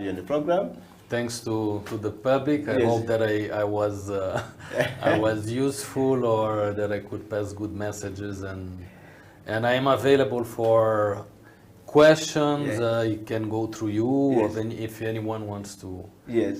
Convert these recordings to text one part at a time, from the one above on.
you in the program. Thanks to the public. I Yes. hope that I was I was useful or that I could pass good messages, and I am available for questions. Yeah. It can go through you, or Yes. if anyone wants to. Yes.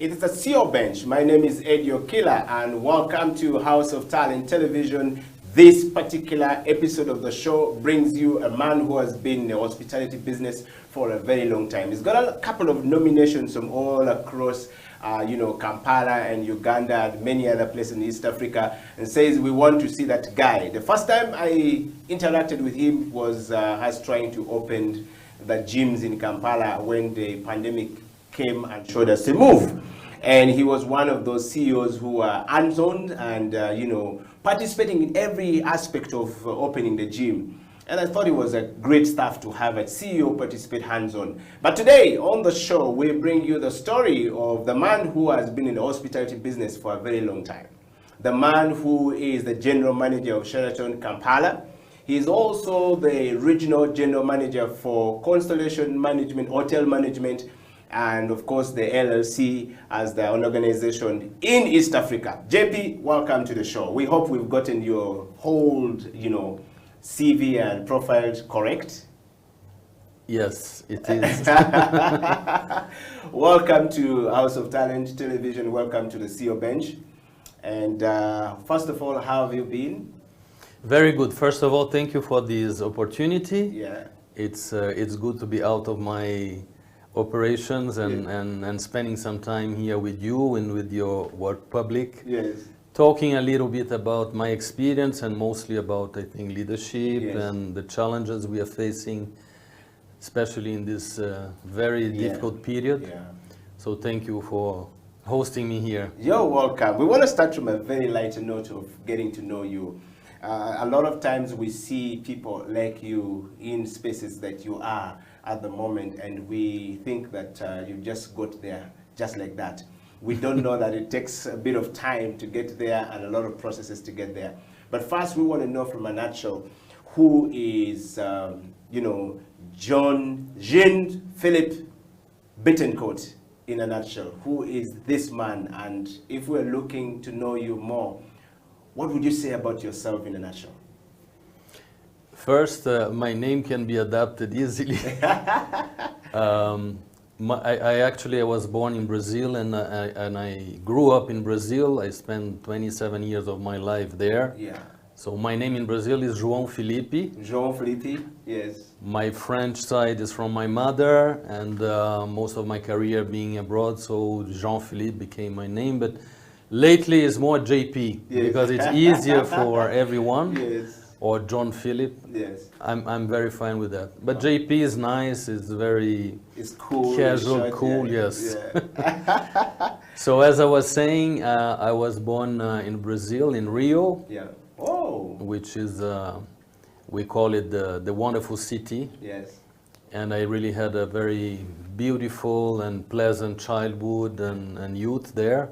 It is the CEO Bench. My name is Eddie Okila, and welcome to House of Talent Television. This particular episode of the show brings you a man who has been in the hospitality business for a very long time. He's got a couple of nominations from all across, Kampala and Uganda and many other places in East Africa, and says we want to see that guy. The first time I interacted with him was us trying to open the gyms in Kampala when the pandemic came and showed us a move. And he was one of those CEOs who were hands-on and, participating in every aspect of opening the gym. And I thought it was a great stuff to have a CEO participate hands-on. But today on the show, we bring you the story of the man who has been in the hospitality business for a very long time. The man who is the general manager of Sheraton Kampala. He is also the regional general manager for Constellation Management, Hotel Management, and of course the LLC as the organization in East Africa. JP, welcome to the show. We hope we've gotten your whole, CV and profile correct. Yes, it is. Welcome to House of Talent Television. Welcome to the CEO Bench. And first of all, how have you been? Very good. First of all, thank you for this opportunity. Yeah. It's good to be out of my operations and spending some time here with you and with your work public. Yes. Talking a little bit about my experience and mostly about, I think, leadership Yes. and the challenges we are facing, especially in this very difficult period. Yeah. So thank you for hosting me here. You're welcome. We want to start from a very light note of getting to know you. A lot of times we see people like you in spaces that you are at the moment, and we think that you just got there just like that. We don't know that it takes a bit of time to get there and a lot of processes to get there. But first, we want to know from a nutshell, who is, Jean-Philippe Bettencourt in a nutshell. Who is this man? And if we're looking to know you more, what would you say about yourself in a nutshell? First, my name can be adapted easily. I was born in Brazil, and I grew up in Brazil. I spent 27 years of my life there. Yeah. So my name in Brazil is João Felipe. João Felipe, yes. My French side is from my mother, and most of my career being abroad, so Jean Philippe became my name. But lately it's more JP, Yes. because it's easier for everyone. Yes. Or John Philip. Yes. I'm very fine with that. But JP is nice. It's very It's cool. casual, short, cool. yeah, Yes. Yeah. So as I was saying, I was born in Brazil, in Rio, Yeah. Oh. which is we call it the wonderful city. Yes. And I really had a very beautiful and pleasant childhood and youth there.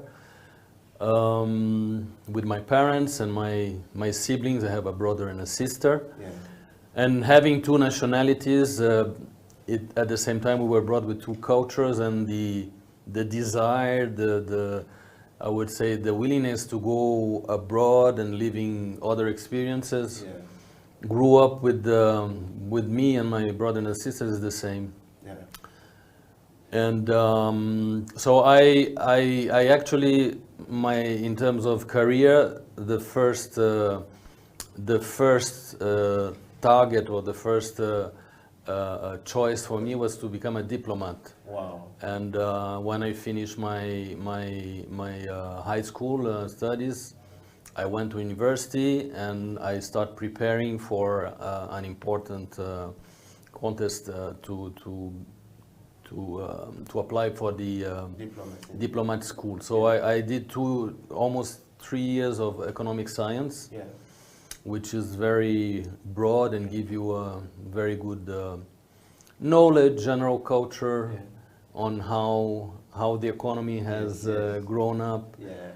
With my parents and my siblings. I have a brother and a sister. Yeah. And having two nationalities, at the same time we were brought with two cultures, and the desire, I would say the willingness to go abroad and living other experiences, Yeah. grew up with me and my brother and sister is the same. Yeah. And so I actually, in terms of career, the first target or the first choice for me was to become a diplomat. Wow. And when I finished my high school studies, I went to university and I started preparing for an important contest to apply for the diplomat school. So I did almost 3 years of economic science, Yeah. which is very broad and give you a very good knowledge, general culture Yeah. on how the economy has Yes. grown up. Yeah.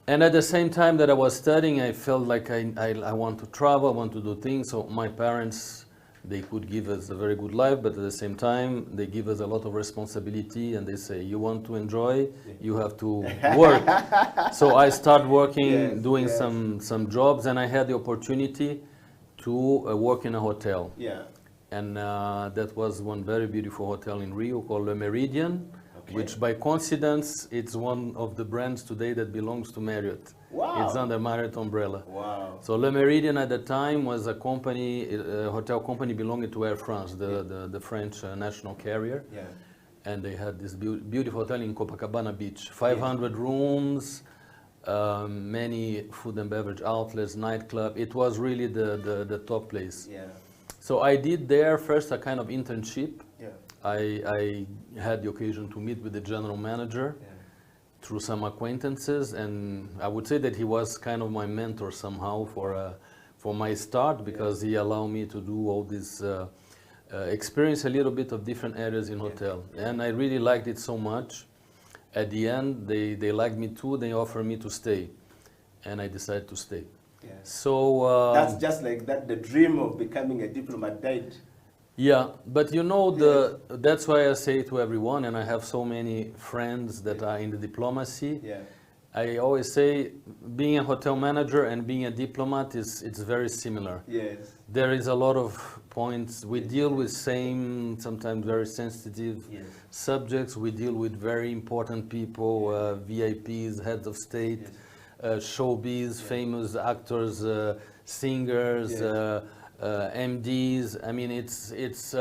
And at the same time that I was studying, I felt like I want to travel, I want to do things. So my parents, they could give us a very good life, but at the same time, they give us a lot of responsibility, and they say, you want to enjoy, you have to work. So I started working, Yes, doing yes. some jobs, and I had the opportunity to work in a hotel. Yeah. And that was one very beautiful hotel in Rio called Le Méridien, Okay. which by coincidence, it's one of the brands today that belongs to Marriott. Wow. It's under Marriott umbrella. Wow. So Le Méridien at the time was a company, a hotel company belonging to Air France, the French national carrier. Yeah. And they had this beautiful hotel in Copacabana Beach, 500 rooms, many food and beverage outlets, nightclub. It was really the top place. Yeah. So I did there first a kind of internship. Yeah. I had the occasion to meet with the general manager Yeah. through some acquaintances, and I would say that he was kind of my mentor somehow for my start, because he allowed me to do all this experience a little bit of different areas in hotel. And I really liked it so much. At the end, they liked me too. They offered me to stay, and I decided to stay. Yeah. So That's just like that. The dream of becoming a diplomat died. yeah, but you know, that's why I say to everyone, and I have so many friends that are in the diplomacy. Yeah. I always say being a hotel manager and being a diplomat it's very similar. Yes. There is a lot of points. We deal with sometimes very sensitive Yes. subjects. We deal with very important people, VIPs, heads of state, showbiz, famous actors, singers, Yes. MDs. I mean, it's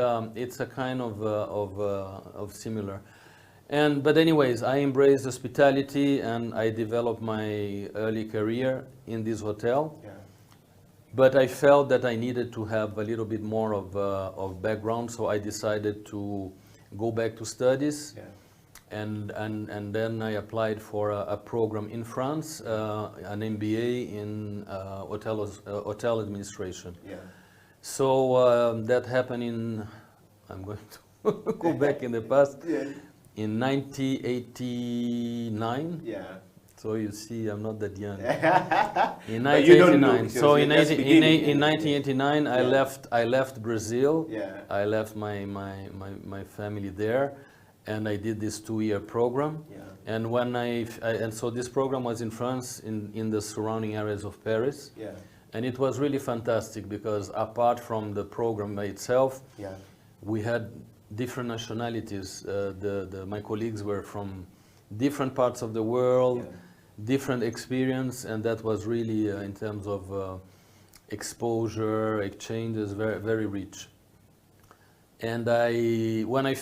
a kind of similar. But anyways, I embraced hospitality and I developed my early career in this hotel. Yeah. But I felt that I needed to have a little bit more of background, so I decided to go back to studies. Yeah. And then I applied for a program in France, an MBA in hotel administration. Yeah. So that happened I'm going to go back in the past, Yeah. in 1989. Yeah. So you see, I'm not that young. In But you don't 1989. look, So you're in just beginning. 1989, Yeah. I left Brazil. Yeah. I left my family there, and I did this 2-year program. Yeah. And so this program was in France, in the surrounding areas of Paris. Yeah. And it was really fantastic because apart from the program by itself, Yeah. we had different nationalities. My colleagues were from different parts of the world, Yeah. different experience, and that was really, in terms of exposure, exchanges, very, very rich. And when I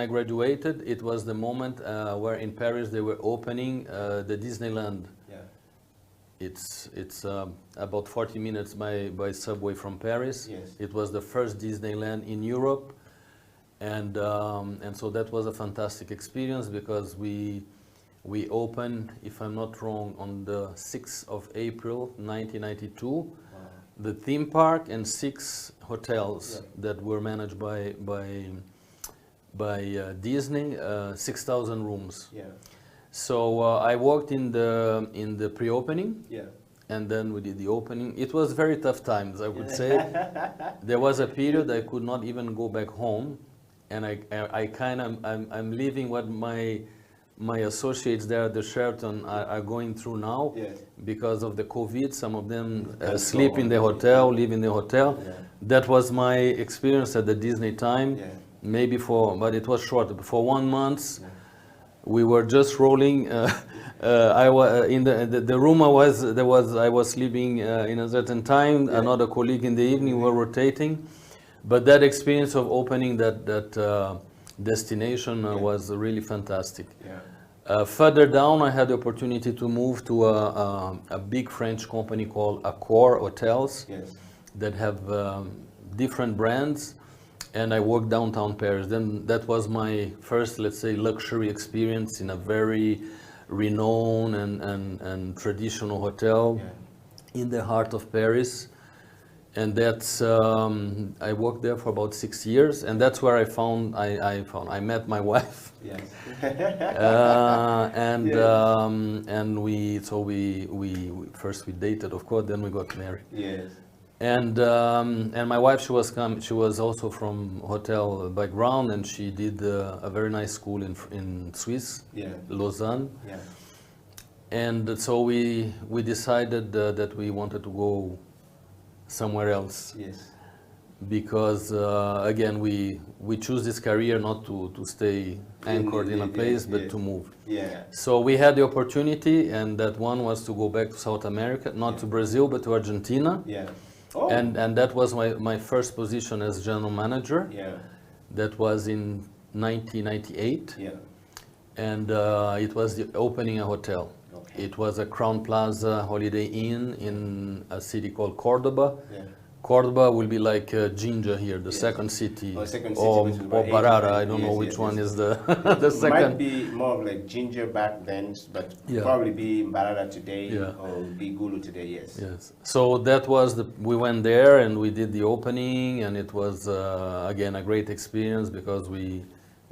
graduated, it was the moment where in Paris they were opening the Disneyland. Yeah. It's about 40 minutes by subway from Paris. Yes. It was the first Disneyland in Europe, and so that was a fantastic experience because we opened, if I'm not wrong, on the 6th of April 1992. Wow. The theme park and 6 hotels Yeah. that were managed by Disney, 6,000 rooms. Yeah. So I worked in the pre-opening, Yeah. and then we did the opening. It was very tough times, I would say. There was a period I could not even go back home, and I'm living what my associates there at the Sheraton are going through now. Yes. Because of the COVID. Some of them Can't sleep go in the home. hotel, live in the hotel. Yeah. That was my experience at the Disney time. Yeah. Maybe but it was short. For 1 month, Yeah. we were just rolling. I was in the room I was sleeping in a certain time. Yeah. Another colleague in the evening. We were rotating. But that experience of opening that destination Yeah. was really fantastic. Yeah. Further down, I had the opportunity to move to a big French company called Accor Hotels Yes. that have different brands, and I worked downtown Paris. Then that was my first, let's say, luxury experience in a very renowned and traditional hotel Yeah. in the heart of Paris. And that's I worked there for about 6 years, and that's where I met my wife. Yes. And we first we dated, of course, then we got married. Yes. And my wife, she was also from hotel background, and she did a very nice school in Swiss, Yeah. Lausanne. Yeah. And so we decided that we wanted to go somewhere else, Yes. because again we choose this career not to stay anchored in a place, but yes. to move. Yeah. So we had the opportunity, and that one was to go back to South America, not to Brazil, but to Argentina. Yeah. Oh. And that was my first position as general manager. Yeah. That was in 1998, Yeah. and it was the opening a hotel. Okay. It was a Crown Plaza Holiday Inn in a city called Cordoba. Yeah. Cordoba will be like Jinja here, the Yes. second city, Or second city, or which is about Parara. 85 I don't know years, which yes, one yes. is the the It might second. be more of like Ginger back then, but Yeah. probably be Mbarara today Yeah. or be Gulu today, yes. Yes. So that was we went there and we did the opening, and it was again a great experience because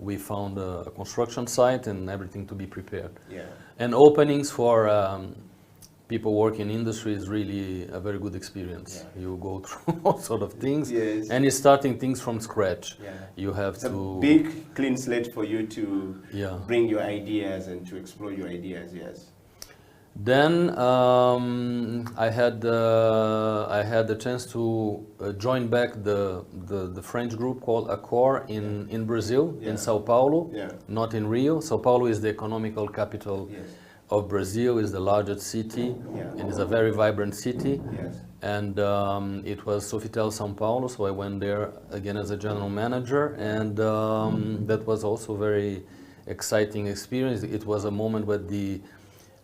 we found a construction site and everything to be prepared. Yeah. And openings for people working in industry is really a very good experience. Yeah. You go through all sort of things, Yes. and you're starting things from scratch. Yeah. You have It's to a big clean slate for you to Yeah. bring your ideas and to explore your ideas, yes. Then I had the chance to join back the French group called Accor in Brazil, Yeah. in Sao Paulo, Yeah. not in Rio. Sao Paulo is the economical capital Yes. of Brazil, is the largest city, Yeah. and is a very vibrant city. Yes. And it was Sofitel São Paulo, so I went there again as a general manager, and that was also very exciting experience. It was a moment where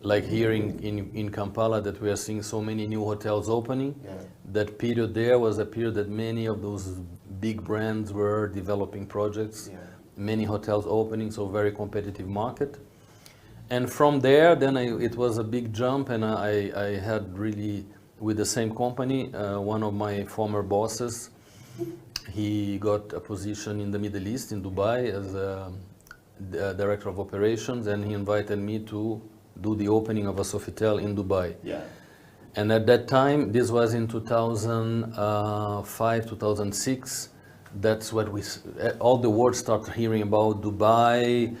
like here in Kampala, that we are seeing so many new hotels opening. Yeah. That period there was a period that many of those big brands were developing projects, Yeah. many hotels opening, so very competitive market. And from there, then it was a big jump, and I had really, with the same company, one of my former bosses, he got a position in the Middle East, in Dubai, as a director of operations, and he invited me to do the opening of a Sofitel in Dubai. Yeah. And at that time, this was in 2005, 2006, that's what all the world started hearing about Dubai,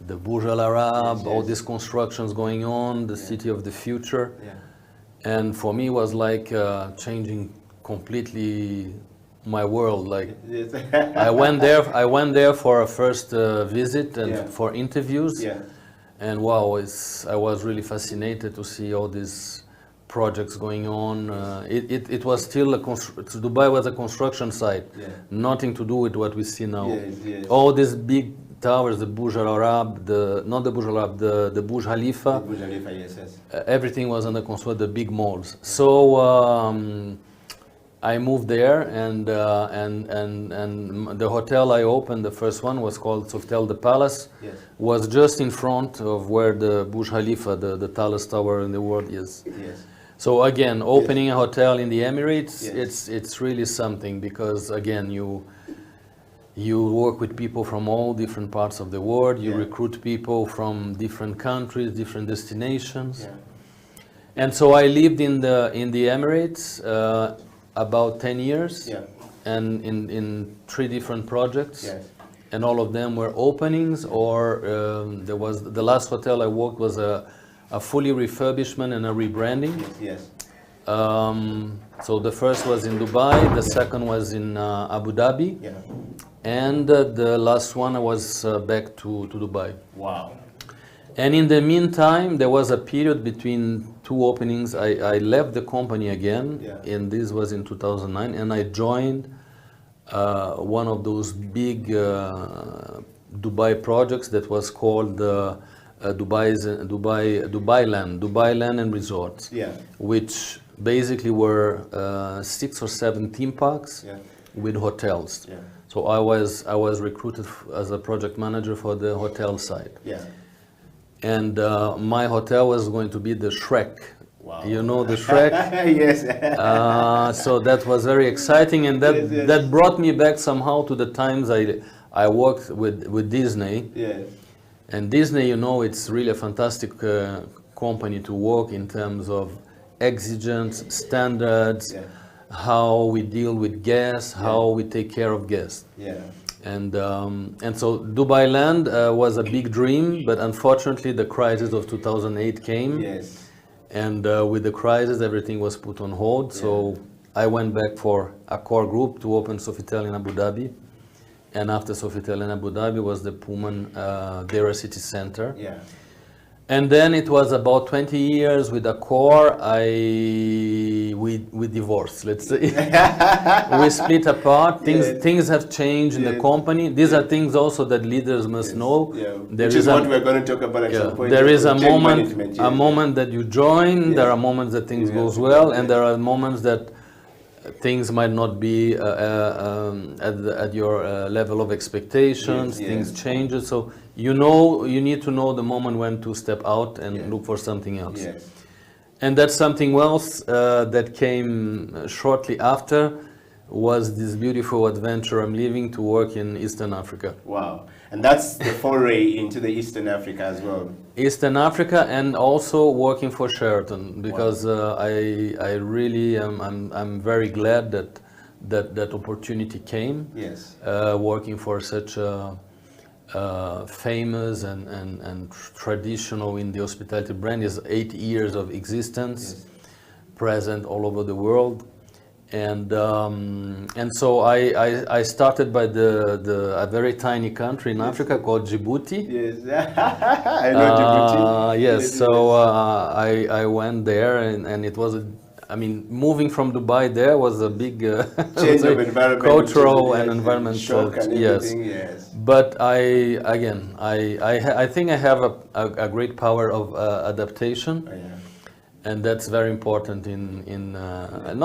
the Burj Al Arab, Yes, all yes. these constructions going on, the Yeah. city of the future. Yeah. and for me it was like changing completely my world. Like Yes. I went there for a first visit and Yeah. for interviews, Yeah. and wow, I was really fascinated to see all these projects going on. It was still Dubai was a construction site, Yeah. nothing to do with what we see now. Yes, yes. All these big towers, the Burj Al Arab, not the Burj Al Arab, the Burj Khalifa, Burj Khalifa, yes, yes. everything was under construction, the big malls. So I moved there, and the hotel I opened, the first one was called Sofitel the Palace, Yes. was just in front of where the Burj Khalifa, the tallest tower in the world, is. Yes. So again, opening a hotel in the Emirates, Yes. it's really something, because again, you work with people from all different parts of the world. You Yeah. recruit people from different countries, different destinations. Yeah. And so I lived in the Emirates about 10 years, Yeah. and in 3 different projects. Yes. And all of them were openings, or there was the last hotel I worked was a fully refurbishment and a rebranding. Yes. So the first was in Dubai, the second was in Abu Dhabi, Yeah. and the last one I was back to Dubai. Wow. And in the meantime, there was a period between 2 openings. I left the company again, Yeah. and this was in 2009, and I joined one of those big Dubai projects that was called Dubai Land and Resorts, Yeah. which basically were 6 or 7 theme parks Yeah. with hotels. Yeah. So I was recruited as a project manager for the hotel side. Yeah. And my hotel was going to be the Shrek. Wow. You know the Shrek? Yes. So that was very exciting, and Yes, yes. that brought me back somehow to the times I worked with Disney. Yes. And Disney, you know, it's really a fantastic company to work in terms of exigence, standards, Yeah. how we deal with guests, how we take care of guests. Yeah. And so Dubai Land was a big dream, but unfortunately the crisis of 2008 came. Yes. And with the crisis, everything was put on hold. So I went back for Accor Group to open Sofitel in Abu Dhabi. And after Sofitel in Abu Dhabi was the Pullman Deira City Center. Yeah. And then it was about 20 years with Accor. We divorced, let's say. We split apart. Things have changed in the company. These are things also that leaders must know. Yeah. There Which is what we're going to talk about at some point. there is a Change moment, management, a moment that you join. There are moments that things goes well, and Yes. there are moments that things might not be at your level of expectations. Yes, Things yes. change. So you need to know the moment when to step out and look for something else. Yes. And that's something else that came shortly after, was this beautiful adventure I'm living to work in Eastern Africa. Wow. And that's the foray into the Eastern Africa as well. Eastern Africa, and also working for Sheraton, because I really I'm very glad that opportunity came. Yes. Working for such a famous and traditional in the hospitality brand, is 8 years of existence, Yes. present all over the world. And so I started by a very tiny country in Africa called Djibouti. Yes. I know Djibouti. Yes, so I went there, and it was moving from Dubai there was a big Change of environment. cultural and Yes, environmental, shock and yes. everything, yes. But I think I have a great power of adaptation. Oh, yeah. And that's very important in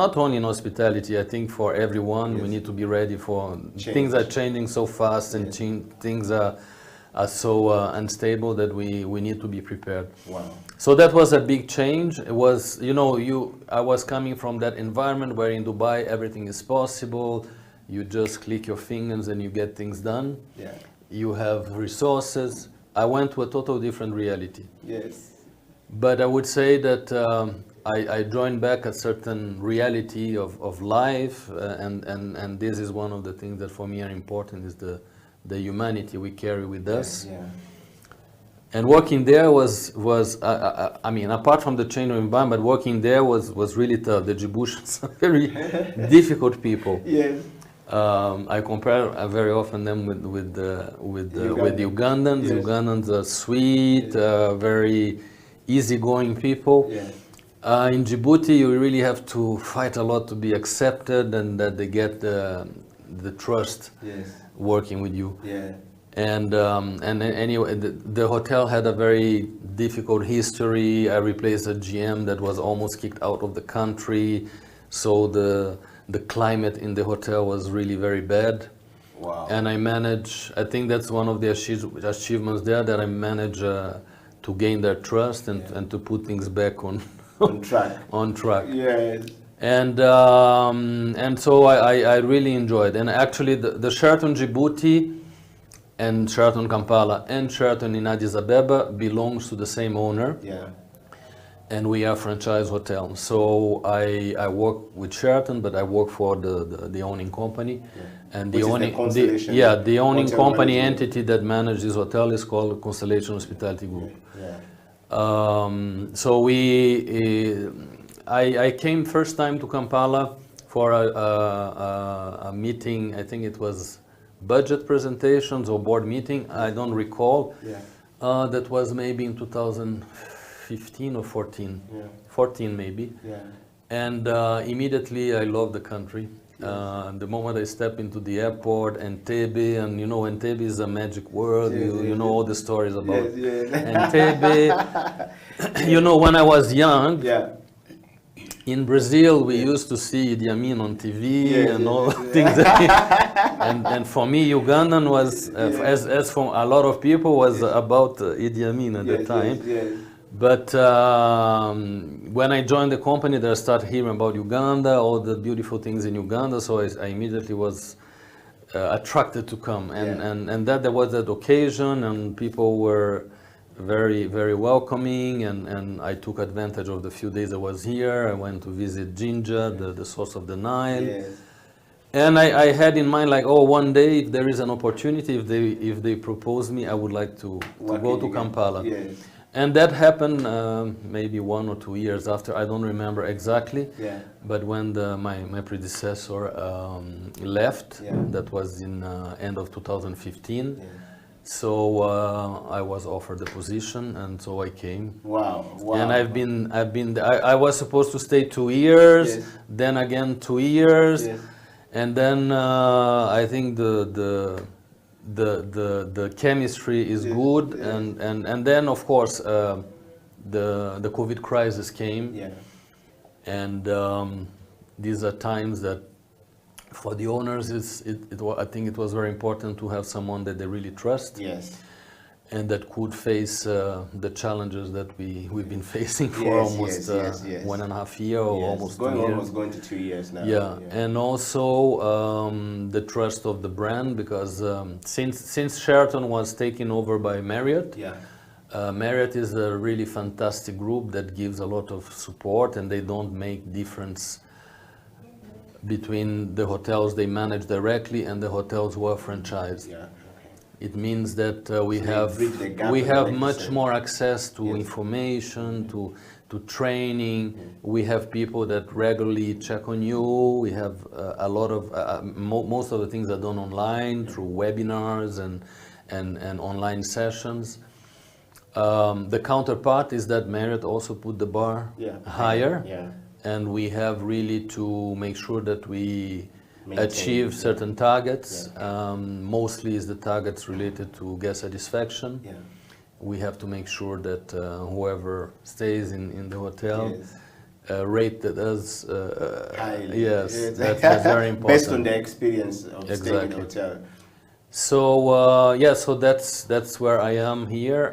not only in hospitality. I think for everyone, we Yes. need to be ready for Change. things are changing so fast, and Yes. things are so unstable that we need to be prepared. Wow. So that was a big change. It was, I was coming from that environment where in Dubai everything is possible. You just click your fingers and you get things done. Yeah. You have resources. I went to a total different reality. Yes. But I would say that I joined back a certain reality of life, and this is one of the things that for me are important, is the humanity we carry with us. Yeah. And working there was I mean, apart from the change of environment, working there was really tough. The Djiboutians are very difficult people. Yes. I compare very often them with Ugandans. Yes. Ugandans are sweet, very easygoing people. Yes. In Djibouti, you really have to fight a lot to be accepted, and that they get the trust Yes. working with you. Yeah. And anyway, the hotel had a very difficult history. I replaced a GM that was almost kicked out of the country, so the climate in the hotel was really very bad. Wow. And I think that's one of the achievements there, that I managed to gain their trust and to put things back on On track. on track. Yes. And so I really enjoyed. And actually, the Sheraton Djibouti and Sheraton Kampala and Sheraton in Addis Ababa belongs to the same owner, Yeah. and we are franchise hotel. So I work with Sheraton, but I work for the owning company, and Which is the owning Constellation the owning Hotel company Management. entity that manages this hotel is called Constellation Hospitality Group. Yeah. So I came first time to Kampala for a meeting. I think it was budget presentations or board meeting. I don't recall. Yeah. That was maybe in 2015 or 14. Yeah. 14 maybe. Yeah. And immediately I love the country. The moment I step into the airport, Entebbe, and you know, Entebbe is a magic word. Yes, you yes, know all the stories about Yes, yes. Entebbe. You know, when I was young, Yeah. in Brazil, we used to see Idi Amin on TV Yes, and yes, all yes. things. And for me, Ugandan was, as for a lot of people, was about Idi Amin at the time. Yes, yes. But when I joined the company, I started hearing about Uganda, all the beautiful things in Uganda. So I immediately was attracted to come, and that there was that occasion, and people were very, very welcoming, and I took advantage of the few days I was here. I went to visit Jinja, the source of the Nile. Yes. And I had in mind, like, oh, one day if there is an opportunity, if they propose me, I would like to go to Kampala. Yes. And that happened maybe 1 or 2 years after. I don't remember exactly. Yeah. But when my predecessor left, that was in end of 2015. Yeah. So I was offered the position, and so I came. Wow. Wow. And I was supposed to stay 2 years, Yes. then again 2 years, Yes. and then I think the chemistry is good, and then of course the COVID crisis came, Yeah. and these are times that for the owners I think it was very important to have someone that they really trust. Yes. And that could face the challenges that we've been facing for almost 1.5 years or almost 2 years. Almost going to 2 years now. Yeah, and also the trust of the brand, because since Sheraton was taken over by Marriott, Marriott is a really fantastic group that gives a lot of support, and they don't make difference between the hotels they manage directly and the hotels who are franchised. Yeah. It means that we bridge the gap, have like much you said. more access to information, to training. We have people that regularly check on you. We have a lot of most of the things are done online through webinars and online sessions. The counterpart is that Marriott also put the bar higher, and we have really to make sure that we achieve certain targets. Mostly is the targets related to guest satisfaction. We have to make sure that whoever stays in the hotel rated us highly. Yes, that's very important. Based on the experience of staying in the hotel. So so that's where I am here.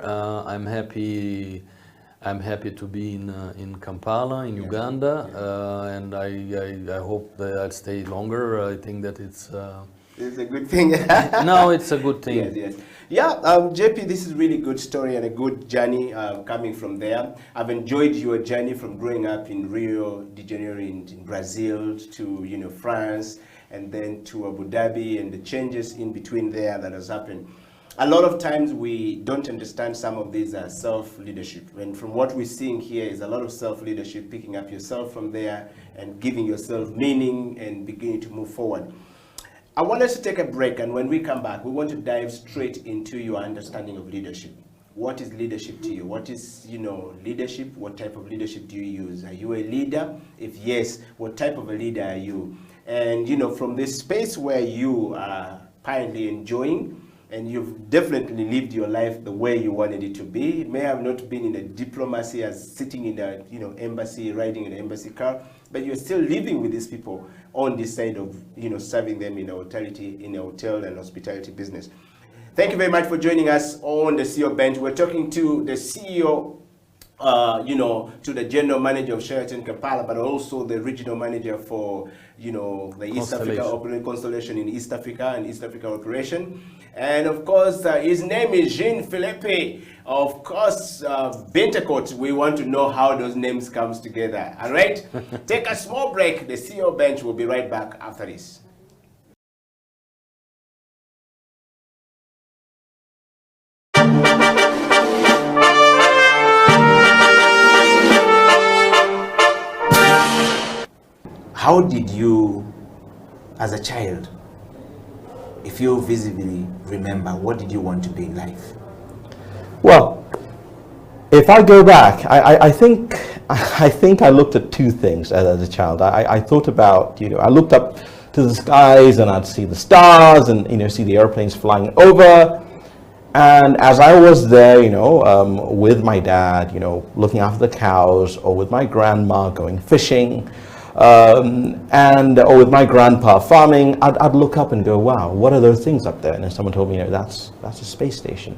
I'm happy to be in Kampala, in Uganda, and I hope that I'll stay longer. I think that it's a good thing. No, it's a good thing. Yes. Yeah, JP, this is a really good story and a good journey coming from there. I've enjoyed your journey from growing up in Rio de Janeiro in Brazil to France, and then to Abu Dhabi, and the changes in between there that has happened. a lot of times we don't understand some of these self-leadership. And from what we're seeing here is a lot of self-leadership, picking up yourself from there and giving yourself meaning and beginning to move forward. I want us to take a break, and when we come back, we want to dive straight into your understanding of leadership. What is leadership to you? What is, leadership? What type of leadership do you use? Are you a leader? If yes, what type of a leader are you? And, from this space where you are apparently enjoying, and you've definitely lived your life the way you wanted it to be. It may have not been in a diplomacy as sitting in the embassy, riding in an embassy car, but you're still living with these people on this side of serving them in a hotel and hospitality business. Thank you very much for joining us on the CEO Bench. We're talking to the CEO, to the general manager of Sheraton Kampala, but also the regional manager for the East Africa Constellation in East Africa and East Africa operation. And of course, his name is Jean-Philippe. Of course, Bentecourt, we want to know how those names comes together. All right? Take a small break. The CEO Bench will be right back after this. How did you, as a child, if you visibly remember, what did you want to be in life? Well, if I go back, I think I looked at two things as a child. I thought about, I looked up to the skies and I'd see the stars and, see the airplanes flying over. And as I was there, with my dad, looking after the cows, or with my grandma going fishing, or with my grandpa farming, I'd look up and go, wow, what are those things up there? And then someone told me, that's a space station.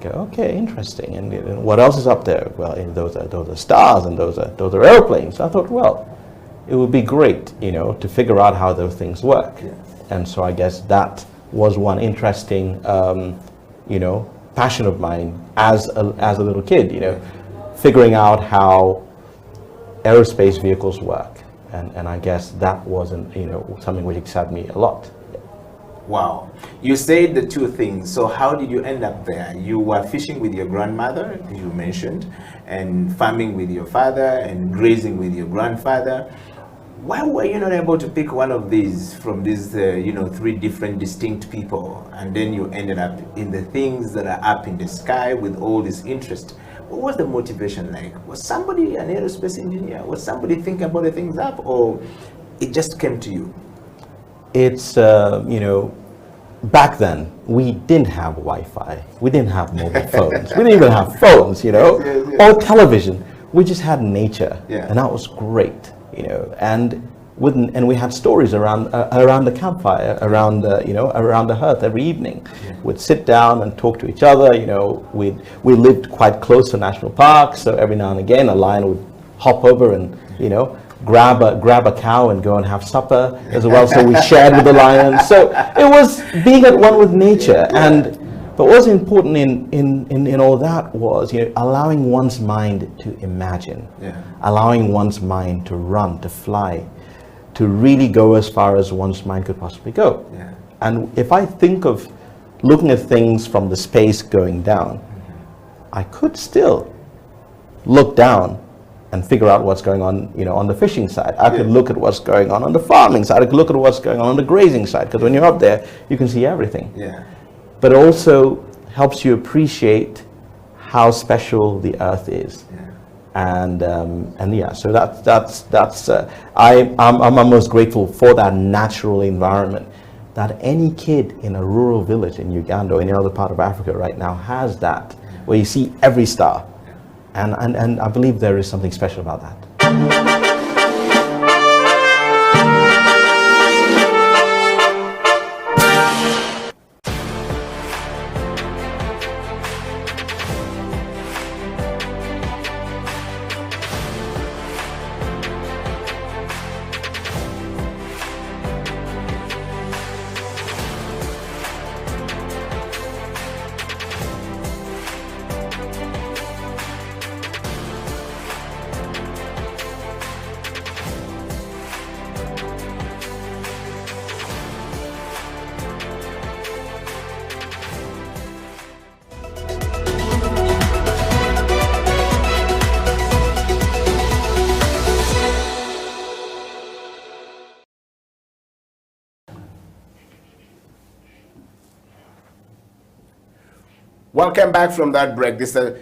I go, okay, interesting. And what else is up there? Well, those are stars, and those are airplanes. I thought, well, it would be great, to figure out how those things work. Yeah. And so I guess that was one interesting, passion of mine as a little kid, figuring out how aerospace vehicles work. And I guess that wasn't, something which excited me a lot. Wow. You said the two things. So how did you end up there? You were fishing with your grandmother, you mentioned, and farming with your father, and grazing with your grandfather. Why were you not able to pick one of these from these, three different distinct people, and then you ended up in the things that are up in the sky with all this interest? What was the motivation like? Was somebody an aerospace engineer? Was somebody thinking about the things up, or it just came to you? It's, back then, we didn't have Wi-Fi. We didn't have mobile phones. We didn't even have phones, yes. Or television. We just had nature, and that was great, and we had stories around the campfire, around the hearth every evening. Yeah. We'd sit down and talk to each other. We lived quite close to national parks, so every now and again a lion would hop over and grab a cow and go and have supper as well. So we shared with the lion. So it was being at one with nature. But what was important in all that was allowing one's mind to imagine, allowing one's mind to run, to fly, to really go as far as one's mind could possibly go. Yeah. And if I think of looking at things from the space going down, I could still look down and figure out what's going on, on the fishing side. I could look at what's going on the farming side. I could look at what's going on the grazing side, because when you're up there, you can see everything. Yeah. But it also helps you appreciate how special the earth is. Yeah. And yeah, so that's I'm most grateful for that natural environment that any kid in a rural village in Uganda or any other part of Africa right now has, that where you see every star, and I believe there is something special about that. Welcome back from that break. This is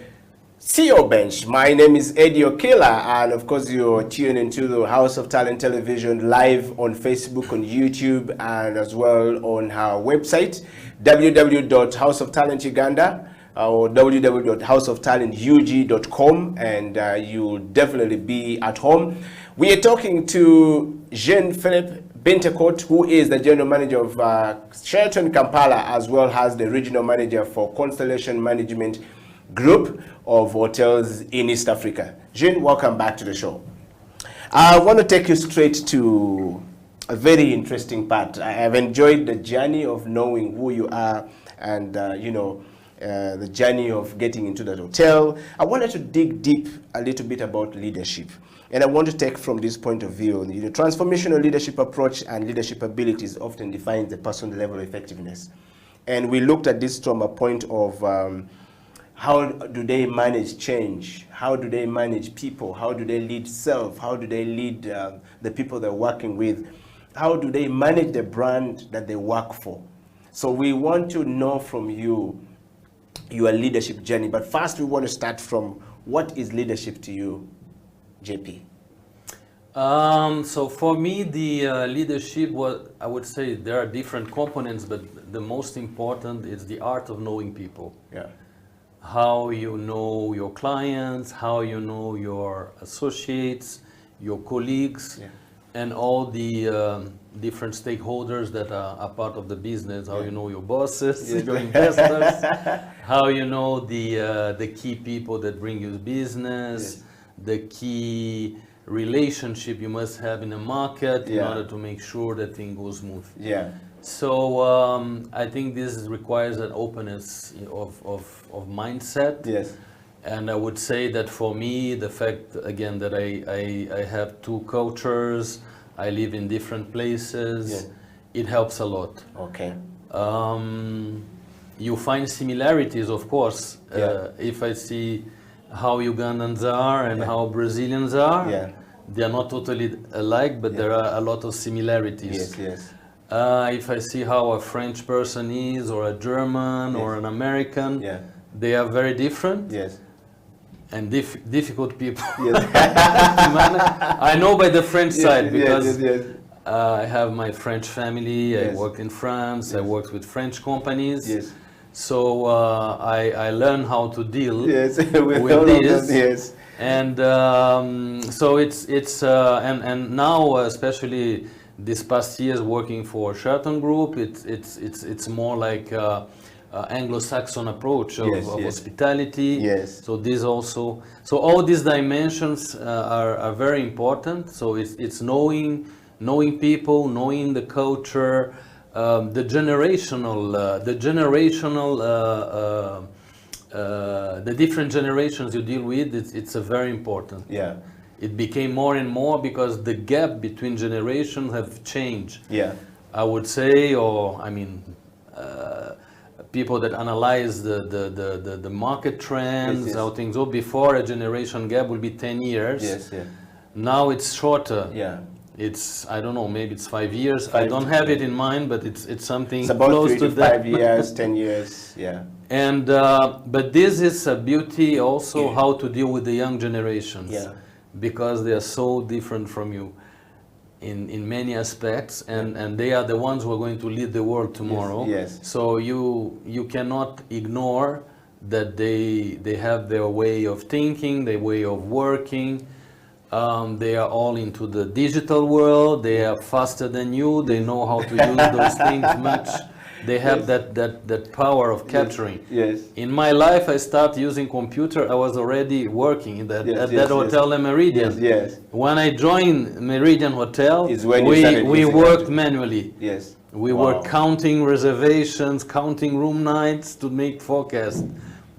CEO Bench. My name is Eddie Okila, and of course you're tuned into the House of Talent Television live on Facebook, on YouTube, and as well on our website, www.houseoftalentuganda or www.houseoftalentug.com, and you'll definitely be at home. We are talking to Jean-Philippe Bintecourt, who is the General Manager of Sheraton Kampala, as well as the Regional Manager for Constellation Management Group of hotels in East Africa. Jean, welcome back to the show. I want to take you straight to a very interesting part. I have enjoyed the journey of knowing who you are and, the journey of getting into that hotel. I wanted to dig deep a little bit about leadership. And I want to take from this point of view, the transformational leadership approach and leadership abilities often defines the personal level of effectiveness. And we looked at this from a point of how do they manage change? How do they manage people? How do they lead self? How do they lead the people they're working with? How do they manage the brand that they work for? So we want to know from you your leadership journey. But first we want to start from what is leadership to you, JP? So for me, the leadership, I would say there are different components, but the most important is the art of knowing people. Yeah. How you know your clients, how you know your associates, your colleagues, and all the different stakeholders that are part of the business. How you know your bosses, your investors, how you know the key people that bring you business, the key relationship you must have in the market in order to make sure that thing goes smooth. Yeah. So I think this requires an openness of mindset. Yes. And I would say that for me, the fact again that I have two cultures, I live in different places, it helps a lot. Okay. You find similarities, of course. If I see how Ugandans are and how Brazilians are, they are not totally alike, but there are a lot of similarities. Yes. If I see how a French person is, or a German, or an American, they are very different. Yes. And difficult people to manage. I know by the French side because I have my French family. I worked in France. I worked with French companies. Yes. So I learned how to deal with this. Yes. And so it's and now especially this past years working for Sheraton Group, it's more like Anglo-Saxon approach of hospitality. Yes. So this also, so all these dimensions are very important. So it's knowing people, knowing the culture, the different generations you deal with. It's a very important. Yeah. It became more and more because the gap between generations have changed. Yeah. I would say, or I mean, people that analyze the market trends, how things go. Before, a generation gap would be 10 years. Yes. Now it's shorter. Yeah. It's, I don't know, maybe it's 5 years. I don't have it in mind, but it's something it's about close 3 to 5 years, 10 years. Yeah. And but this is a beauty also how to deal with the young generations. Yeah. Because they are so different from you in many aspects, and they are the ones who are going to lead the world tomorrow. Yes. So you cannot ignore that they have their way of thinking, their way of working. They are all into the digital world. They are faster than you. They know how to use those things much. They have that power of capturing. Yes. In my life, I started using computer. I was already working in that hotel, the Meridian. Yes. When I joined Meridian Hotel, is when we worked manually. Yes. We were counting reservations, counting room nights to make forecast.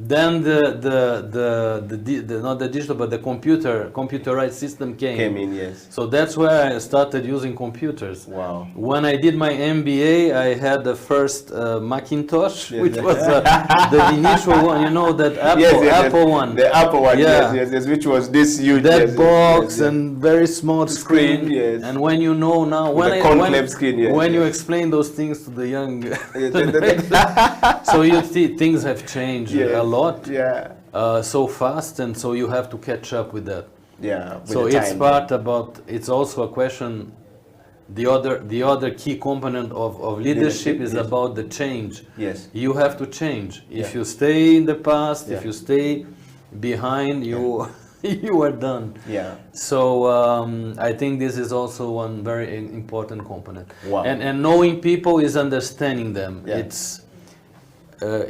Then the not the digital but the computerized system Came in, yes. So that's where I started using computers. Wow. When I did my MBA, I had the first Macintosh, Yes. which was the initial one, you know, that Apple, Yes, yes, Apple yes. one. The Apple one, Yeah. yes, which was this huge. That yes, box yes, yes. and very small Screen, screen. yes. And when you know now, With when the concave screen, yes, when you yes. explain those things to the young, Yes. so you see things have changed Yes. a lot. Yeah. So fast, and so you have to catch up with that. Yeah. with So the it's time. part about, it's also a question, the other key component of leadership is yes. about the change. Yes. You have to change. If Yeah. you stay in the past, Yeah. if you stay behind, you you are done. Yeah. So I think this is also one very important component. Wow. And knowing people is understanding them. Yeah. It's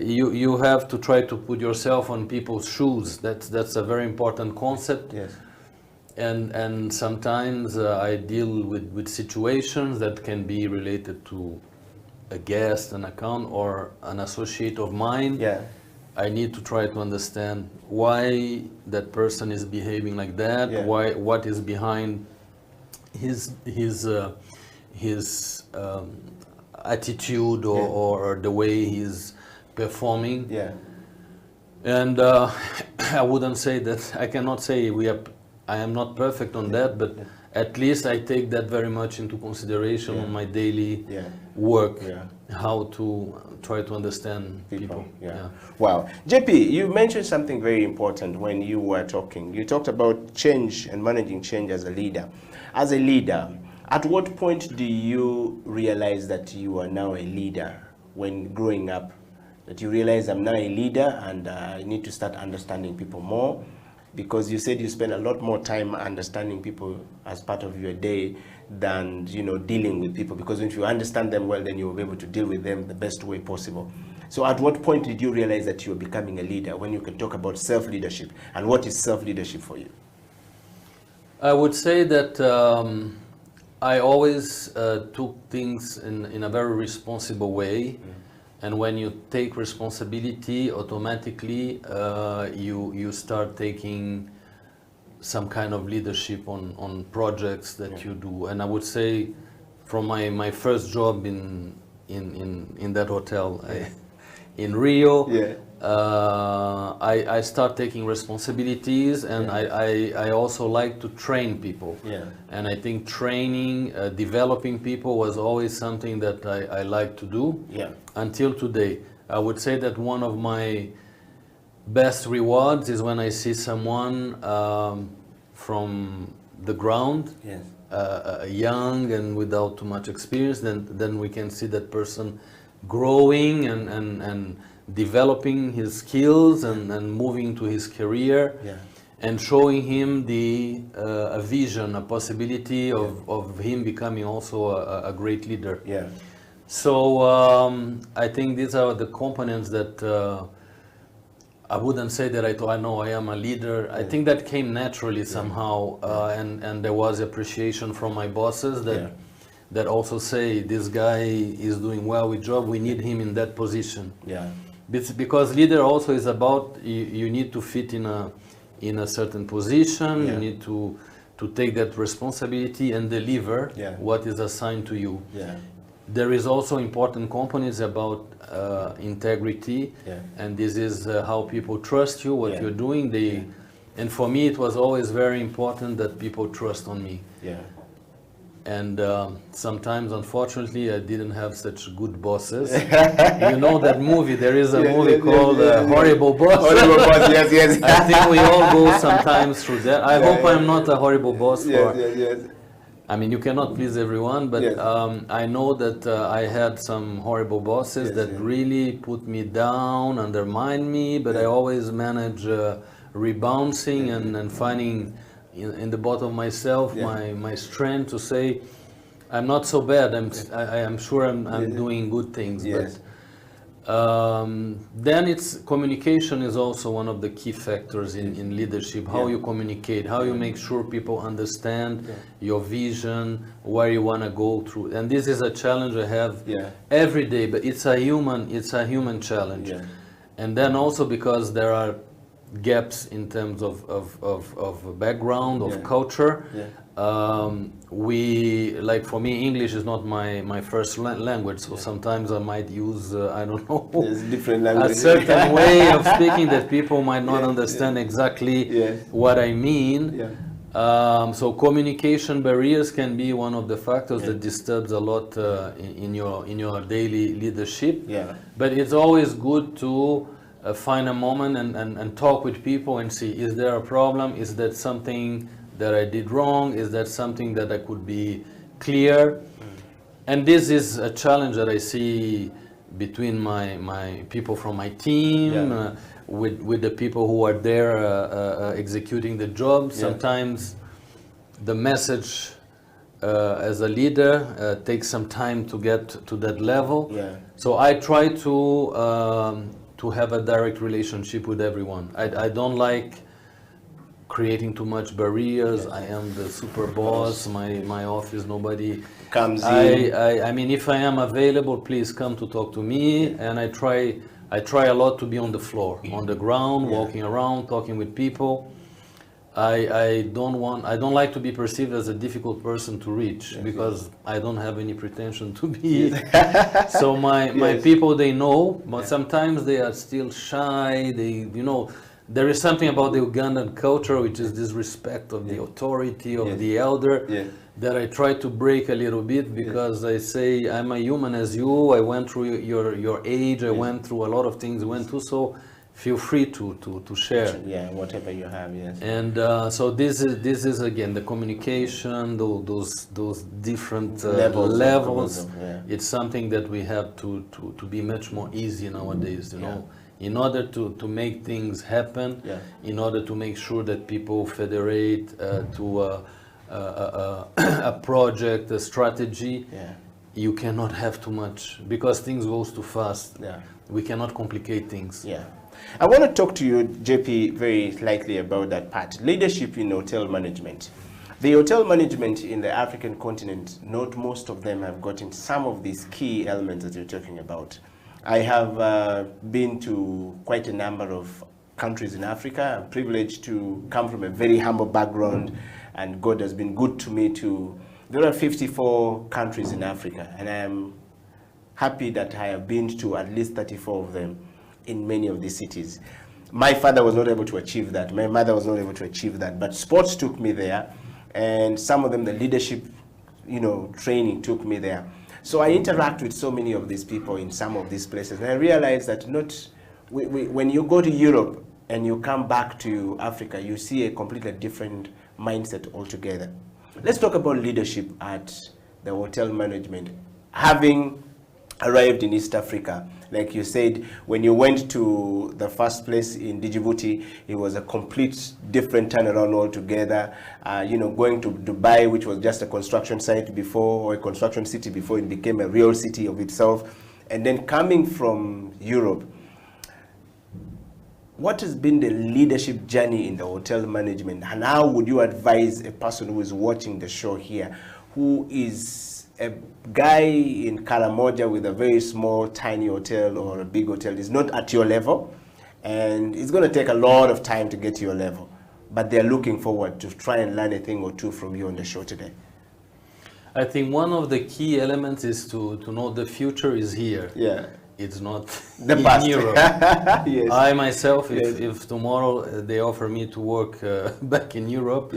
you have to try to put yourself on people's shoes. That's a very important concept. Yes. And sometimes I deal with situations that can be related to a guest, an account, or an associate of mine. Yeah. I need to try to understand why that person is behaving like that. Yeah. What is behind his attitude Yeah. or the way he's performing. Yeah. And I wouldn't say that, I cannot say I am not perfect on that, but at least I take that very much into consideration Yeah. on my daily Yeah. work, Yeah. how to try to understand people. Yeah. Wow. JP, you mentioned something very important when you were talking. You talked about change and managing change as a leader. As a leader, at what point do you realize that you are now a leader when growing up? That you realize I'm now a leader and I need to start understanding people more? Because you said you spend a lot more time understanding people as part of your day than, you know, dealing with people. Because if you understand them well, then you'll be able to deal with them the best way possible. So at what point did you realize that you were becoming a leader, when you can talk about self-leadership? And what is self-leadership for you? I would say that I always took things in a very responsible way. And when you take responsibility, automatically you start taking some kind of leadership on projects that you do. And I would say, from my first job in that hotel in Rio, I start taking responsibilities, and I also like to train people. Yeah. And I think training, developing people was always something that I like to do. Yeah. Until today. I would say that one of my best rewards is when I see someone from the ground, Yes. young and without too much experience, then we can see that person growing and developing his skills and moving to his career. Yeah. And showing him a vision, a possibility of him becoming also a great leader. Yeah. So I think these are the components that I wouldn't say that I know I am a leader. I think that came naturally somehow, and there was appreciation from my bosses that also say, this guy is doing well with job, we need him in that position. Yeah. Because leader also is about, you need to fit in a certain position, Yeah. you need to take that responsibility and deliver what is assigned to you. Yeah. There is also important components about integrity, and this is how people trust you, what you're doing. And for me, it was always very important that people trust on me. Yeah. And sometimes, unfortunately, I didn't have such good bosses. You know that movie? There is a movie called Horrible Boss. Horrible Boss, yes, yes. I think we all go sometimes through that. I hope I'm not a horrible boss. Yes. I mean, you cannot please everyone, but I know that I had some horrible bosses that really put me down, undermined me, but I always manage rebounding and finding in the bottom of myself my strength to say, I'm not so bad, I'm sure I'm doing good things. Yes. But then communication is also one of the key factors in leadership. How you communicate, how you make sure people understand your vision, where you want to go through. And this is a challenge I have every day, but it's a human challenge. And then also because there are gaps in terms of background, of culture. We, like for me, English is not my first language, so sometimes I might use, I don't know, different a languages. certain way of speaking that people might not understand exactly what I mean. So communication barriers can be one of the factors that disturbs a lot in your daily leadership. But it's always good to find a moment and talk with people and see, is there a problem? Is that something that I did wrong? Is that something that I could be clear? And this is a challenge that I see between my people from my team, with the people who are there executing the job. Sometimes the message as a leader takes some time to get to that level. So I try to have a direct relationship with everyone. I don't like creating too much barriers. I am the super boss. My office, nobody comes in. I mean, if I am available, please come to talk to me. And I try a lot to be on the floor, on the ground, walking around, talking with people. I don't like to be perceived as a difficult person to reach, because I don't have any pretension to be. So my people, they know, but sometimes they are still shy. There is something about the Ugandan culture, which is this respect of the authority of the elder, that I try to break a little bit, because I say, I'm a human as you. I went through your age. I went through a lot of things. Went through, so feel free to share. Whatever you have. And so this is again the communication, those different levels. It's something that we have to be much more easy nowadays. You know. In order to make things happen, in order to make sure that people federate to a project, a strategy, you cannot have too much, because things goes too fast. We cannot complicate things. I want to talk to you, JP, very slightly about that part. Leadership in hotel management. The hotel management in the African continent, not most of them have gotten some of these key elements that you're talking about. I have been to quite a number of countries in Africa. I'm privileged to come from a very humble background, and God has been good to me too. There are 54 countries in Africa, and I am happy that I have been to at least 34 of them in many of these cities. My father was not able to achieve that. My mother was not able to achieve that, but sports took me there, and some of them, the leadership, training took me there. So I interact with so many of these people in some of these places, and I realize that when you go to Europe and you come back to Africa, you see a completely different mindset altogether. Let's talk about leadership at the hotel management. Having arrived in East Africa, like you said, when you went to the first place in Djibouti, it was a complete different turnaround altogether. Going to Dubai, which was just a construction site before, or a construction city before it became a real city of itself, and then coming from Europe. What has been the leadership journey in the hotel management, and how would you advise a person who is watching the show here, who is a guy in Karamoja with a very small, tiny hotel or a big hotel, is not at your level, and it's going to take a lot of time to get to your level, but they're looking forward to try and learn a thing or two from you on the show today? I think one of the key elements is to know the future is here. It's not the in past. Europe. I myself, if tomorrow they offer me to work back in Europe,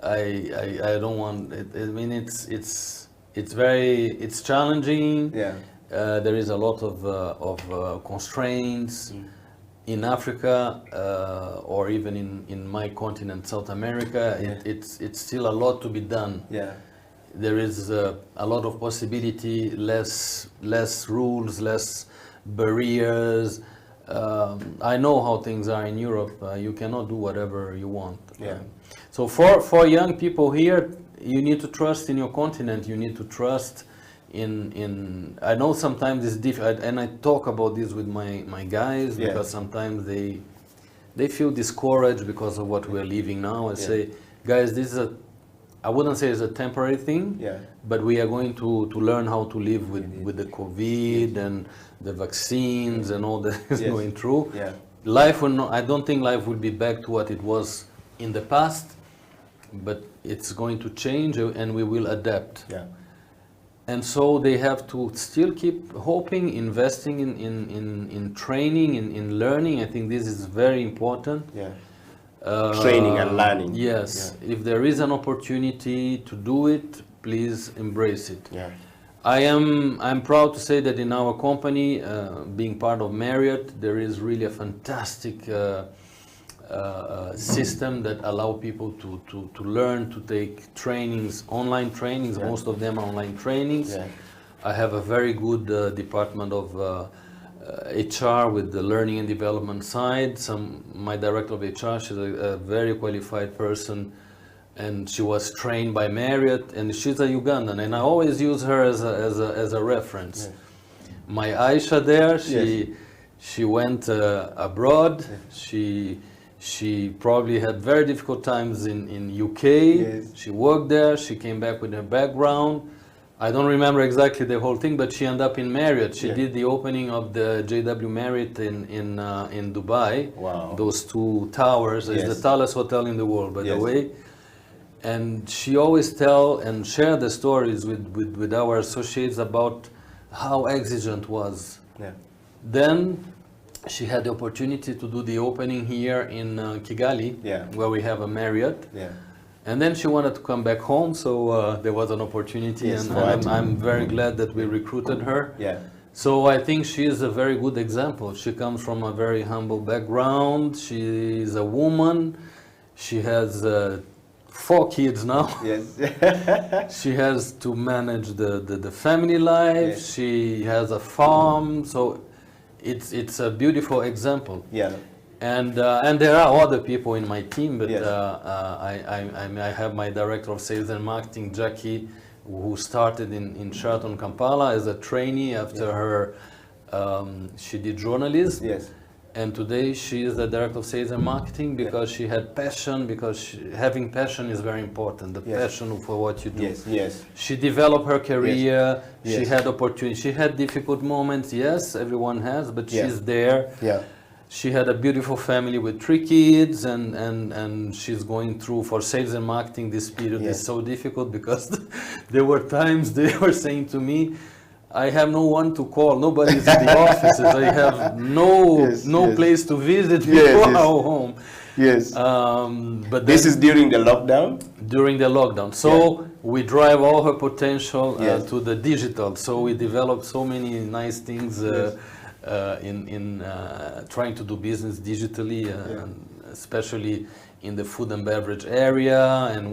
I don't want it. I mean, it's challenging. There is a lot of constraints in Africa, or even in my continent, South America. It's still a lot to be done. There is a lot of possibility, less rules, less barriers. I know how things are in Europe. You cannot do whatever you want. So for young people here, you need to trust in your continent. You need to trust in I know sometimes it's difficult, and I talk about this with my guys, because sometimes they feel discouraged because of what we're living now. I say, guys, this is I wouldn't say it's a temporary thing, Yeah. but we are going to learn how to live with the COVID and the vaccines and all that is Yes. going through. Yeah. Life will not, I don't think life will be back to what it was in the past, but it's going to change and we will adapt. Yeah. And so they have to still keep hoping, investing in training, in learning. I think this is very important. Yeah. Training and learning. Yes. If there is an opportunity to do it, please embrace it. Yeah. I'm proud to say that in our company, being part of Marriott, there is really a fantastic system that allow people to learn, to take trainings, online trainings. Yeah. Most of them are online trainings. Yeah. I have a very good department of HR with the learning and development side. My director of HR, she's a very qualified person, and she was trained by Marriott, and she's a Ugandan, and I always use her as a reference. Yes. My Aisha there, Yes. she went abroad. She probably had very difficult times in UK. Yes. She worked there. She came back with her background. I don't remember exactly the whole thing, but she ended up in Marriott. She Yeah. did the opening of the JW Marriott in Dubai. Wow. Those two towers. It's Yes. the tallest hotel in the world, by Yes. the way. And she always tell and share the stories with our associates about how exigent was. Yeah. Then she had the opportunity to do the opening here in Kigali, Yeah. where we have a Marriott. Yeah. And then she wanted to come back home, so there was an opportunity, Yes, and for her to- I'm very glad that we recruited her. Yeah. So I think she is a very good example. She comes from a very humble background. She is a woman. She has 4 kids now. Yes. She has to manage the family life. Yes. She has a farm. So it's a beautiful example. Yeah. And there are other people in my team, but Yes. I have my director of sales and marketing, Jackie, who started in Sheraton Kampala as a trainee after Yes. her, she did journalism. Yes. And today she is the director of sales and marketing because she had passion, because having passion is very important, the Yes. passion for what you do. Yes. Yes. She developed her career, she Yes. had opportunity, she had difficult moments, yes, everyone has, but Yeah. she's there. Yeah. She had a beautiful family with 3 kids, and she's going through, for sales and marketing, this period Yes. is so difficult because there were times they were saying to me, I have no one to call, nobody's in the offices, I have no Yes. place to visit Yes, before yes. our home. Yes. But This then- is during the lockdown. during the lockdown. So we drive all her potential Yes. to the digital. So we developed so many nice things in trying to do business digitally, and especially in the food and beverage area, and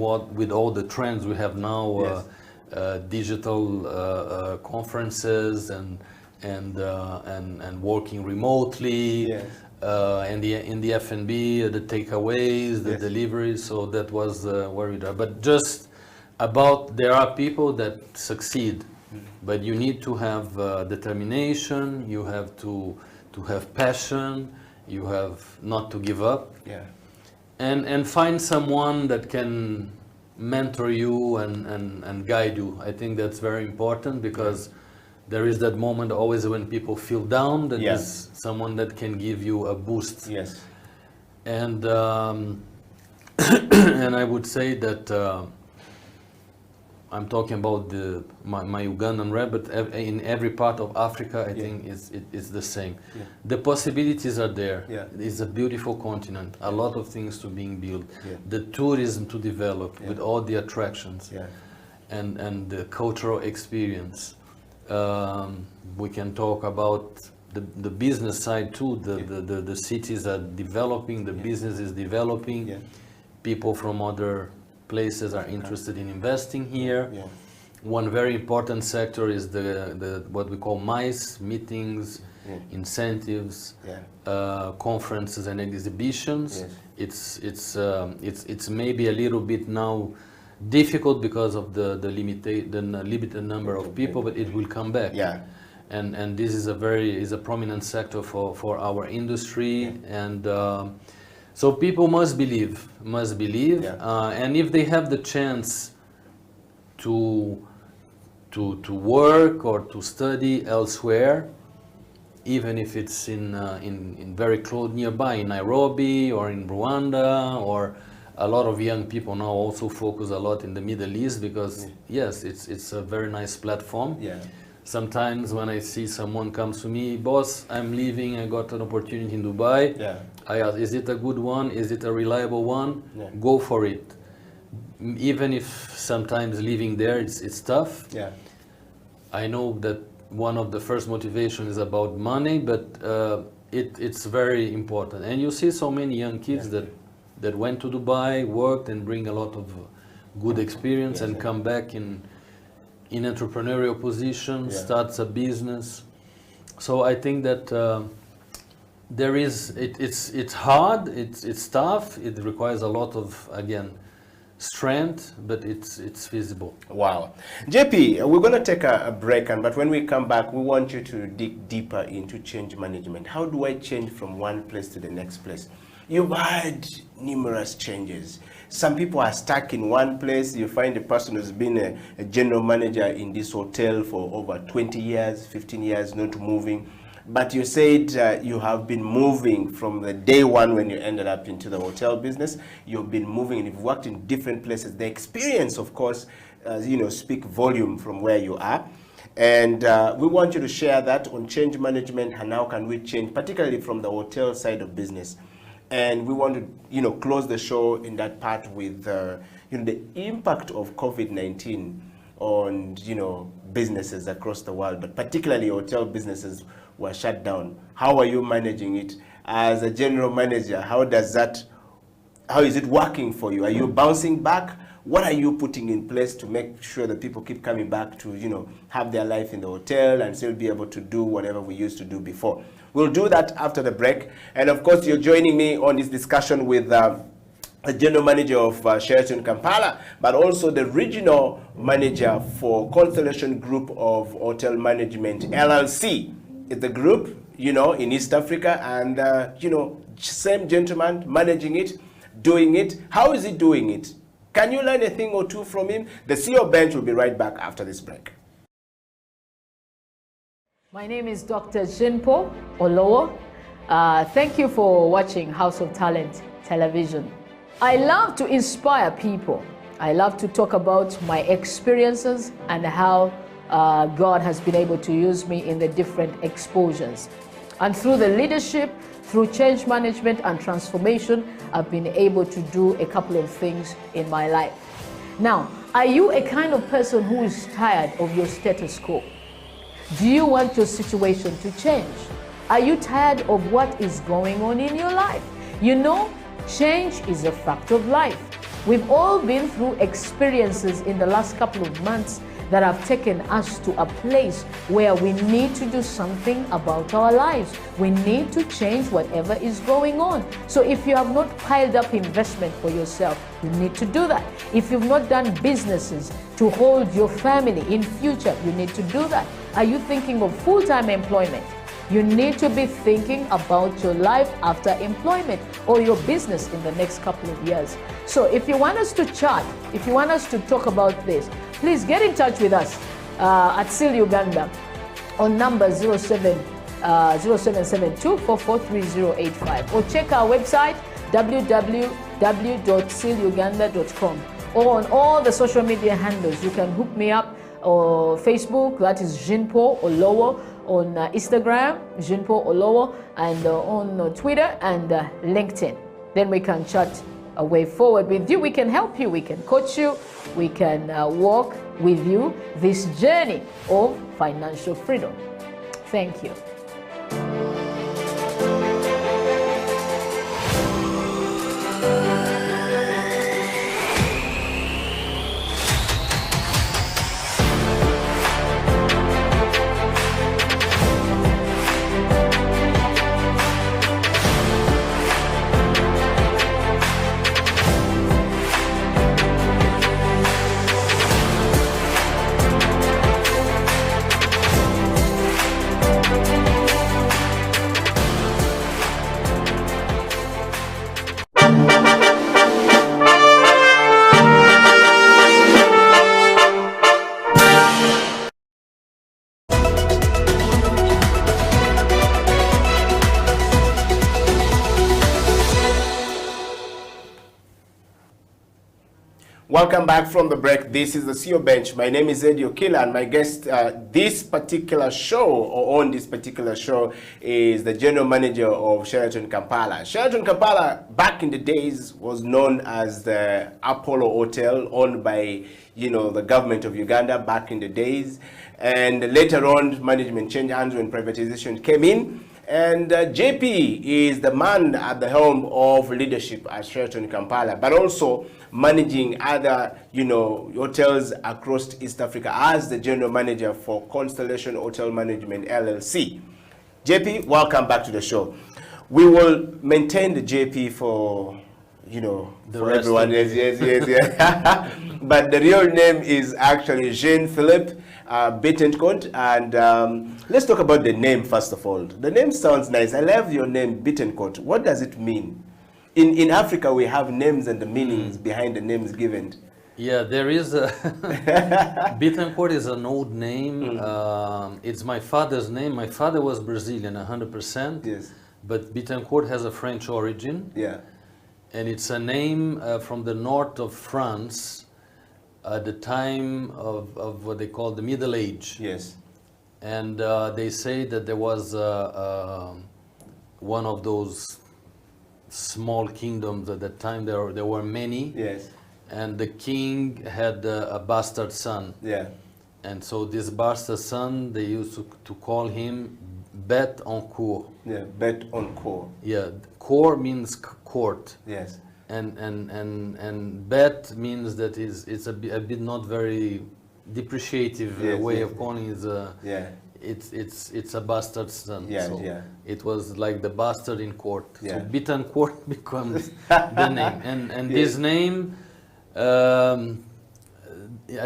with all the trends we have now, Yes. digital conferences and working remotely. Yes. And in the F&B, the takeaways, the Yes. deliveries, so that was where we are. But just about, there are people that succeed, but you need to have determination, you have to have passion, you have not to give up, Yeah. and find someone that can mentor you and guide you. I think that's very important because there is that moment always when people feel down, that Yeah. is someone that can give you a boost. Yes. And and I would say that I'm talking about my Ugandan rep, but in every part of Africa, I think it's the same. Yeah. The possibilities are there. Yeah. It's a beautiful continent. A lot of things to being built. Yeah. The tourism to develop Yeah. with all the attractions Yeah. and the cultural experience. We can talk about the business side too. The cities are developing, the business is developing. Yeah. People from other places are interested in investing here. Yeah. One very important sector is the what we call MICE, meetings, Yeah. incentives, Yeah. conferences and exhibitions. Yes. It's maybe a little bit now difficult because of the limited number of people, but it will come back. Yeah. And this is a prominent sector for our industry, and so people must believe, Yeah. and if they have the chance to work or to study elsewhere, even if it's in very close nearby, in Nairobi or in Rwanda, or a lot of young people now also focus a lot in the Middle East because yes, it's a very nice platform. Yeah. Sometimes when I see someone comes to me, boss, I'm leaving, I got an opportunity in Dubai. Yeah. I ask, is it a good one? Is it a reliable one? Yeah. Go for it. Even if sometimes leaving there it's tough. Yeah. I know that one of the first motivations is about money, but it's very important. And you see so many young kids that went to Dubai, worked, and bring a lot of good experience and come back in entrepreneurial positions, starts a business. So I think that it's hard, it's tough, it requires a lot of, again, strength, but it's feasible. Wow. JP, we're going to take a break, but when we come back, we want you to dig deeper into change management. How do I change from one place to the next place? You've had numerous changes. Some people are stuck in one place. You find a person who's been a general manager in this hotel for over 20 years, 15 years, not moving. But you said you have been moving from the day one when you ended up into the hotel business. You've been moving and you've worked in different places. The experience, of course, speak volume from where you are. And we want you to share that on change management and how can we change, particularly from the hotel side of business. And we want to, close the show in that part with, the impact of COVID-19 on, businesses across the world, but particularly hotel businesses were shut down. How are you managing it as a general manager? How is it working for you? Are you bouncing back? What are you putting in place to make sure that people keep coming back to, have their life in the hotel and still be able to do whatever we used to do before? We'll do that after the break. And of course, you're joining me on this discussion with the general manager of Sheraton Kampala, but also the regional manager for Constellation Group of Hotel Management, LLC. It's the group, in East Africa, and, same gentleman managing it, doing it. How is he doing it? Can you learn a thing or two from him? The CEO Bench will be right back after this break. My name is Dr. Jinpo Olowo. Thank you for watching House of Talent Television. I love to inspire people. I love to talk about my experiences and how God has been able to use me in the different exposures. And through the leadership, through change management and transformation, I've been able to do a couple of things in my life. Now, are you a kind of person who is tired of your status quo? Do you want your situation to change? Are you tired of what is going on in your life? Change is a fact of life. We've all been through experiences in the last couple of months that have taken us to a place where we need to do something about our lives. We need to change whatever is going on. So if you have not piled up investment for yourself, you need to do that. If you've not done businesses to hold your family in future, you need to do that. Are you thinking of full-time employment? You need to be thinking about your life after employment or your business in the next couple of years. So if you want us to chat, if you want us to talk about this, please get in touch with us at SIL Uganda on number 0772-443085 or check our website www.siluganda.com, or on all the social media handles. You can hook me up or Facebook, that is Jinpo Olowo, on Instagram, Jinpo Olowo, and on Twitter and LinkedIn. Then we can chat a way forward with you. We can help you, we can coach you, we can walk with you this journey of financial freedom. Thank you. Welcome back from the break. This is the CEO Bench. My name is Eddie Okila, and my guest this particular show, or on this particular show, is the general manager of Sheraton Kampala. Sheraton Kampala, back in the days, was known as the Apollo Hotel, owned by, the government of Uganda back in the days. And later on, management changed hands when privatization came in. And JP is the man at the helm of leadership at Sheraton Kampala, but also managing other, hotels across East Africa as the general manager for Constellation Hotel Management LLC. JP, welcome back to the show. We will maintain the JP for, for everyone. Yes. But the real name is actually Jean-Philippe Bittencourt, and let's talk about the name first of all. The name sounds nice. I love your name, Bittencourt. What does it mean? In Africa, we have names and the meanings behind the names given. Yeah, there is a Bittencourt is an old name. It's my father's name. My father was Brazilian, 100%. Yes. But Bittencourt has a French origin. Yeah. And it's a name from the north of France at the time of what they call the Middle Age. Yes. And they say that there was one of those small kingdoms at that time. There were many. Yes. And the king had a bastard son. Yeah. And so this bastard son, they used to call him Bête en cour. Yeah, bet on core. Yeah, cour means court. Yes. And bet means that it's a bit not very depreciative Yes, way yes. of calling it. Yeah. It's a bastard son. Yeah, so yeah. It was like the bastard in court. Yeah. So Bittencourt becomes the name. And Yes. this name, at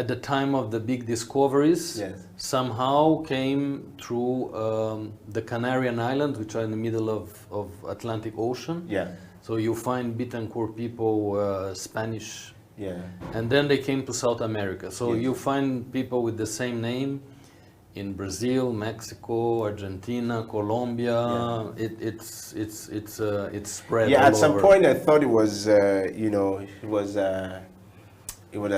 the time of the big discoveries, Yes. somehow came through the Canarian Islands, which are in the middle of Atlantic Ocean. Yeah. So you find Bittencourt people, Spanish, Yeah. and then they came to South America. So Yes. you find people with the same name in Brazil, Mexico, Argentina, Colombia. It's spread. Yeah. all At some over. point, I thought it was, it was a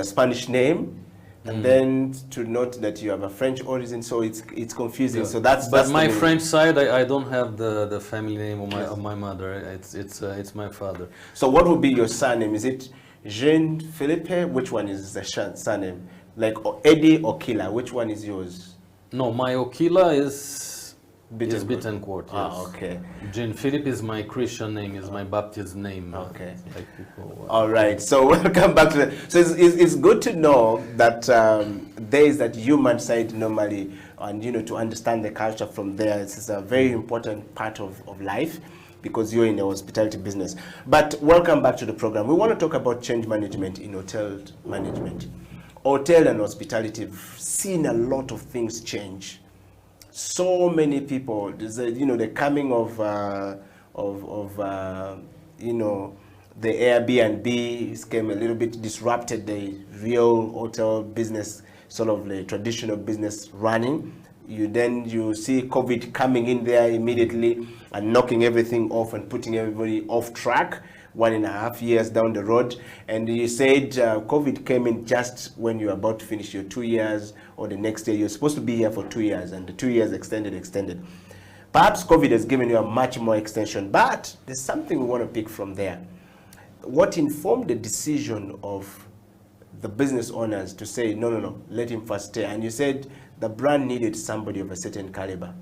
Spanish name, and then to note that you have a French origin, so it's confusing. So that's But my the meaning. French side, I don't have the family name of my mother. It's my father. So what would be your surname? Is it Jean Philippe? Which one is the surname? Like Eddie Okila, which one is yours? No, my Okila is Bittencourt. Yes. Ah, okay. Jean Philippe is my Christian name, is my baptism name. Okay. Like people. All right. So welcome back to that. So it's good to know that there is that human side normally, and to understand the culture from there. It's a very important part of life, because you're in the hospitality business. But welcome back to the program. We want to talk about change management in hotel management. Hotel and hospitality have seen a lot of things change. So many people, there's the coming of the Airbnb came a little bit disrupted the real hotel business, sort of the traditional business running. You see COVID coming in there immediately and knocking everything off and putting everybody off track 1.5 years down the road. And you said COVID came in just when you're about to finish your 2 years, or the next year. You're supposed to be here for 2 years, and the 2 years extended. Perhaps COVID has given you a much more extension, but there's something we want to pick from there. What informed the decision of the business owners to say, no, let him first stay? And you said the brand needed somebody of a certain caliber.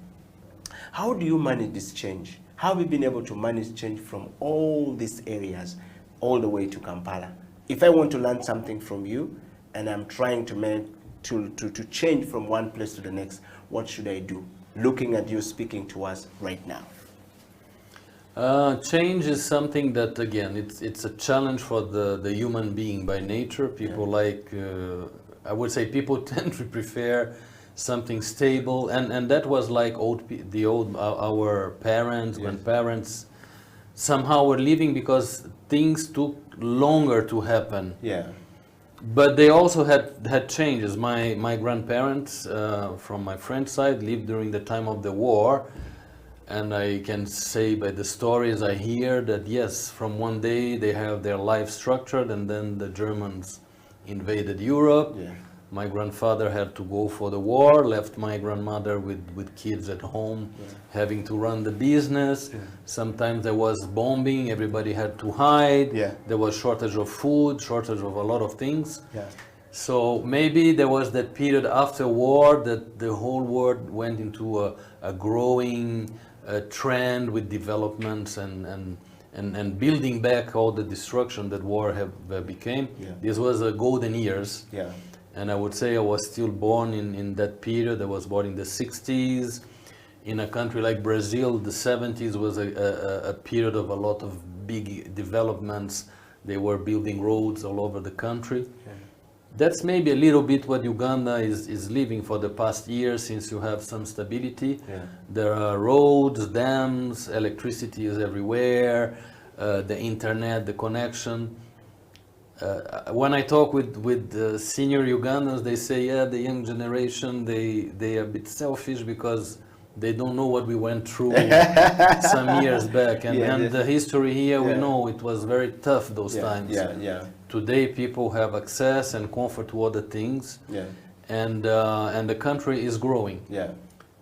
How do you manage this change? How have you been able to manage change from all these areas all the way to Kampala? If I want to learn something from you and I'm trying to change from one place to the next, what should I do? Looking at you speaking to us right now. Change is something that, again, it's a challenge for the human being by nature. People I would say people tend to prefer something stable, and that was like our parents, grandparents somehow were living because things took longer to happen. Yeah. But they also had changes. My grandparents from my French side lived during the time of the war, and I can say by the stories I hear that yes, from one day they have their life structured, and then the Germans invaded Europe. Yeah. My grandfather had to go for the war, left my grandmother with kids at home, having to run the business. Sometimes there was bombing, everybody had to hide. Yeah. There was shortage of food, shortage of a lot of things. Yeah. So maybe there was that period after war that the whole world went into a growing trend with developments and building back all the destruction that war have became. Yeah. This was a golden years. Yeah. And I would say I was still born in that period. I was born in the 60s. In a country like Brazil, the 70s was a period of a lot of big developments. They were building roads all over the country. Yeah. That's maybe a little bit what Uganda is living for the past year, since you have some stability. Yeah. There are roads, dams, electricity is everywhere, the internet, the connection. When I talk with senior Ugandans, they say, yeah, the young generation, they are a bit selfish because they don't know what we went through some years back. And the history here, we know it was very tough those times. Yeah, yeah. Today, people have access and comfort to other things, Yeah. and the country is growing. Yeah.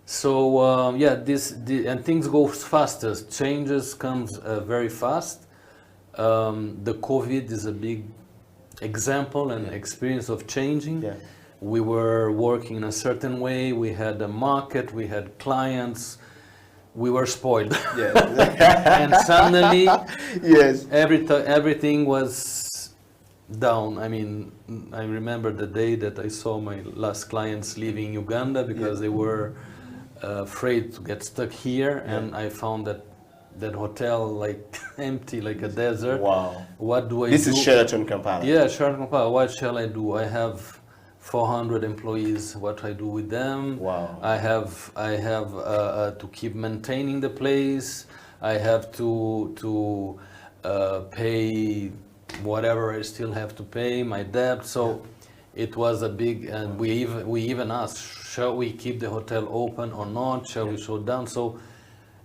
So and things go faster. Changes comes very fast. The COVID is a big example and experience of changing. Yeah. We were working in a certain way. We had a market. We had clients. We were spoiled. Yeah. And suddenly, Yes. everything was down. I mean, I remember the day that I saw my last clients leaving Uganda because they were afraid to get stuck here, and I found that hotel like empty, like a desert. Wow. What do I This do? is Sheraton Kampala. Yeah, Sheraton Kampala. What shall I do? I have 400 employees. What I do with them? Wow. I have to keep maintaining the place. I have to pay whatever I still have to pay, my debt. So it was a big, and we even asked, shall we keep the hotel open or not? Shall we shut down? So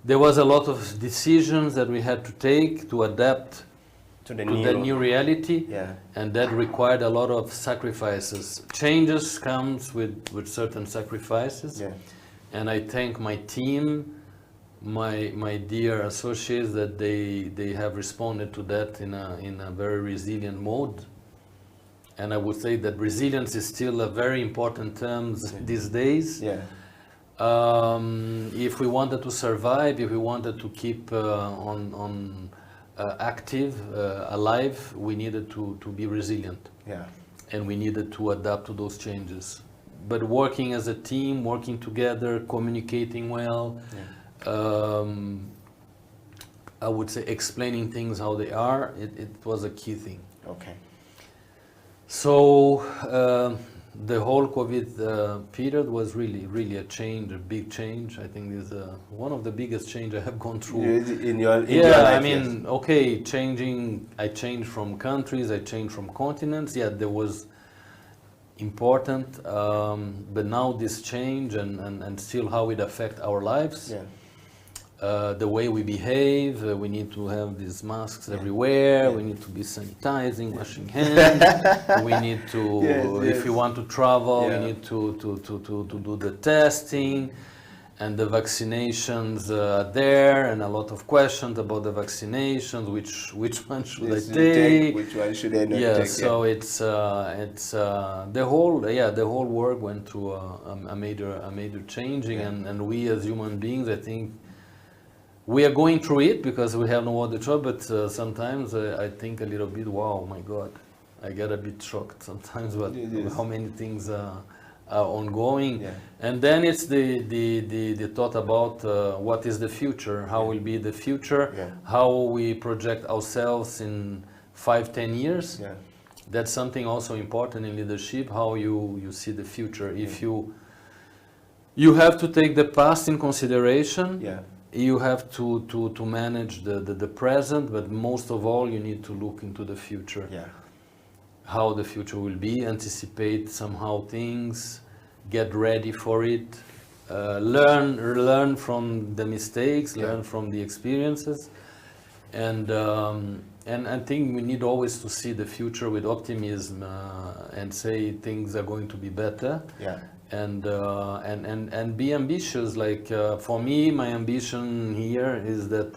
there was a lot of decisions that we had to take to adapt To the to the new reality, Yeah. and that required a lot of sacrifices. Changes comes with certain sacrifices, Yeah. and I thank my team, my dear associates, that they have responded to that in a very resilient mode. And I would say that resilience is still a very important term these days. Yeah. If we wanted to survive, if we wanted to keep active, alive, we needed to be resilient, Yeah. and we needed to adapt to those changes. But working as a team, working together, communicating well, I would say explaining things how they are, it was a key thing. Okay. So the whole COVID period was really a change, a big change. I think is one of the biggest change I have gone through. In your Yeah, life, I mean, okay, I changed from countries, I changed from continents. Yeah, there was important, but now this change and still how it affect our lives. Yeah. The way we behave, we need to have these masks everywhere, we need to be sanitizing, washing hands, we need to, if we want to travel, we need to do the testing, and the vaccinations are there, and a lot of questions about the vaccinations, which one should I take? Which one should I not Yeah, take? so it's the whole world went through a major changing, and we as human beings, I think, we are going through it because we have no other choice, but sometimes I think a little bit, wow, my God, I get a bit shocked sometimes about how many things are ongoing. Yeah. And then it's the thought about what is the future, how will be the future, how we project ourselves in 5-10 years. Yeah. That's something also important in leadership, how you see the future. If you have to take the past in consideration, you have to manage the present, but most of all, you need to look into the future. Yeah. How the future will be, anticipate somehow things, get ready for it, learn from the mistakes, learn from the experiences, And I think we need always to see the future with optimism and say things are going to be better. Yeah. And be ambitious. Like for me, my ambition here is that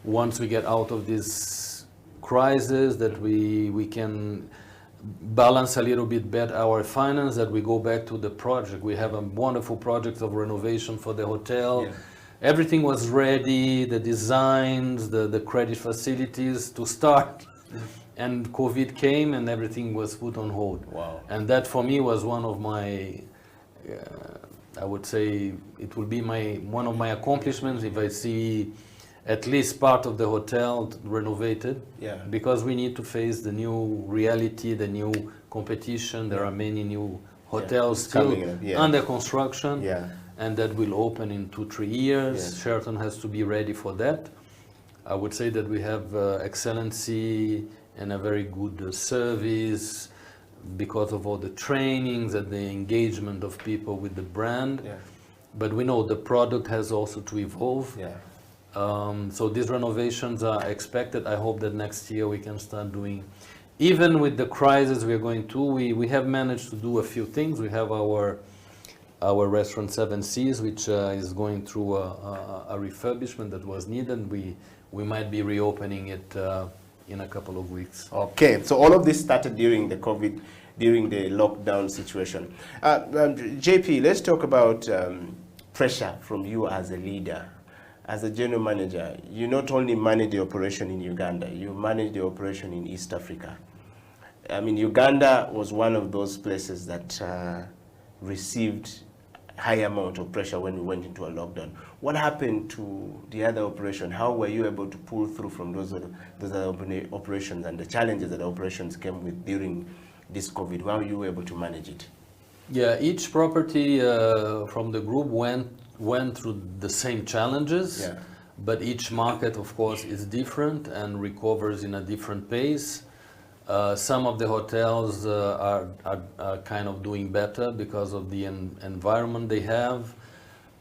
once we get out of this crisis, that we can balance a little bit better our finance, that we go back to the project. We have a wonderful project of renovation for the hotel. Yeah. Everything was ready, the designs, the credit facilities to start. And COVID came and everything was put on hold. Wow. And that for me was one of my, I would say, it will be one of my accomplishments if I see at least part of the hotel renovated. Yeah. Because we need to face the new reality, the new competition. There are many new hotels still Coming up, yeah. under construction. Yeah. And that will open in 2-3 years. Yes. Sheraton has to be ready for that. I would say that we have excellency and a very good service because of all the trainings and the engagement of people with the brand. Yeah. But we know the product has also to evolve. Yeah. So these renovations are expected. I hope that next year we can start doing, even with the crisis we're going through, we have managed to do a few things. We have our restaurant Seven Seas, which is going through a refurbishment that was needed. We might be reopening it in a couple of weeks. Okay, so all of this started during the lockdown situation. JP, let's talk about pressure from you as a leader. As a general manager, you not only manage the operation in Uganda, you manage the operation in East Africa. I mean, Uganda was one of those places that received high amount of pressure when we went into a lockdown. What happened to the other operation? How were you able to pull through from those other operations and the challenges that the operations came with during this COVID? How were you able to manage it? Yeah, each property from the group went through the same challenges, but each market, of course, is different and recovers in a different pace. Some of the hotels are kind of doing better because of the environment they have,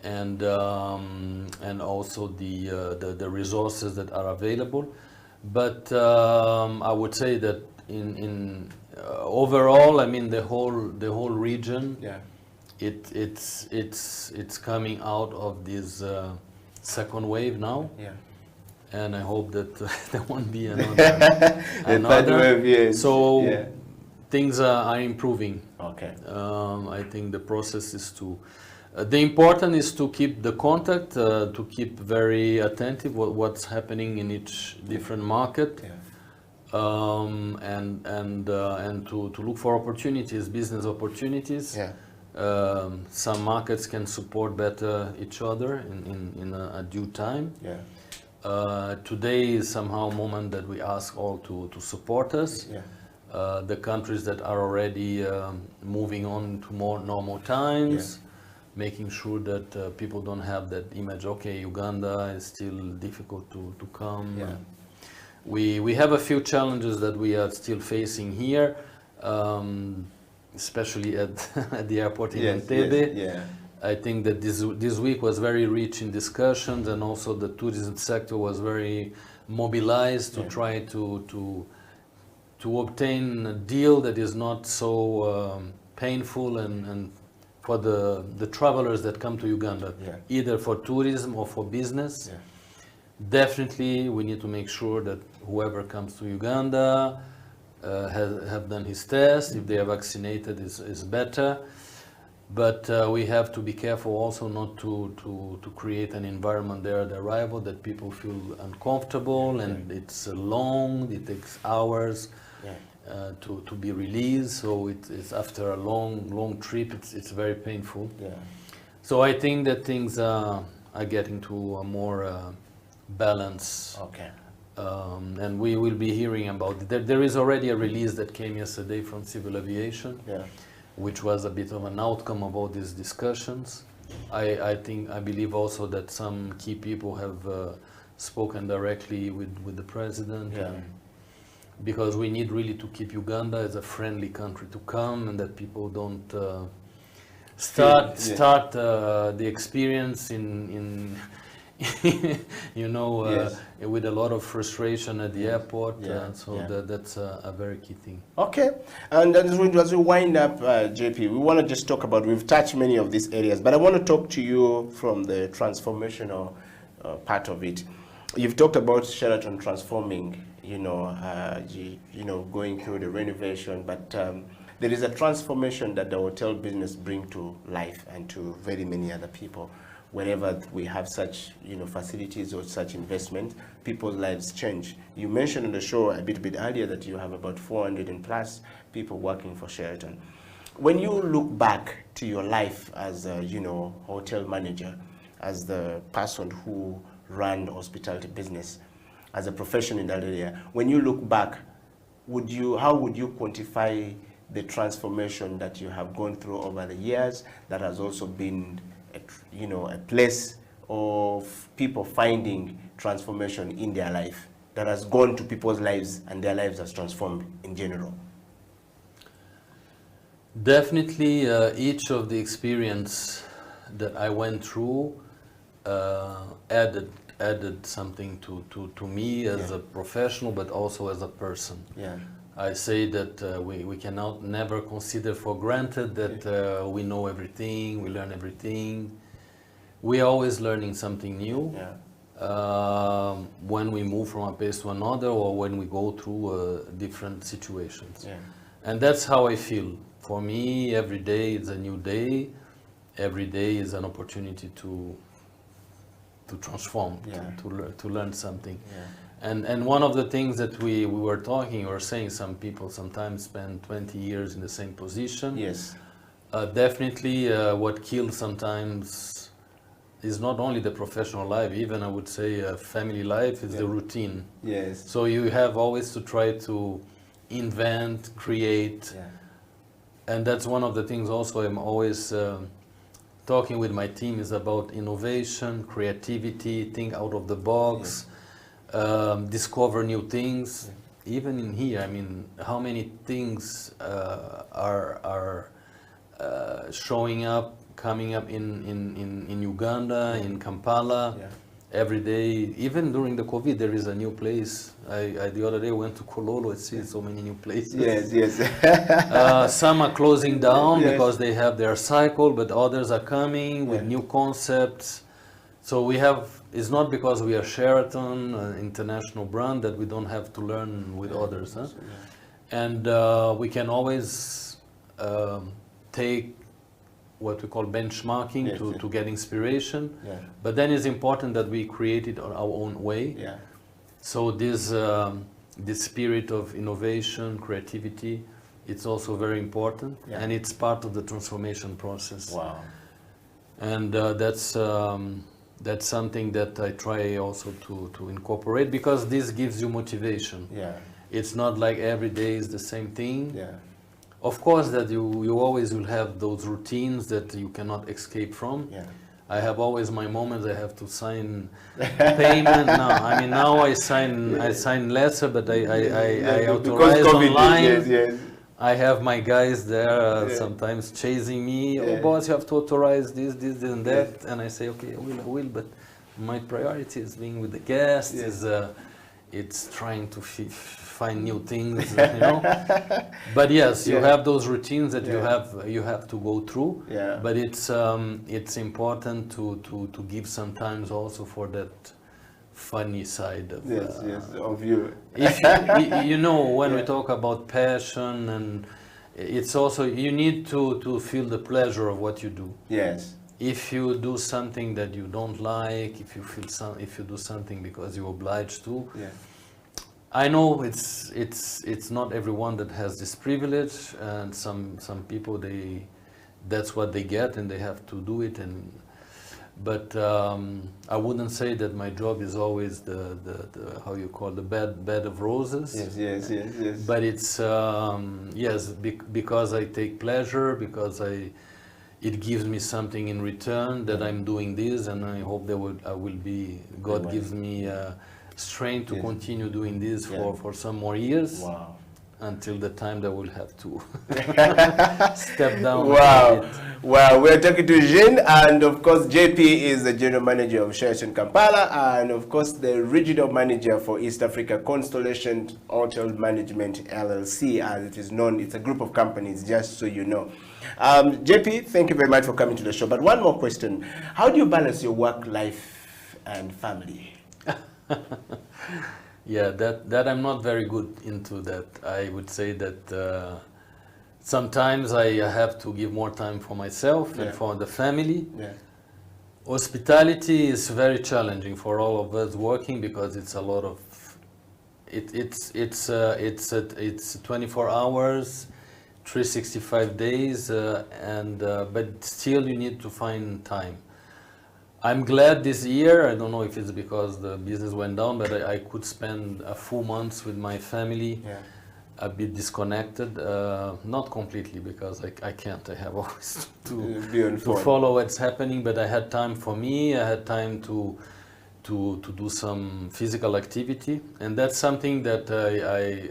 and also the resources that are available. But I would say that in overall, I mean the whole region, it's coming out of this second wave now. Yeah. And I hope that there won't be another. Wave, yes. So things are improving. Okay. I think the process is to. The important is to keep the contact, to keep very attentive what's happening in each different market, and to look for opportunities, business opportunities. Yeah. Some markets can support better each other in a due time. Yeah. Today is somehow a moment that we ask all to support us. Yeah. The countries that are already moving on to more normal times, making sure that people don't have that image, okay, Uganda is still difficult to come. Yeah. We have a few challenges that we are still facing here, especially at the airport in Entebbe. Yeah. I think that this week was very rich in discussions, and also the tourism sector was very mobilized to try to obtain a deal that is not so painful and for the travelers that come to Uganda, either for tourism or for business. Yeah. Definitely, we need to make sure that whoever comes to Uganda have done his test. If they are vaccinated, is better. But we have to be careful also not to create an environment there at arrival that people feel uncomfortable, and it's long, it takes hours to be released. So it's after a long trip, it's very painful. Yeah. So I think that things are getting to a more balance. Okay. And we will be hearing about it. There is already a release that came yesterday from Civil Aviation. Yeah. Which was a bit of an outcome of all these discussions. I believe also that some key people have spoken directly with the president, because we need really to keep Uganda as a friendly country to come, and that people don't start the experience in you know, Yes. with a lot of frustration at the airport. Yeah, So yeah. that's a very key thing. Okay, and as we wind up, JP, we want to just talk about, we've touched many of these areas, but I want to talk to you from the transformational part of it. You've talked about Sheraton transforming, you know, going through the renovation, but there is a transformation that the hotel business bring to life and to very many other people. Wherever we have such, you know, facilities or such investment, people's lives change. You mentioned on the show a bit earlier that you have about 400 and plus people working for Sheraton. When you look back to your life as a, you know, hotel manager, as the person who ran the hospitality business, as a professional in that area, when you look back, how would you quantify the transformation that you have gone through over the years that has also been a place of people finding transformation in their life, that has gone to people's lives and their lives has transformed in general? Definitely, each of the experience that I went through added something to me as a professional, but also as a person. Yeah. I say that we cannot never consider for granted that we know everything, we learn everything. We are always learning something new. Yeah. When we move from a place to another, or when we go through different situations. Yeah. And that's how I feel. For me, every day is a new day. Every day is an opportunity to transform, Yeah. to learn something. Yeah. And one of the things that we were talking or saying, some people sometimes spend 20 years in the same position. Yes. Definitely what kills sometimes is not only the professional life, even I would say family life, is the routine. Yes. So you have always to try to invent, create. Yeah. And that's one of the things also I'm always talking with my team is about innovation, creativity, think out of the box. Discover new things. Even in here, I mean, how many things are showing up, coming up in Uganda, in Kampala, Yeah. every day. Even during the COVID, there is a new place. I the other day went to Kololo, I see so many new places. Yes, yes. Some are closing down Yes. because they have their cycle, but others are coming with new concepts. So we have, it's not because we are Sheraton, an international brand, that we don't have to learn with others. Huh? And we can always take what we call benchmarking Yes, to get inspiration. Yeah. But then it's important that we create it on our own way. Yeah. So this spirit of innovation, creativity, it's also very important. Yeah. And it's part of the transformation process. Wow. And that's something that I try also to incorporate, because this gives you motivation. Yeah. It's not like every day is the same thing. Yeah. Of course that you always will have those routines that you cannot escape from. Yeah. I have always my moments. I have to sign payment. Now I sign lesser, but I authorize online. Yes, yes. I have my guys there sometimes chasing me. Yeah. Oh, boss, you have to authorize this, and that. And I say, okay, I will. But my priority is being with the guests. Yes. It's trying to find new things, you know. But yes, you have those routines that you have to go through. Yeah. But it's important to give sometimes also for that funny side of of you. if you know, when we talk about passion, and it's also, you need to feel the pleasure of what you do. Yes. If you do something that you don't like, if you do something because you're obliged to, Yeah. I know it's not everyone that has this privilege, and some people, that's what they get and they have to do it. But I wouldn't say that my job is always the how you call the bed of roses. Yes. But it's because I take pleasure, because it gives me something in return, that I'm doing this, and I hope God gives me strength to continue doing this for some more years. Wow. until the time that we'll have to step down. Wow. Well, we're talking to Jean, and of course, JP is the general manager of Sheraton Kampala, and of course, the regional manager for East Africa Constellation Hotel Management LLC, as it is known. It's a group of companies, just so you know. JP, thank you very much for coming to the show. But one more question: how do you balance your work life and family? Yeah, that I'm not very good into that. I would say that sometimes I have to give more time for myself and for the family. Yeah. Hospitality is very challenging for all of us working because it's a lot of it's 24 hours, 365 days, but still you need to find time. I'm glad this year, I don't know if it's because the business went down, but I could spend a full month with my family, a bit disconnected, not completely because I can't, I have always to follow what's happening, but I had time for me, I had time to do some physical activity, and that's something that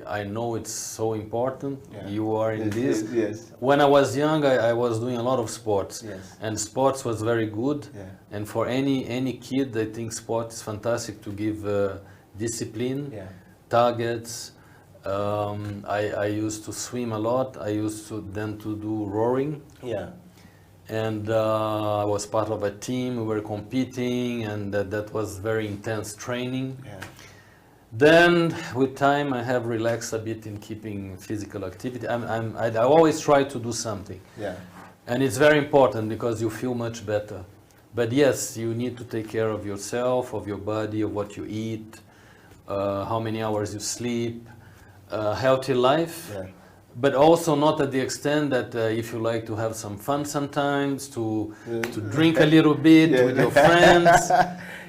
I know it's so important. You are in this. Yes. When I was young, I was doing a lot of sports, Yes. and sports was very good. Yeah. And for any kid, I think sport is fantastic to give discipline, targets. I used to swim a lot. I used to do rowing. Yeah. And I was part of a team. We were competing, and that was very intense training. Yeah. Then, with time, I have relaxed a bit in keeping physical activity. I always try to do something. Yeah. And it's very important because you feel much better. But yes, you need to take care of yourself, of your body, of what you eat, how many hours you sleep, healthy life. Yeah. But also not at the extent that if you like to have some fun sometimes, to drink a little bit with your friends.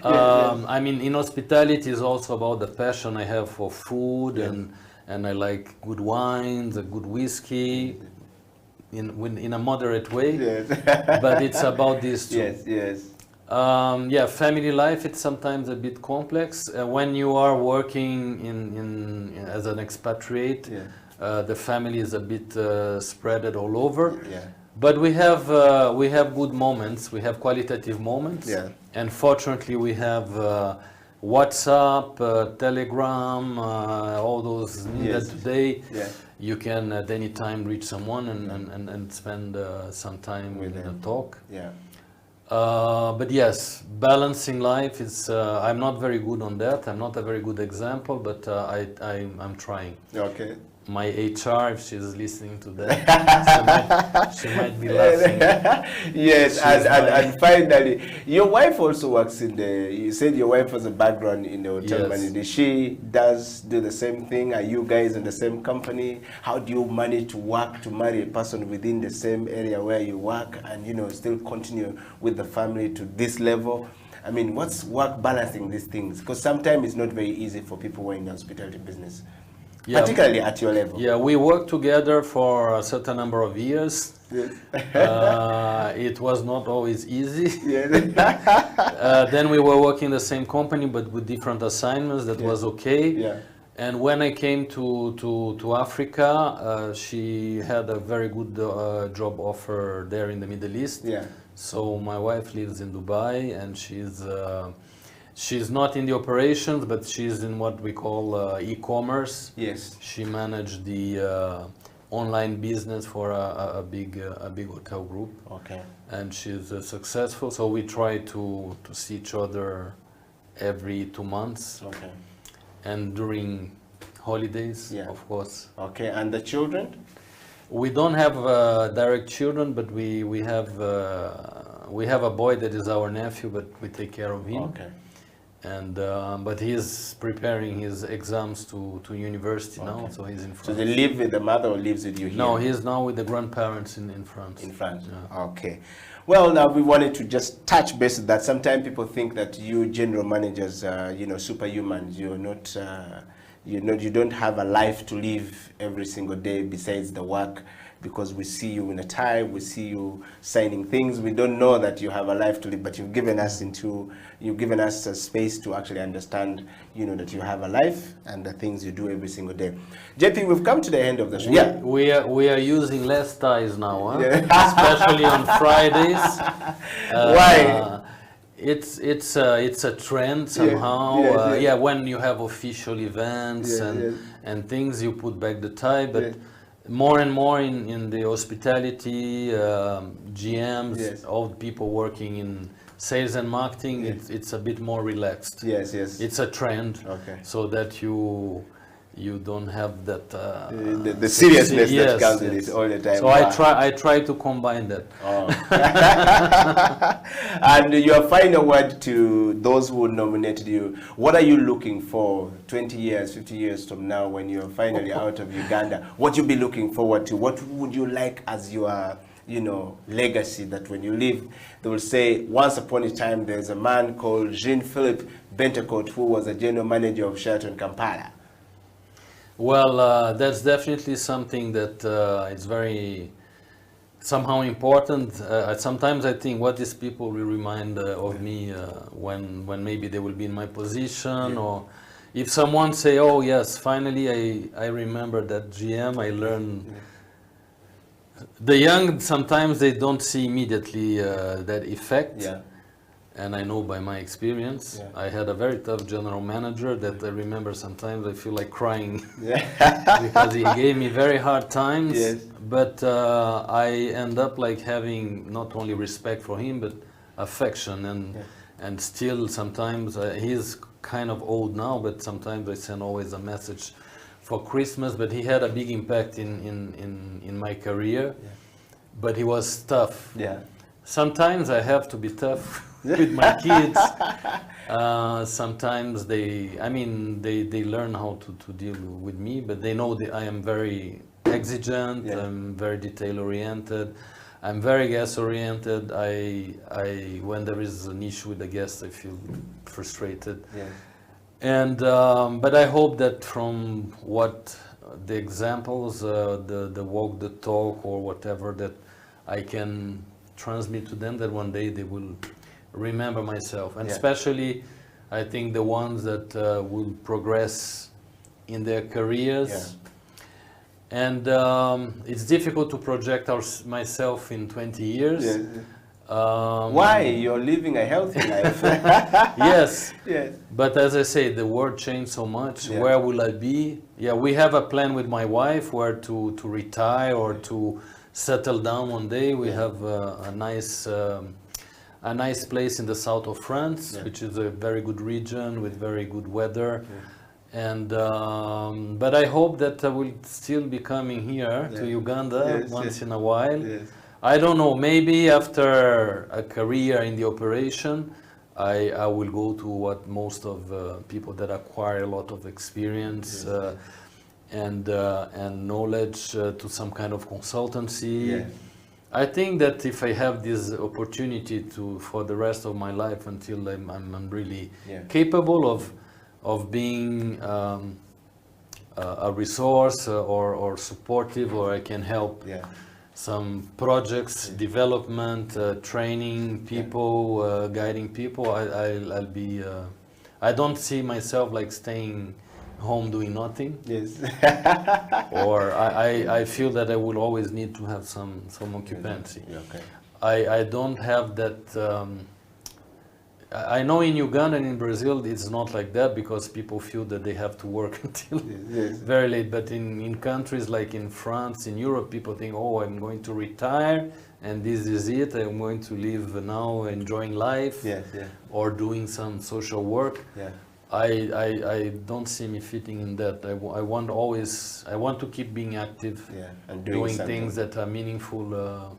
I mean, in hospitality is also about the passion I have for food, and I like good wines, a good whiskey, in a moderate way. Yes. But it's about this too. Yes, yes. Yeah, family life, it's sometimes a bit complex. When you are working as an expatriate, the family is a bit spread all over. Yeah. But we have good moments. We have qualitative moments. Yeah. And fortunately, we have WhatsApp, Telegram, all those needed today. Yeah. You can at any time reach someone and spend some time with a talk. Yeah. But yes, balancing life is. I'm not very good on that. I'm not a very good example, but I'm trying. Okay. My HR, if she's listening to that, she might be laughing. Yes, and finally, your wife also works in the. You said your wife has a background in the hotel management. She does do the same thing. Are you guys in the same company? How do you manage to work to marry a person within the same area where you work, and still continue with the family to this level? I mean, what's work balancing these things? Because sometimes it's not very easy for people who are in the hospitality business. Yeah. Particularly at your level. Yeah, we worked together for a certain number of years. Yes. It was not always easy. Yes. Then we were working in the same company, but with different assignments. That was okay. Yeah. And when I came to Africa, she had a very good job offer there in the Middle East. Yeah. So my wife lives in Dubai, and she's not in the operations, but she's in what we call e-commerce. Yes. She managed the online business for a big hotel group. Okay. And she's successful. So we try to see each other every 2 months. Okay. And during holidays, of course. Okay. And the children? We don't have direct children, but we have a boy that is our nephew, but we take care of him. Okay. And but he's preparing his exams to university now, so he's in France. So they live with the mother or lives with you here? No, he's now with the grandparents in France. In France. Yeah. Okay. Well, now we wanted to just touch base on that. Sometimes people think that you general managers are, superhumans. You're not. You don't have a life to live every single day besides the work. because we see you in a tie, we see you signing things. We don't know that you have a life to live, but you've given us a space to actually understand, that you have a life and the things you do every single day. JP, we've come to the end of the show. Yeah. We are using less ties now, huh? Especially on Fridays. Why? It's a trend somehow. When you have official events and things, you put back the tie. But more and more in the hospitality, GMs, all the people working in sales and marketing, it's a bit more relaxed. Yes. It's a trend. Okay. So that you don't have that the seriousness that comes with it all the time. So I try to combine that. And your final word to those who nominated you, what are you looking for 20 years, 50 years from now when you're finally out of Uganda? What you be looking forward to? What would you like as your legacy, that when you leave, they will say, once upon a time, there's a man called Jean-Philippe Bentecourt who was a general manager of Sheraton Kampala? Well, that's definitely something that it's very somehow important. Sometimes I think what these people will remind of me when maybe they will be in my position, or if someone say, oh yes, finally I remember that GM, I learned. The young, sometimes they don't see immediately that effect. Yeah. And I know by my experience, I had a very tough general manager that I remember sometimes I feel like crying because he gave me very hard times. Yes. But I end up like having not only respect for him, but affection. And still sometimes, he's kind of old now, but sometimes I send always a message for Christmas. But he had a big impact in my career. Yeah. But he was tough. Yeah. Sometimes I have to be tough with my kids. Sometimes they learn how to deal with me, but they know that I am very exigent. I'm very detail oriented. I'm very guest oriented. When there is an issue with the guest, I feel frustrated. And but I hope that from what the examples, the walk, the talk, or whatever that I can transmit to them, that one day they will remember myself, and especially I think the ones that will progress in their careers. And it's difficult to project myself in 20 years. Why? You're living a healthy life. Yes. But as I say, the world changed so much. Where will I be? We have a plan with my wife where to retire or to settle down one day. We have a nice place in the south of France, which is a very good region with very good weather. And but I hope that I will still be coming here to Uganda once in a while. I don't know, maybe after a career in the operation, I will go to what most of people that acquire a lot of experience and knowledge to some kind of consultancy. I think that if I have this opportunity for the rest of my life until I'm really capable of being a resource or supportive, or I can help some projects, development, training people, guiding people, I'll be. I don't see myself like staying home doing nothing. Or I feel that I will always need to have some occupancy. I don't have that. I know in Uganda and in Brazil it's not like that, because people feel that they have to work until very late. But in countries like in France, in Europe, people think, oh, I'm going to retire and this is it. I'm going to live now enjoying life or doing some social work. I don't see me fitting in that. I want to keep being active and doing things that are meaningful.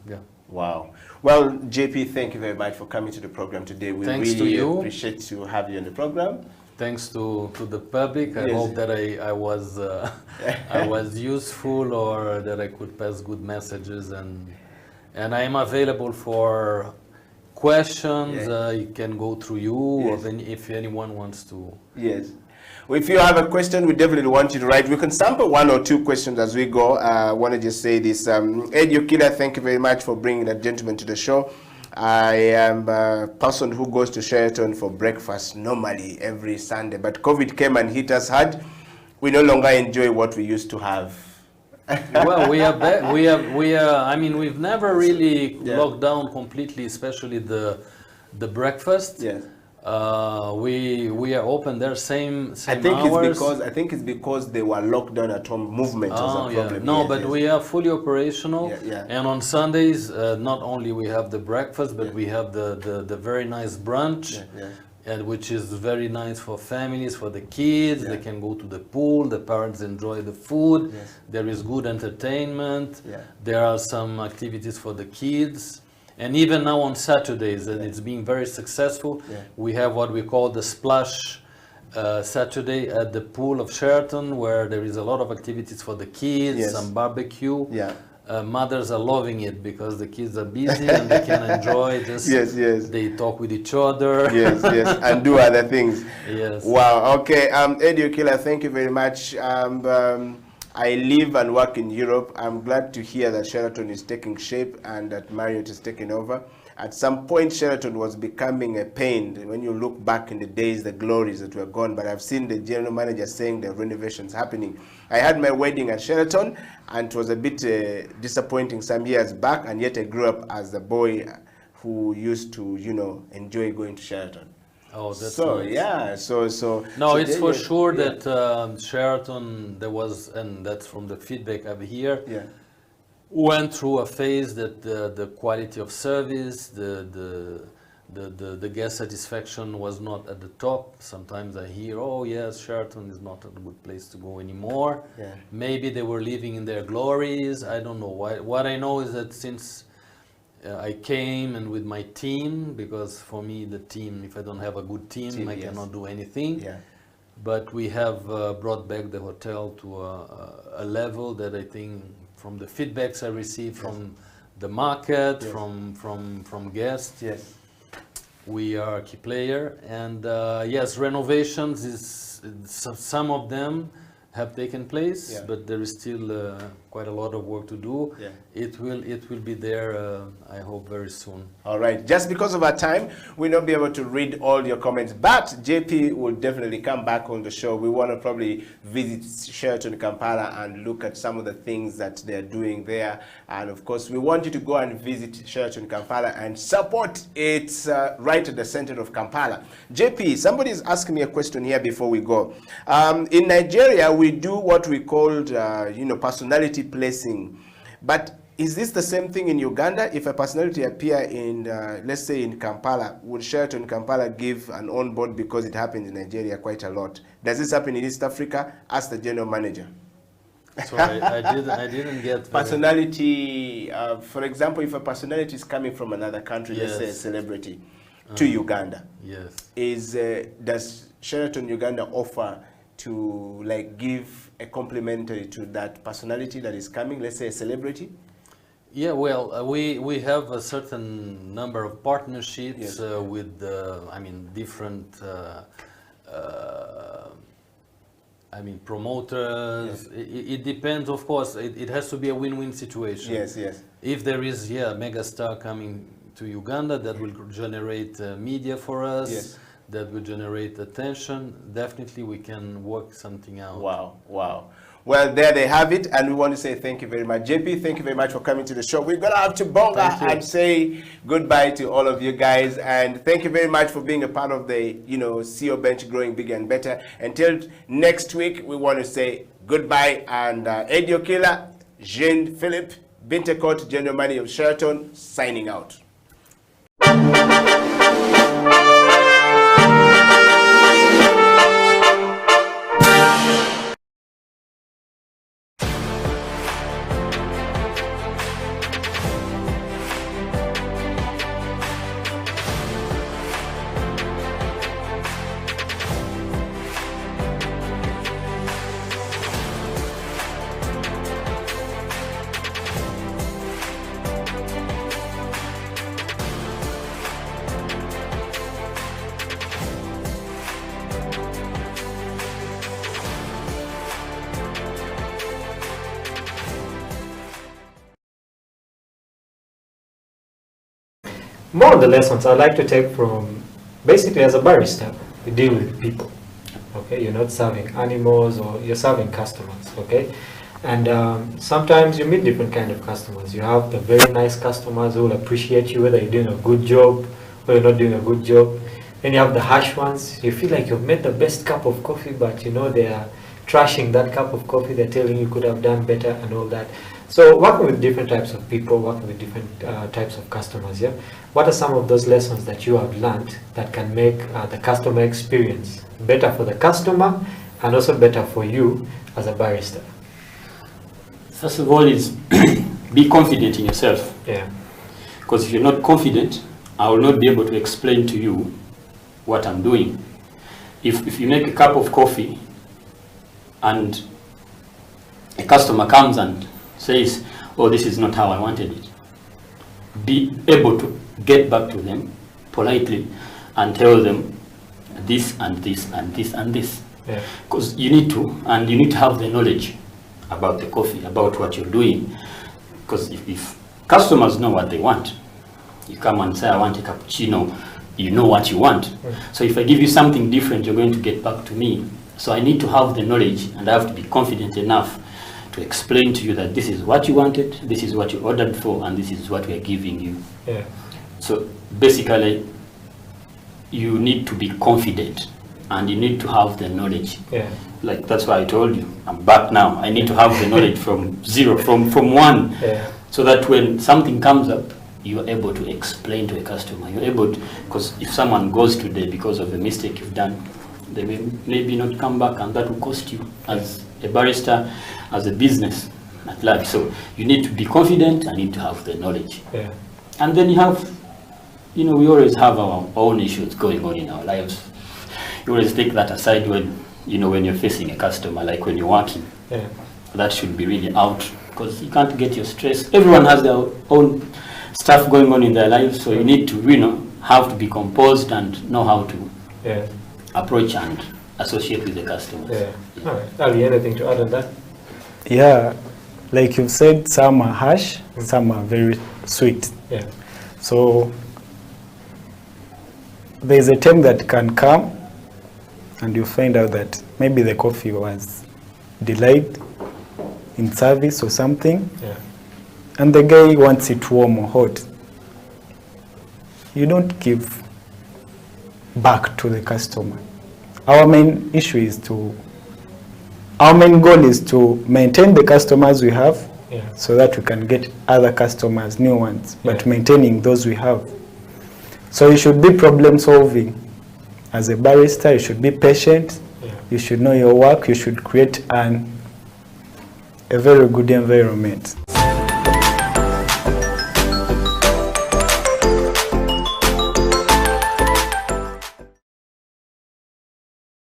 Wow. Well, JP, thank you very much for coming to the program today. We really appreciate to have you on the program. Thanks to the public. I hope that I was I was useful, or that I could pass good messages, and I am available for questions. You can go through you, or if anyone wants to. If you have a question, we definitely want you to write. We can sample one or two questions as we go. I want to just say this. Eddie Okyila, thank you very much for bringing that gentleman to the show. I am a person who goes to Sheraton for breakfast normally every Sunday, but COVID came and hit us hard. We no longer enjoy what we used to have. Well, I mean, we've never really locked down completely, especially the breakfast. Yes. We are open there same I think hours. I think it's because they were locked down at home. Movement was a problem. No, Yes, but yes. we are fully operational. Yeah. And on Sundays, not only we have the breakfast, but we have the very nice brunch. Yeah. And which is very nice for families, for the kids. They can go to the pool. The parents enjoy the food. Yes. There is good entertainment. Yeah. There are some activities for the kids. And even now on Saturdays, and it's being very successful. Yeah. We have what we call the Splash Saturday at the pool of Sheraton, where there is a lot of activities for the kids, Yes. some barbecue. Yeah. Mothers are loving it because the kids are busy and they can enjoy just Yes. they talk with each other. Yes, and do other things. Yes. Wow. Okay. Eddie Okyila, thank you very much. I live and work in Europe. I'm glad to hear that Sheraton is taking shape and that Marriott is taking over. At some point, Sheraton was becoming a pain. When you look back in the days, the glories that were gone, but I've seen the general manager saying the renovations happening. I had my wedding at Sheraton, and it was a bit disappointing some years back, and yet I grew up as a boy who used to, enjoy going to Sheraton. Oh, that's So, nice. yeah, so... No, so it's there for you- sure yeah. that Sheraton, there was, and that's from the feedback I've heard, Yeah. went through a phase that the quality of service, the guest satisfaction was not at the top. Sometimes I hear, oh yes, Sheraton is not a good place to go anymore. Yeah. Maybe they were living in their glories. I don't know why. What I know is that since I came and with my team, because for me the team, if I don't have a good team, I yes. cannot do anything. Yeah. But we have brought back the hotel to a level that I think, from the feedbacks I receive from the market, Yes. from guests, Yes. we are a key player. And yes, renovations is some of them have taken place, Yeah. but there is still quite a lot of work to do. Yeah. It will be there, I hope, very soon. All right. Just because of our time, we'll not be able to read all your comments, but JP will definitely come back on the show. We want to probably visit Sheraton Kampala and look at some of the things that they're doing there. And of course, we want you to go and visit Sheraton Kampala and support it right at the center of Kampala. JP, somebody is asking me a question here before we go. In Nigeria, we do what we called, personality placing. But is this the same thing in Uganda? If a personality appear in, let's say in Kampala, would Sheraton Kampala give an on-board because it happens in Nigeria quite a lot? Does this happen in East Africa? Ask the general manager. Sorry, I didn't get Personality, for example, if a personality is coming from another country, let's say a Yes. celebrity, to Uganda, Yes. does Sheraton Uganda offer to give a complimentary to that personality that is coming, let's say a celebrity? Yeah, well, we have a certain number of partnerships Yes. with, different, promoters. Yes. It depends, of course. It has to be a win-win situation. Yes, yes. If there is, a megastar coming to Uganda, that will generate media for us. Yes. That will generate attention. Definitely, we can work something out. Wow, wow. Well, there they have it, and we want to say thank you very much. JP, thank you very much for coming to the show. We're going to have to bonga Thank you. and say goodbye to all of you guys, and thank you very much for being a part of the, CEO Bench growing bigger and better. Until next week, we want to say goodbye, and Eddie Okyila, Jean-Philippe Bintecourt, General Manager of Sheraton, signing out. more of the lessons I like to take from, basically as a barista, you deal with people, okay? You're not serving animals or you're serving customers, okay? And sometimes you meet different kind of customers. You have the very nice customers who will appreciate you whether you're doing a good job or you're not doing a good job. Then you have the harsh ones. You feel like you've made the best cup of coffee, but you know they are trashing that cup of coffee. They're telling you could have done better and all that. So working with different types of people, working with different types of customers, yeah. What are some of those lessons that you have learned that can make the customer experience better for the customer and also better for you as a barista? First of all is be confident in yourself. Yeah. Because if you're not confident, I will not be able to explain to you what I'm doing. If you make a cup of coffee and a customer comes and says, oh, this is not how I wanted it, be able to get back to them politely and tell them this and this and this and this. Because you need to, and you need to have the knowledge about the coffee, about what you're doing. Because if customers know what they want, you come and say, I want a cappuccino, you know what you want. So if I give you something different, you're going to get back to me. So I need to have the knowledge, and I have to be confident enough to explain to you that this is what you wanted, this is what you ordered for, and this is what we are giving you. Yeah. So basically, you need to be confident, and you need to have the knowledge. Yeah. Like that's why I told you, I'm back now. I need to have the knowledge from zero, from one, so that when something comes up, you are able to explain to a customer. You're able to, because if someone goes today because of a mistake you've done, they may maybe not come back, and that will cost you as a barista, as a business at large. So you need to be confident and need to have the knowledge. Yeah. And then you have, we always have our own issues going on in our lives. You always take that aside when, when you're facing a customer, like when you're working. Yeah. That should be really out, because you can't get your stress. Everyone has their own stuff going on in their lives, so you need to, have to be composed and know how to approach and associate with the customers. Yeah. All right. Ali, anything to add on that? Yeah, like you've said, some are harsh, some are very sweet. Yeah. So there's a time that can come and you find out that maybe the coffee was delayed in service or something, and the guy wants it warm or hot. You don't give back to the customer. Our main goal is to maintain the customers we have, so that we can get other customers, new ones, but maintaining those we have. So you should be problem solving. As a barista, you should be patient, you should know your work, you should create a very good environment.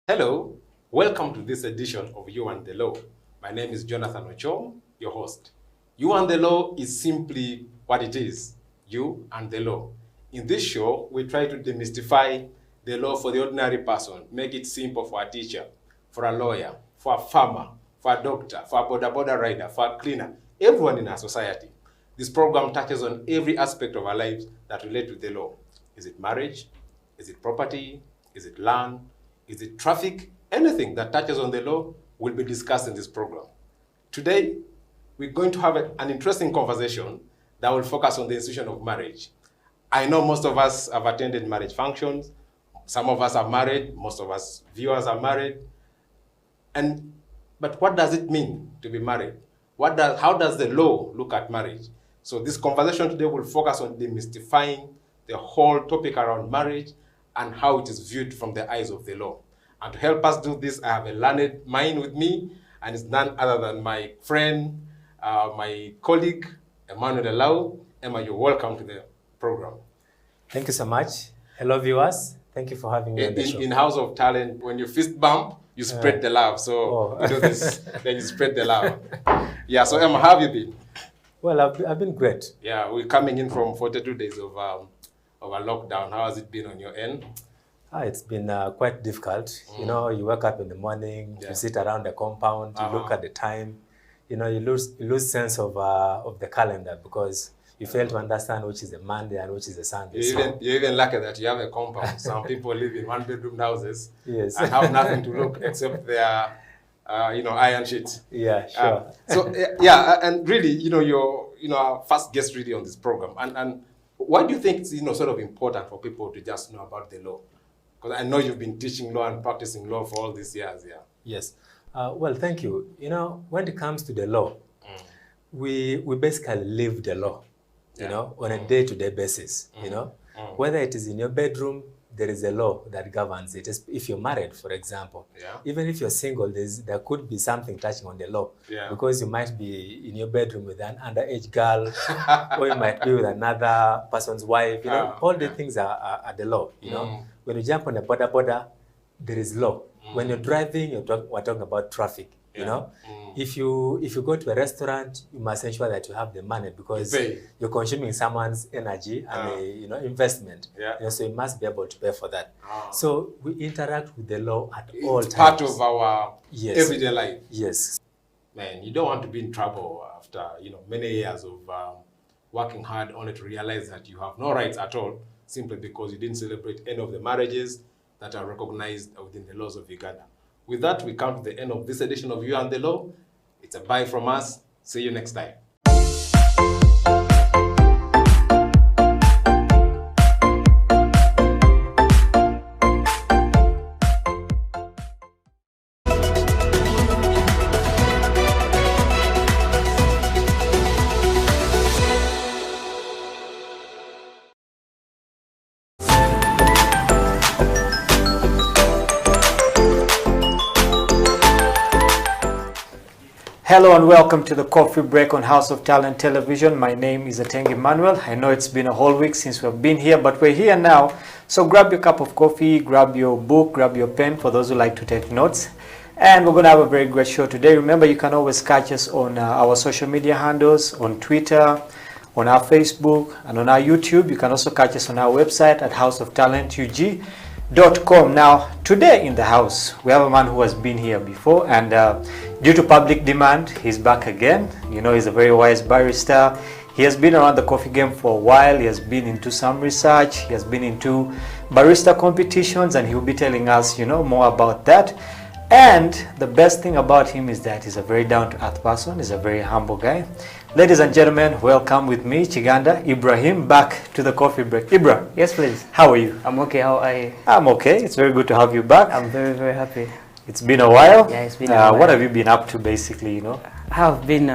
Hello, welcome to this edition of You and the Law. My name is Jonathan Ochom, your host. You and the Law is simply what it is, you and the law. In this show, we try to demystify the law for the ordinary person, make it simple for a teacher, for a lawyer, for a farmer, for a doctor, for a boda rider, for a cleaner, everyone in our society. This program touches on every aspect of our lives that relate to the law. Is it marriage? Is it property? Is it land? Is it traffic? Anything that touches on the law will be discussed in this program. Today, we're going to have an interesting conversation that will focus on the institution of marriage. I know most of us have attended marriage functions. Some of us are married. Most of us viewers are married. But what does it mean to be married? How does the law look at marriage? So this conversation today will focus on demystifying the whole topic around marriage and how it is viewed from the eyes of the law. And to help us do this, I have a learned mind with me, and it's none other than my friend, my colleague, Emmanuel Elau. Emma, you're welcome to the program. Thank you so much. Hello, viewers. Thank you for having me on the show. In House of Talent, when you fist bump, you spread the love. So you do this, then you spread the love. Yeah, so Emma, how have you been? Well, I've been great. Yeah, we're coming in from 42 days of a lockdown. How has it been on your end? It's been quite difficult. You wake up in the morning, you sit around the compound, you look at the time, you lose sense of the calendar, because you fail to understand which is a Monday and which is a Sunday. You're even lucky that you have a compound. Some people live in one-bedroom houses Yes. and have nothing to look except their, iron sheets. Yeah, sure. And really, you're, our first guest really on this program. And why do you think it's, sort of important for people to just know about the law? Because I know you've been teaching law and practicing law for all these years. Yeah. Yes. Well, thank you. When it comes to the law, we basically live the law, on a day-to-day basis, Whether it is in your bedroom, there is a law that governs it. If you're married, for example, even if you're single, there could be something touching on the law, because you might be in your bedroom with an underage girl, or you might be with another person's wife. All the things are the law. When you jump on a border, there is law. When you're driving, we're talking about traffic. If you go to a restaurant, you must ensure that you have the money, because you're consuming someone's energy and investment. So you must be able to pay for that. So we interact with the law at all times. It's part of our everyday life. Yes. Man, you don't want to be in trouble after many years of working hard only to realize that you have no rights at all, simply because you didn't celebrate any of the marriages that are recognized within the laws of Uganda. With that, we come to the end of this edition of You and the Law. It's a bye from us. See you next time. Hello and welcome to the Coffee Break on House of Talent Television. My name is Ateng Emmanuel. I know it's been a whole week since we've been here, but we're here now. So grab your cup of coffee, grab your book, grab your pen for those who like to take notes. And we're going to have a very great show today. Remember, you can always catch us on our social media handles, on Twitter, on our Facebook, and on our YouTube. You can also catch us on our website at houseoftalentug.com. Now, today in the house, we have a man who has been here before, and due to public demand, he's back again. He's a very wise barrister. He has been around the coffee game for a while. He has been into some research. He has been into barista competitions, and he'll be telling us, more about that. And the best thing about him is that he's a very down-to-earth person. He's a very humble guy. Ladies and gentlemen, welcome with me, Chiganda Ibrahim, back to the Coffee Break. Ibra. Yes, please. How are you? I'm okay. How are you? I'm okay. It's very good to have you back. I'm very, very happy. It's been a while. Yeah, it's been a while. What have you been up to, basically, I have been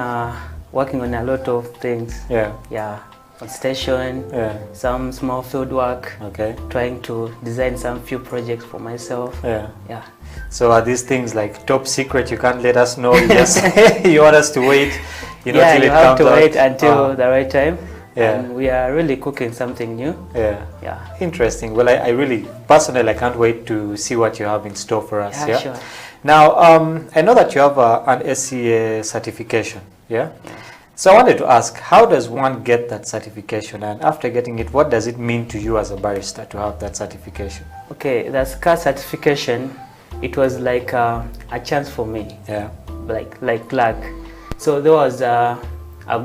working on a lot of things. Yeah. Yeah. On station, some small field work. Okay. Trying to design some few projects for myself. Yeah. Yeah. So are these things like top secret? You can't let us know. You just you want us to wait. Yeah, till you it have to comes wait out? until the right time. Yeah. And we are really cooking something new. Yeah. Yeah. Interesting. Well, I really, personally, I can't wait to see what you have in store for us. Yeah, sure. Now, I know that you have an SCA certification. Yeah? So I wanted to ask, how does one get that certification? And after getting it, what does it mean to you as a barrister to have that certification? Okay, the SCA certification, it was like a chance for me. Yeah. Like luck. So there was a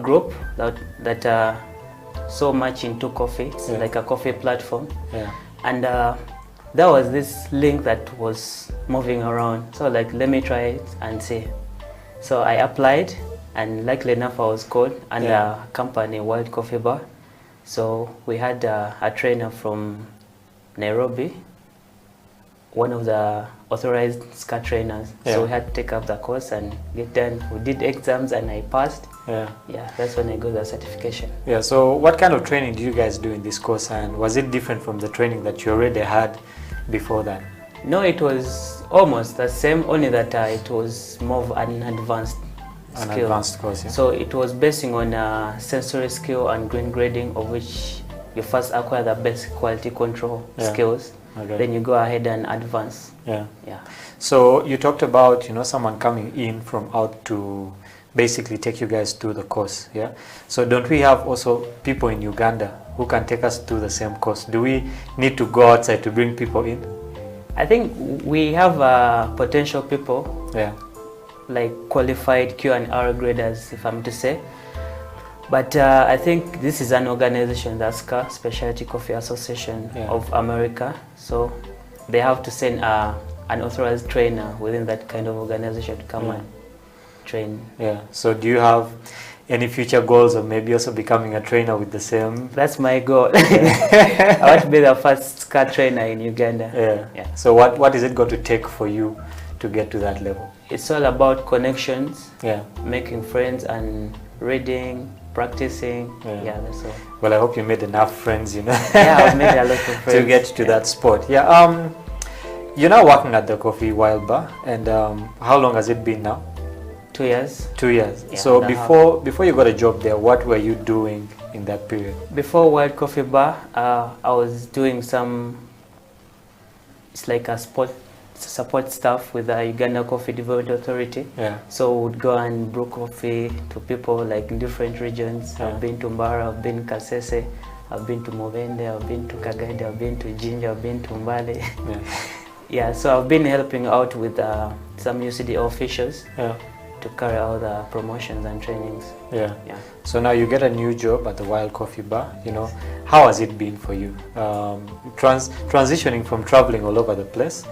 group that so much into coffee. It's like a coffee platform. Yeah. And there was this link that was moving around. So let me try it and see. So I applied, and luckily enough I was called under a company, Wild Coffee Bar. So we had a trainer from Nairobi, one of the authorized SCA trainers. Yeah. So we had to take up the course and get done. We did exams and I passed. Yeah. Yeah, that's when I got the certification. Yeah, so what kind of training do you guys do in this course, and was it different from the training that you already had before that? No, it was almost the same, only that it was more of an advanced skill. An advanced course, yeah. So it was basing on sensory skill and green grading, of which you first acquire the basic quality control skills. Okay. Then you go ahead and advance. Yeah. Yeah. So you talked about, someone coming in from out to basically take you guys through the course, yeah? So don't we have also people in Uganda who can take us through the same course? Do we need to go outside to bring people in? I think we have potential people, Yeah. like qualified Q&R graders, if I'm to say. But I think this is an organization, the SCA, Specialty Coffee Association of America. So they have to send an authorized trainer within that kind of organization to come and train. Yeah. So do you have any future goals of maybe also becoming a trainer with the same? That's my goal. I want to be the first SCA trainer in Uganda. Yeah. So what is it going to take for you to get to that level? It's all about connections, making friends, and reading, practicing. Yeah, that's all. Well, I hope you made enough friends, you know. Yeah, I've made a lot of friends to get to that spot. Yeah. You're now working at the Coffee Wild Bar, and how long has it been now? 2 years. 2 years. Yeah, so before you got a job there, what were you doing in that period? Before Wild Coffee Bar, I was doing it's like a support staff with the Uganda Coffee Development Authority. Yeah. So we would go and brew coffee to people like in different regions. I've been to Mbara, I've been to Kasese, I've been to Mubende, I've been to Kagadi, I've been to Jinja, I've been to Mbale. Yeah, so I've been helping out with some UCD officials to carry out the promotions and trainings. Yeah. So now you get a new job at the Wild Coffee Bar. You know, how has it been for you? Transitioning from traveling all over the place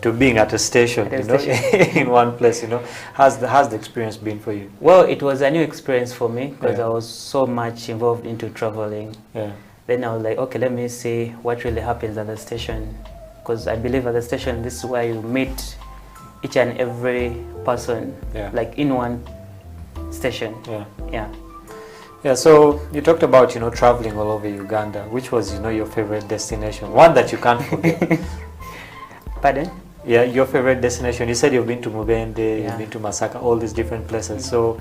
to being at a station, in one place, you know, how's the experience been for you? Well, it was a new experience for me because I was so much involved into traveling. Then I was like, okay, let me see what really happens at the station, because I believe at the station this is where you meet each and every person, like in one station. Yeah, so you talked about, you know, traveling all over Uganda. Which was, you know, your favorite destination? One that you can't forget. Pardon? Yeah, your favorite destination. You said you've been to Mubende, you've been to Masaka, all these different places. So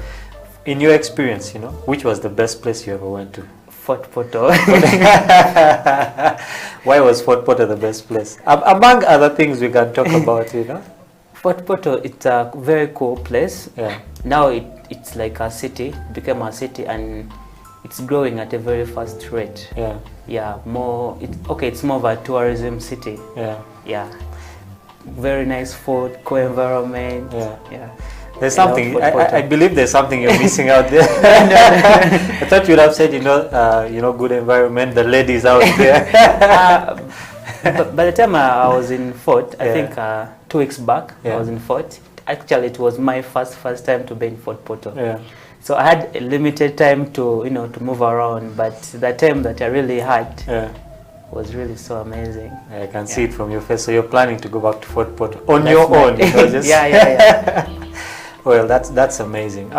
in your experience, you know, which was the best place you ever went to? Fort Portal. Why was Fort Portal the best place? Among other things we can talk about, you know. Fort Portal, it's a very cool place. Now it's like a city, became a city, and it's growing at a very fast rate. It's more of a tourism city. Very nice food, cool environment. There's something, I believe there's something you're missing out there. I thought you'd have said, you know, good environment, the ladies out there. But by the time I was in Fort, I think 2 weeks back, I was in Fort. Actually, it was my first time to be in Fort Portal. So I had a limited time to, you know, to move around, but the time that I really had was really so amazing. I can see it from your face. So you're planning to go back to Fort Portal on your own? You know, just Well, that's amazing.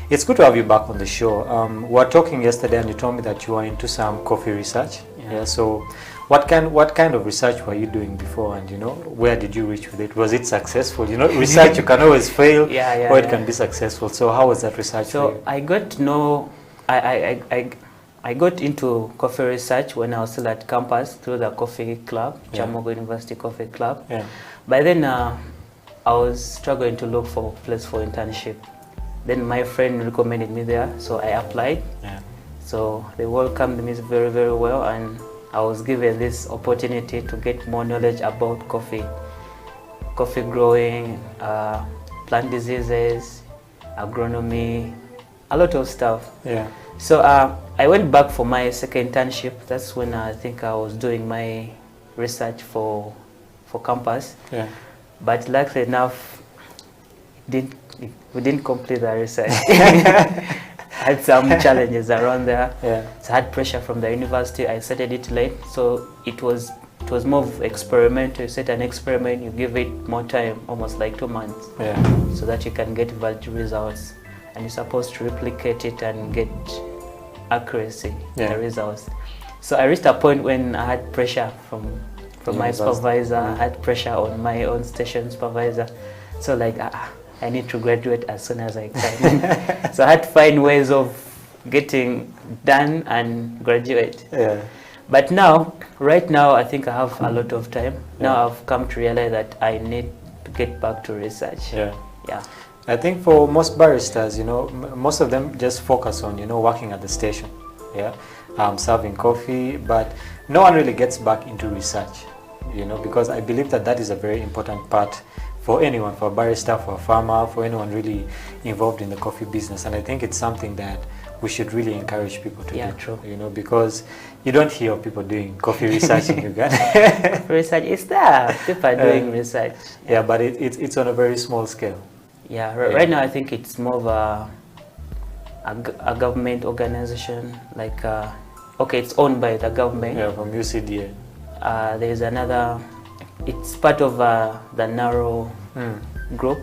It's good to have you back on the show. We were talking yesterday, and you told me that you were into some coffee research. So what kind of research were you doing before, and, you know, where did you reach with it? Was it successful? You know, research, you can always fail, or it can be successful. So how was that research for you? So I got to know, I got into coffee research when I was still at campus through the coffee club, Chamogo University Coffee Club. By then, I was struggling to look for a place for internship. Then my friend recommended me there, so I applied. So they welcomed me very, very well, and I was given this opportunity to get more knowledge about coffee growing, plant diseases, agronomy, a lot of stuff. So I went back for my second internship. That's when I think I was doing my research for campus. But luckily enough, we didn't complete the research. I had some challenges around there. So I had pressure from the university. I started it late, so it was more of experimental. You set an experiment, you give it more time, almost like 2 months, so that you can get valid results. And you're supposed to replicate it and get accuracy in the results. So I reached a point when I had pressure from my supervisor. I had pressure on my own station supervisor. So like, I need to graduate as soon as I can. So I had to find ways of getting done and graduate. But now, right now, I think I have a lot of time. Now I've come to realize that I need to get back to research. I think for most baristas, you know, most of them just focus on, you know, working at the station, serving coffee, but no one really gets back into research, you know, because I believe that is a very important part for anyone, for a barista, for a farmer, for anyone really involved in the coffee business. And I think it's something that we should really encourage people to Yeah, do. true. You know, because you don't hear of people doing coffee research in Uganda. Research is there. People are doing research. Yeah, but it's on a very small scale. Yeah, right now I think it's more of a government organization, like, okay, it's owned by the government. Yeah, from UCDA. There's another, it's part of the NARO group.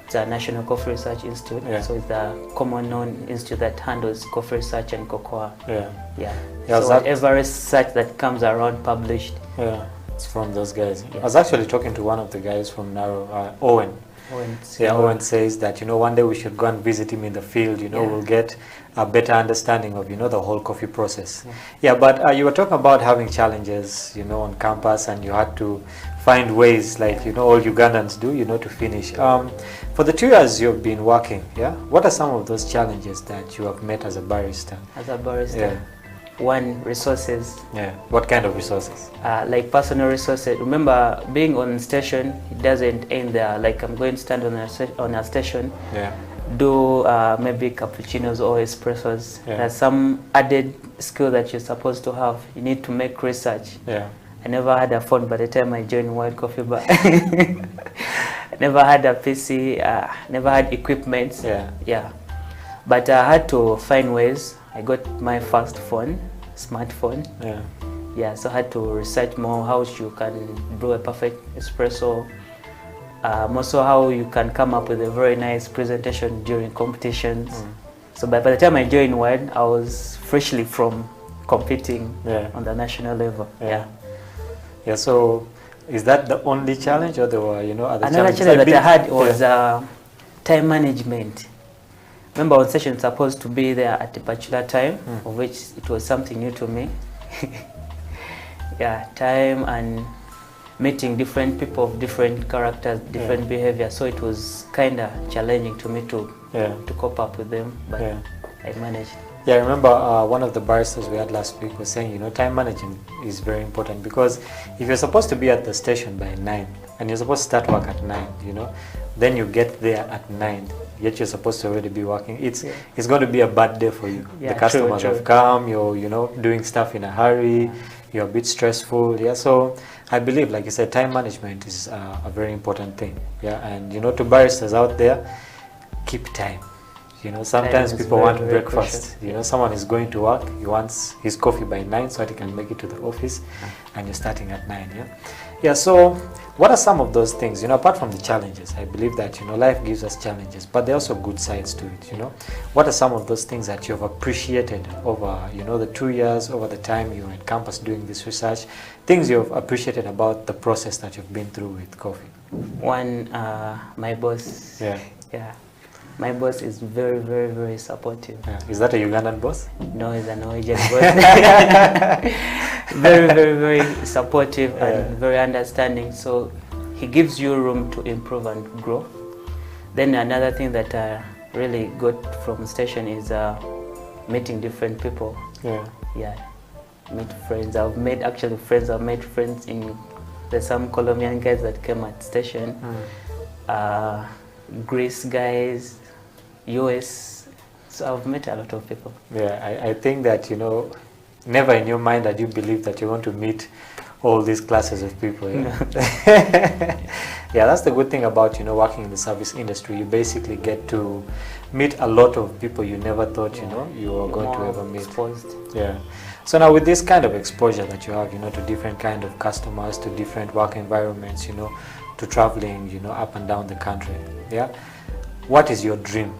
It's a National Coffee Research Institute. Yeah. So it's the common known institute that handles coffee research and cocoa. Yeah. Yeah. Yeah, So that- whatever research that comes around published. Yeah, it's from those guys. Yeah. I was actually talking to one of the guys from Naro, Owen. Yeah, Owen says that, you know, one day we should go and visit him in the field, you know, Yeah. we'll get a better understanding of, you know, the whole coffee process. Yeah, but you were talking about having challenges, you know, on campus, and you had to find ways, like, you know, all Ugandans do, you know, to finish. For the 2 years you've been working, yeah, what are some of those challenges that you have met as a barista? As a barista. Yeah. One, resources. Yeah, what kind of resources? Like personal resources. Remember, being on station, it doesn't end there. Like, I'm going to stand on a station, Yeah. do maybe cappuccinos or espressos. Yeah. There's some added skill that you're supposed to have. You need to make research. Yeah. I never had a phone by the time I joined World Coffee Bar. I never had a PC, never had equipment. Yeah. Yeah. But I had to find ways. I got my first phone, smartphone. Yeah. Yeah, so I had to research more how you can brew a perfect espresso. Also how you can come up with a very nice presentation during competitions. So by the time I joined WIDE, I was freshly from competing on the national level. Yeah. Yeah, so is that the only challenge, or there were, you know, other Another challenges? challenge that I had was time management. Remember, on session supposed to be there at a particular time, of which it was something new to me. Yeah, time and meeting different people of different characters, different behavior. So it was kind of challenging to me to cope up with them, but I managed. Yeah, I remember one of the baristas we had last week was saying, you know, time management is very important, because if you're supposed to be at the station by 9 and you're supposed to start work at 9, you know, then you get there at 9, yet you're supposed to already be working. It's going to be a bad day for you. Yeah, the customers true. have come, you're, you know, doing stuff in a hurry, you're a bit stressful. Yeah, so I believe, like you said, time management is a very important thing. Yeah, and, you know, to baristas out there, keep time. You know, sometimes people want breakfast. You know, someone is going to work, he wants his coffee by 9 so that he can make it to the office, and you're starting at 9. Yeah. Yeah, so what are some of those things, you know, apart from the challenges? I believe that, you know, life gives us challenges, but there are also good sides to it, you know. What are some of those things that you've appreciated over, you know, the 2 years, over the time you were at campus doing this research, things you've appreciated about the process that you've been through with coffee? One, my boss. Yeah. Yeah. My boss is very, very, very supportive. Yeah. Is that a Ugandan boss? No, he's a Norwegian boss. Very, very, very supportive and very understanding. So he gives you room to improve and grow. Then another thing that I really got from station is meeting different people. Yeah. Yeah. Meet friends. I've made friends. I've made friends in. There's some Colombian guys that came at station. Greece guys. US, so I've met a lot of people. Yeah, I think that, you know, never in your mind that you believe that you're going to meet all these classes of people. Yeah, yeah, that's the good thing about, you know, working in the service industry. You basically get to meet a lot of people you never thought, you know, you were going to ever meet. Exposed. Yeah. So now with this kind of exposure that you have, you know, to different kind of customers, to different work environments, you know, to traveling, you know, up and down the country. Yeah. What is your dream?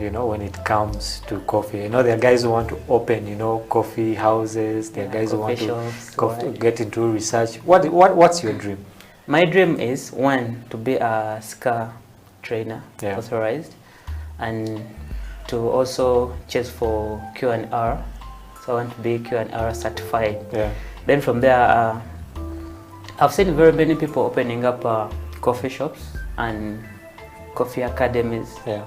You know, when it comes to coffee, you know, there are guys who want to open, you know, coffee houses. There are guys who want to get into research. What's your dream? My dream is, one, to be a SCA trainer, authorized, and to also chase for Q&R. So I want to be Q&R certified. Yeah. Then from there, I've seen very many people opening up coffee shops and coffee academies. Yeah.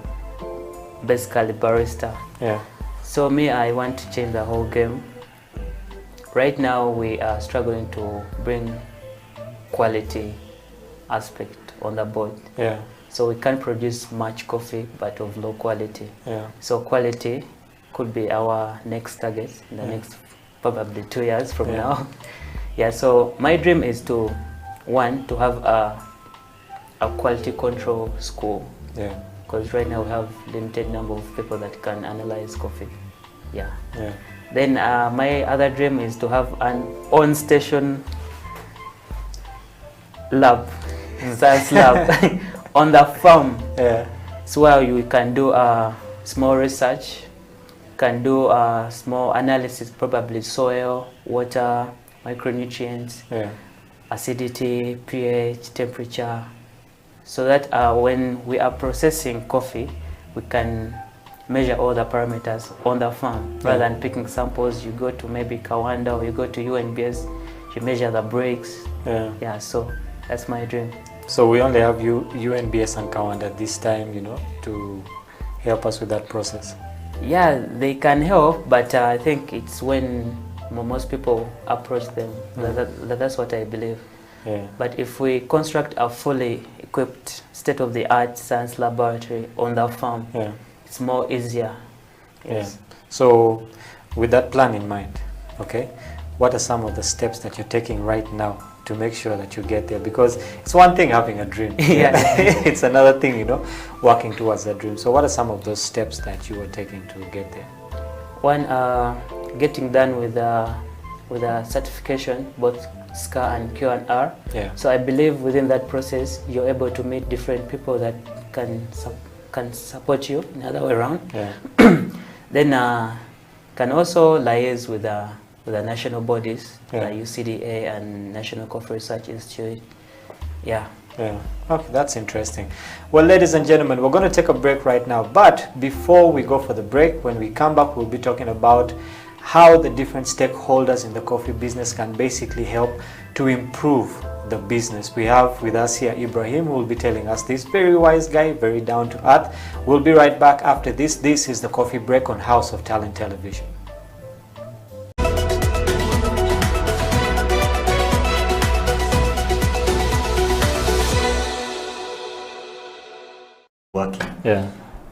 Basically barista. Yeah. So me, I want to change the whole game. Right now we are struggling to bring quality aspect on the board. Yeah. So we can't produce much coffee but of low quality. Yeah. So quality, could be our next target in the next probably 2 years from now. Yeah, so my dream is to have a quality control school. Yeah. Because right now we have limited number of people that can analyze coffee. Yeah. Yeah. Then my other dream is to have an on-station lab, science lab on the farm. Yeah. So where you can do small research, can do small analysis, probably soil, water, micronutrients, acidity, pH, temperature, so that when we are processing coffee, we can measure all the parameters on the farm rather than picking samples. You go to maybe Kawanda or you go to UNBS, you measure the breaks. Yeah, so that's my dream. So we only have UNBS and Kawanda this time, you know, to help us with that process. Yeah, they can help, but I think it's when most people approach them. That's what I believe. Yeah. But if we construct a fully equipped state-of-the-art science laboratory on the farm, it's more easier. Yes. Yeah. So with that plan in mind, okay, what are some of the steps that you're taking right now to make sure that you get there? Because it's one thing having a dream. It's another thing, you know, working towards that dream. So what are some of those steps that you are taking to get there? One, getting done with a certification, both SCA and Q&R. Yeah. So I believe within that process, you're able to meet different people that can support you in the other way around. Yeah. Then can also liaise with the national bodies, the UCDA and National Coffee Research Institute. Yeah. Yeah. Okay, that's interesting. Well, ladies and gentlemen, we're going to take a break right now. But before we go for the break, when we come back, we'll be talking about how the different stakeholders in the coffee business can basically help to improve the business. We have with us here Ibrahim, who will be telling us this. Very wise guy, very down to earth. We'll be right back after this. This is the Coffee Break on House of Talent Television. Working. Yeah.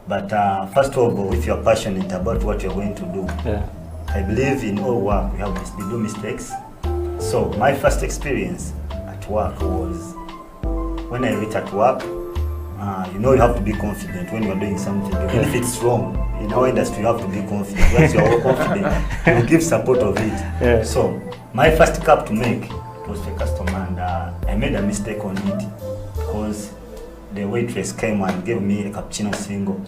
But first of all, if you're passionate about what you're going to do, I believe in all work we do mistakes. So my first experience at work was when I reached at work. You know, you have to be confident when you're doing something. Even if it's wrong, in our industry, you have to be confident. Once you're confident, you give support of it. So my first cup to make was for a customer, and I made a mistake on it because the waitress came and gave me a cappuccino single.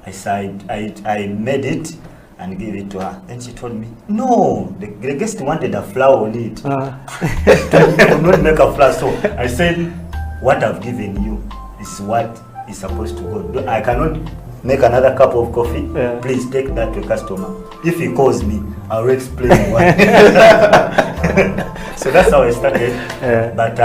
I said I made it and gave it to her. Then she told me, no, the guest wanted a flower on it. I could not make a flower. So I said, what I've given you is what is supposed to go. I cannot make another cup of coffee. Please take that to a customer. If he calls me, I'll explain why. So that's how I started. But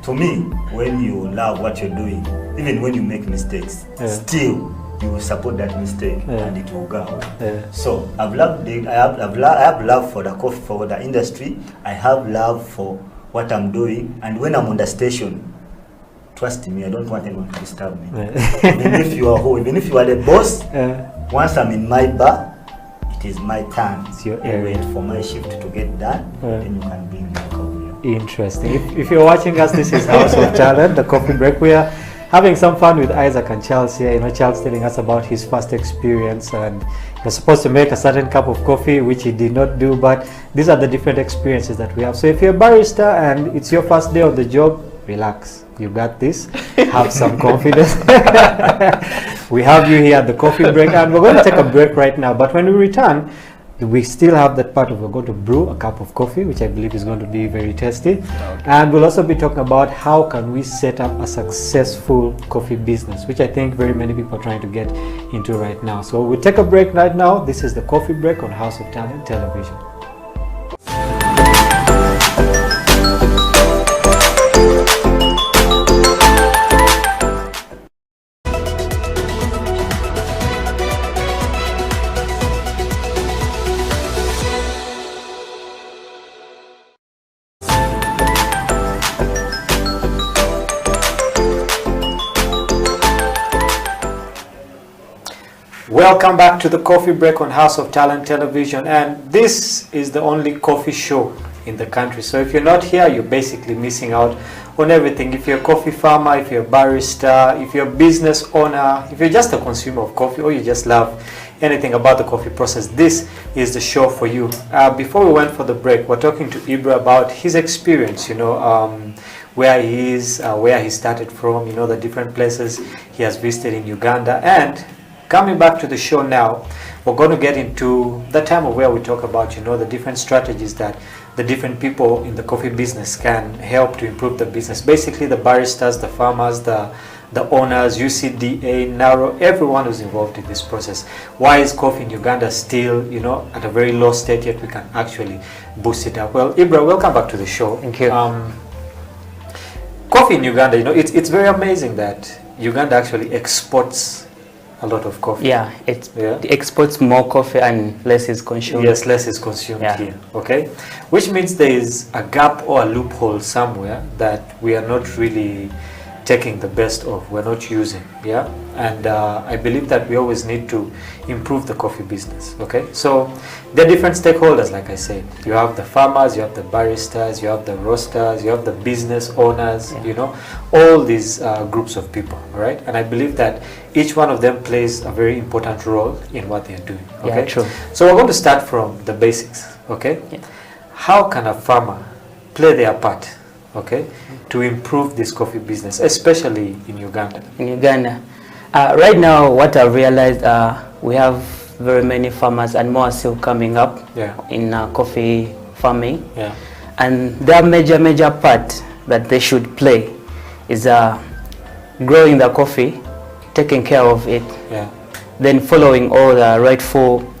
to me, when you love what you're doing, even when you make mistakes, still you will support that mistake and it will go. So I have love for the coffee, for the industry. I have love for what I'm doing, and when I'm on the station, trust me, I don't want anyone to disturb me. Even if you are who, even if you are the boss, once I'm in my bar, it is my turn. It's your I wait for my shift to get done, then you can bring me a coffee. Interesting. If you're watching us, this is House of Talent, the Coffee Break. We are having some fun with Isaac and Charles here. You know, Charles telling us about his first experience, and he was supposed to make a certain cup of coffee, which he did not do, but these are the different experiences that we have. So if you're a barista and it's your first day on the job, relax. You got this. Have some confidence. We have you here at the Coffee Break, and we're going to take a break right now. But when we return, we still have that part of we're going to brew a cup of coffee, which I believe is going to be very tasty. And we'll also be talking about how can we set up a successful coffee business, which I think very many people are trying to get into right now. So we'll take a break right now. This is the Coffee Break on House of Talent Television. Welcome back to the Coffee Break on House of Talent Television, and this is the only coffee show in the country. So if you're not here, you're basically missing out on everything. If you're a coffee farmer, if you're a barista, if you're a business owner, if you're just a consumer of coffee, or you just love anything about the coffee process, this is the show for you. Before we went for the break, we're talking to Ibra about his experience, where he is, where he started from, the different places he has visited in Uganda. And coming back to the show now, we're going to get into the time of where we talk about, the different strategies that the different people in the coffee business can help to improve the business. Basically, the baristas, the farmers, the owners, UCDA, NARO, everyone who's involved in this process. Why is coffee in Uganda still, at a very low state, yet we can actually boost it up? Well, Ibra, welcome back to the show. Thank you. Coffee in Uganda, it's very amazing that Uganda actually exports a lot of coffee. Yeah, it exports more coffee and less is consumed. Yes, less is consumed here. Okay, which means there is a gap or a loophole somewhere that we are not really taking the best of, we're not using. Yeah, and I believe that we always need to improve the coffee business. Okay, so there are different stakeholders, like I said. You have the farmers, you have the baristas, you have the roasters, you have the business owners, all these groups of people, right? And I believe that each one of them plays a very important role in what they're doing. Okay, yeah, true. So we're going to start from the basics. Okay, how can a farmer play their part, okay, to improve this coffee business, especially in Uganda? In Uganda, right now, what I've realized, we have very many farmers, and more are still coming up in coffee farming. Yeah. And their major part that they should play is growing the coffee, taking care of it, then following all the rightful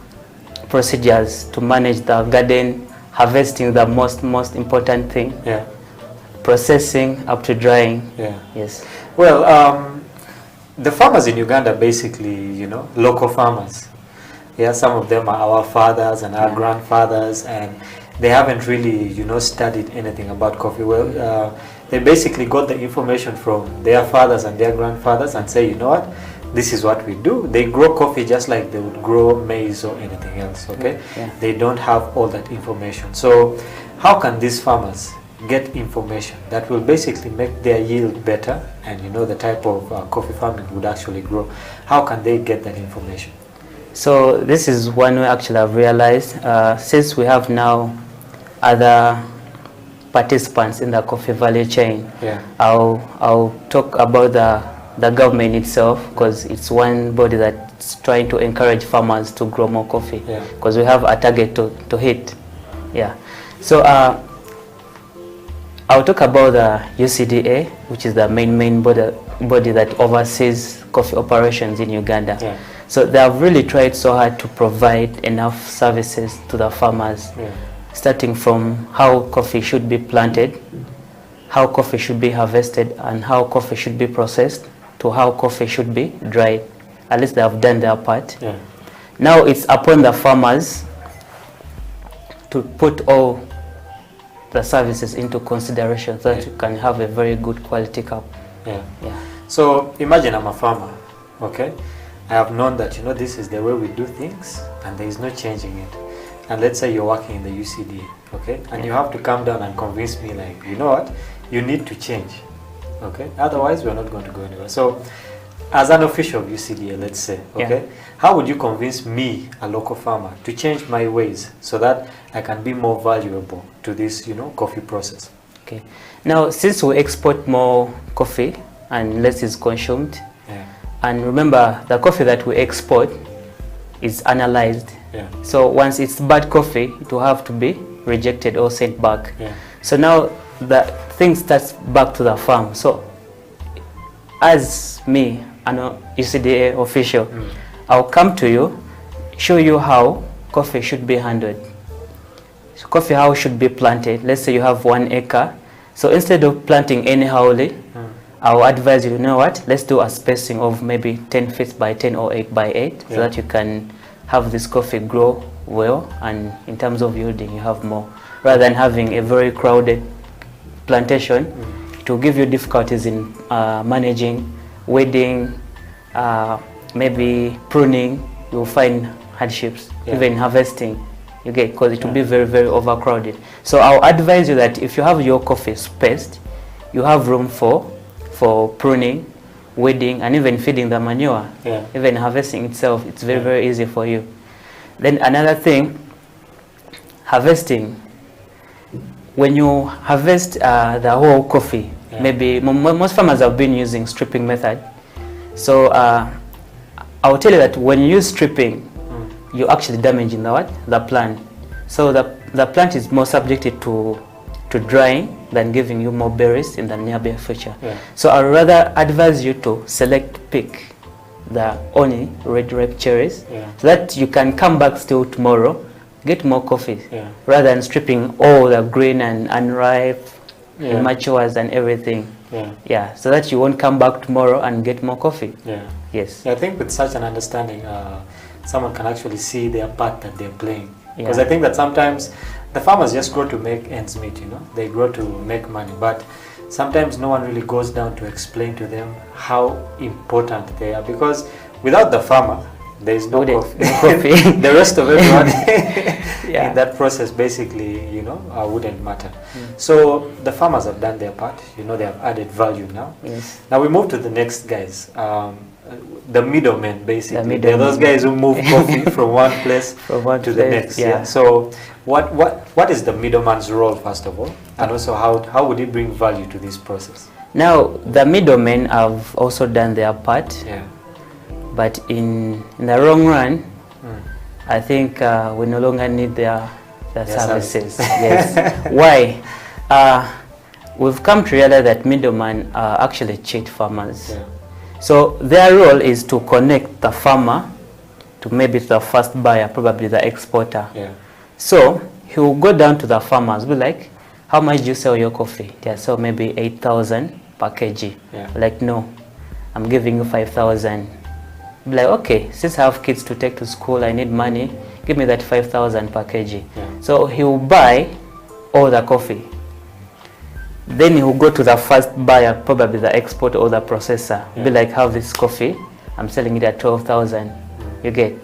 procedures to manage the garden, harvesting the most important thing, processing up to drying. Yes. Well, the farmers in Uganda are basically, local farmers. Yeah, some of them are our fathers and our grandfathers, and they haven't really, studied anything about coffee. Well, they basically got the information from their fathers and their grandfathers and say, what, this is what we do. They grow coffee just like they would grow maize or anything else, okay? They don't have all that information. So how can these farmers get information that will basically make their yield better and the type of coffee farming would actually grow? How can they get that information? So this is one way actually I've realized, since we have now other participants in the coffee value chain, I'll talk about the government itself, because it's one body that's trying to encourage farmers to grow more coffee, because we have a target to hit. So I'll talk about the UCDA, which is the main body that oversees coffee operations in Uganda. So they have really tried so hard to provide enough services to the farmers, starting from how coffee should be planted, how coffee should be harvested, and how coffee should be processed, to how coffee should be dried. At least they have done their part. Now it's upon the farmers to put all the services into consideration so that you can have a very good quality cup. So imagine I'm a farmer, okay? I have known that, this is the way we do things and there is no changing it. And let's say you're working in the UCDA, okay? And you have to come down and convince me like, what? You need to change, okay? Otherwise, we're not going to go anywhere. So as an official of UCDA, let's say, okay? How would you convince me, a local farmer, to change my ways so that I can be more valuable to this, coffee process? Okay. Now, since we export more coffee and less is consumed, and remember, the coffee that we export is analyzed. So once it's bad coffee, it will have to be rejected or sent back. So now the thing starts back to the farm. So as me, an UCDA official, I'll come to you, show you how coffee should be handled. So coffee how should be planted. Let's say you have 1 acre. So instead of planting anyhowly, I'll advise you, let's do a spacing of maybe 10 feet by 10 or 8 by 8 so that you can have this coffee grow well, and in terms of yielding you have more, rather than having a very crowded plantation. It will give you difficulties in managing, weeding, maybe pruning, you will find hardships, Yeah. even harvesting. You get, because it will be very, very overcrowded. So I'll advise you that if you have your coffee spaced, you have room for pruning, weeding, and even feeding the manure. Yeah. Even harvesting itself, it's very, very easy for you. Then another thing, harvesting. When you harvest the whole coffee, maybe most farmers have been using stripping method. So I'll tell you that when you use stripping, you're actually damaging the plant. So the plant is more subjected to drying than giving you more berries in the nearby future. Yeah. So I'd rather advise you to pick the only red ripe cherries, so that you can come back still tomorrow, get more coffee, rather than stripping all the green and unripe, immatures and everything. So that you won't come back tomorrow and get more coffee. Yes. I think with such an understanding, someone can actually see their part that they're playing. Because I think that sometimes the farmers just grow to make ends meet, you know, they grow to make money, but sometimes no one really goes down to explain to them how important they are, because without the farmer, there is no coffee. The rest of everyone in that process basically, you know, wouldn't matter. So the farmers have done their part, you know, they have added value now. Yes. Now we move to the next guys. The middlemen, basically. They're those middlemen. guys who move coffee from one place to the next. So what is the middleman's role, first of all? And also how would he bring value to this process? Now, the middlemen have also done their part. But in the long run, I think we no longer need their services. Yes. Why? We've come to realize that middlemen actually cheat farmers. So their role is to connect the farmer to maybe the first buyer, probably the exporter. So he will go down to the farmers, be like, how much do you sell your coffee? They sell maybe 8,000 per kg. Like, no, I'm giving you 5,000. Be like, okay, since I have kids to take to school, I need money, give me that 5,000 per kg. So he will buy all the coffee. Then he will go to the first buyer, probably the exporter or the processor. Be like, have this coffee, I'm selling it at 12,000. You get?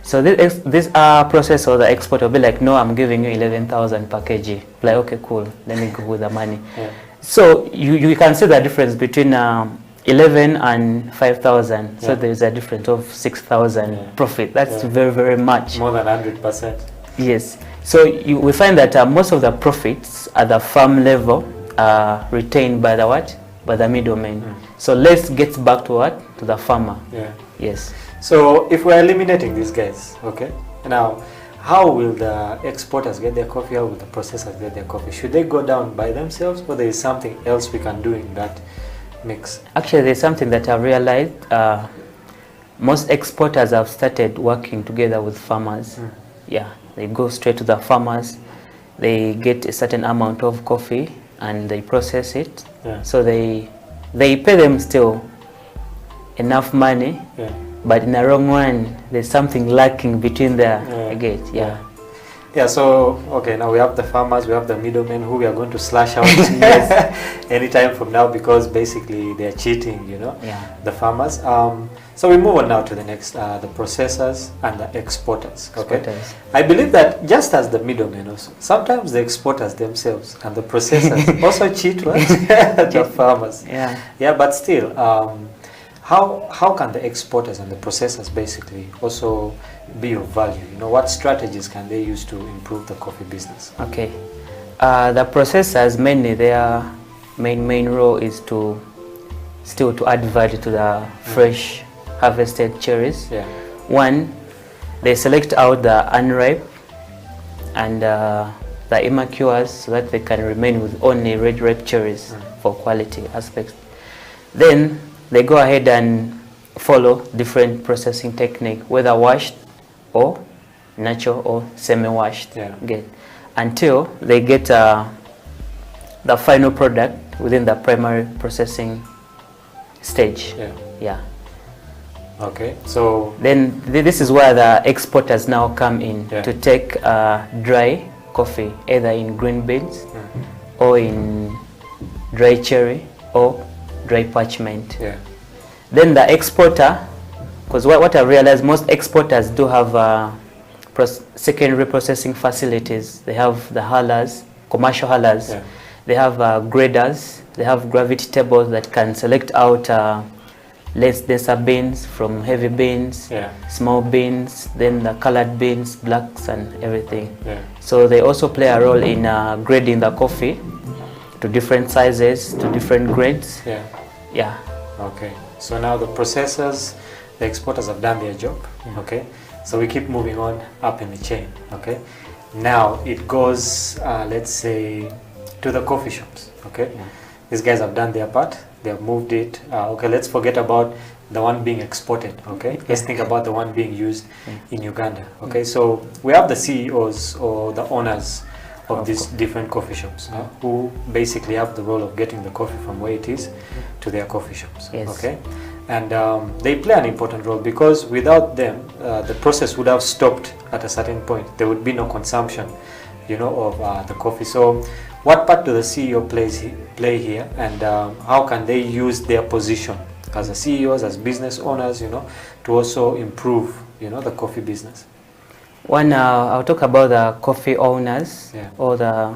So this processor or the exporter will be like, no, I'm giving you 11,000 per kg. Like, okay, cool, let me go with the money. So you can see the difference between 11 and 5,000. So there is a difference of 6,000 profit. That's very, very much. More than 100%. Yes. So we find that most of the profits at the farm level are retained by by the middlemen. So let's get back to to the farmer. Yes. So if we're eliminating these guys, okay, now how will the exporters get their coffee? How will the processors get their coffee? Should they go down by themselves, or there is something else we can do in that mix? Actually, there's something that I've realized. Most exporters have started working together with farmers. They go straight to the farmers, they get a certain amount of coffee and they process it. So they pay them still enough money, but in the long run there's something lacking between the gates. So okay, now we have the farmers, we have the middlemen who we are going to slash out anytime from now, because basically they are cheating, you know, the farmers. So we move on now to the next, the processors and the exporters. Okay, I believe that just as the middlemen also, sometimes the exporters themselves and the processors also cheat the farmers. But still, how can the exporters and the processors basically also be of value? You know, what strategies can they use to improve the coffee business? Okay, the processors, mainly their main role is to add value to the fresh harvested cherries. One, they select out the unripe and the immatures so that they can remain with only red ripe cherries for quality aspects. Then they go ahead and follow different processing technique, whether washed or natural or semi-washed, until they get the final product within the primary processing stage. Okay, so then this is where the exporters now come in to take dry coffee, either in green beans or in dry cherry or dry parchment. Then the exporter Because what I realized, most exporters do have secondary processing facilities. They have the haulers, commercial haulers. Yeah. They have graders. They have gravity tables that can select out less denser beans from heavy beans, Yeah. small beans, then the colored beans, blacks and everything. Yeah. So they also play a role in grading the coffee to different sizes, to different grades. Yeah. Yeah. Okay. So now the processors, the exporters have done their job. Okay. So we keep moving on up in the chain. Okay. Now it goes, let's say, to the coffee shops. Okay. These guys have done their part. They have moved it. Okay. Let's forget about the one being exported. Okay. Let's think about the one being used in Uganda. Okay. So we have the CEOs or the owners of these different coffee shops who basically have the role of getting the coffee from where it is to their coffee shops. Yes. Okay. And they play an important role, because without them, the process would have stopped at a certain point. There would be no consumption, of the coffee. So, what part do the CEO play here, and how can they use their position as a CEOs, as business owners, to also improve, the coffee business? One, I'll talk about the coffee owners or the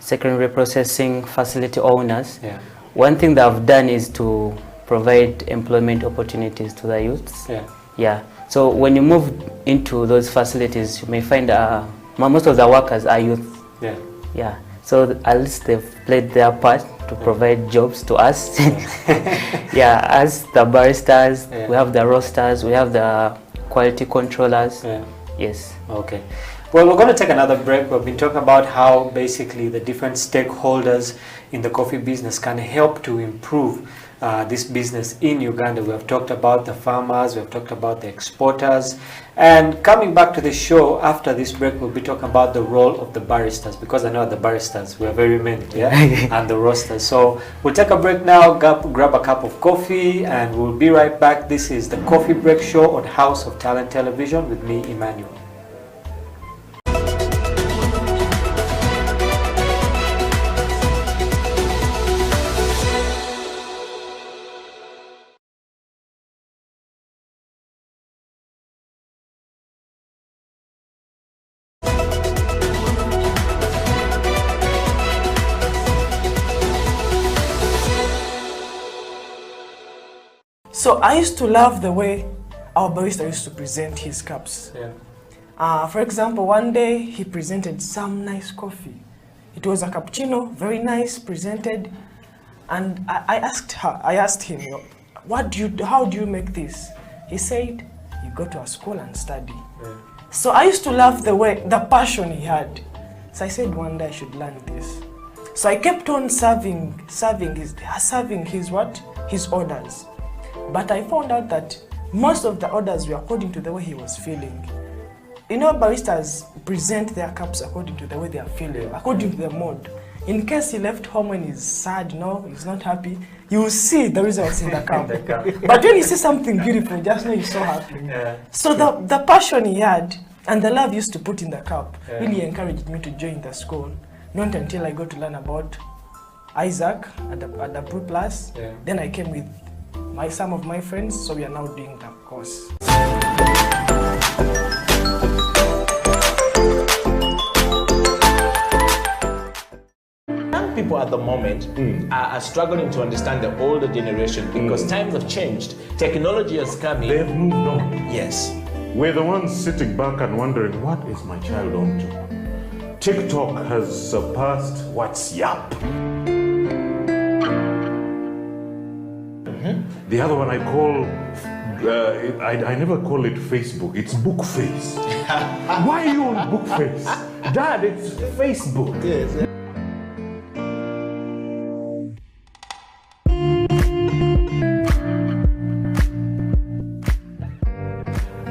secondary processing facility owners. Yeah. One thing that I've done is to provide employment opportunities to the youths. Yeah. Yeah. So when you move into those facilities, you may find most of the workers are youth. Yeah. Yeah. So at least they've played their part to provide jobs to us. Yeah. As the baristas, we have the roasters, we have the quality controllers. Yeah. Yes. Okay. Well, we're going to take another break. We've been talking about how basically the different stakeholders in the coffee business can help to improve this business in Uganda. We have talked about the farmers, we have talked about the exporters, and coming back to the show after this break, we'll be talking about the role of the baristas, because I know the baristas, we are very many, and the roasters. So we'll take a break now, grab a cup of coffee, and we'll be right back. This is the Coffee Break Show on House of Talent Television with me, Emmanuel. So I used to love the way our barista used to present his cups. Yeah. For example, one day he presented some nice coffee. It was a cappuccino, very nice, presented. And I asked him, how do you make this? He said, you go to a school and study. Yeah. So I used to love the passion he had. So I said one day I should learn this. So I kept on serving his orders. But I found out that most of the orders were according to the way he was feeling. Baristas present their cups according to the way they are feeling, according to the mood. In case he left home when he's sad, he's not happy, you will see the results in the cup. But when you see something beautiful, just know he's so happy. Yeah. So the passion he had and the love he used to put in the cup really encouraged me to join the school. Not until I got to learn about Isaac at the Pro Plus. Yeah. Then I came with some of my friends, so we are now doing the course. Young people at the moment are struggling to understand the older generation because times have changed. Technology has come in. They've moved on. Yes. We're the ones sitting back and wondering, what is my child on to? TikTok has surpassed WhatsApp. The other one I call, I never call it Facebook, it's Bookface. Why are you on Bookface? Dad, it's Facebook. Yes.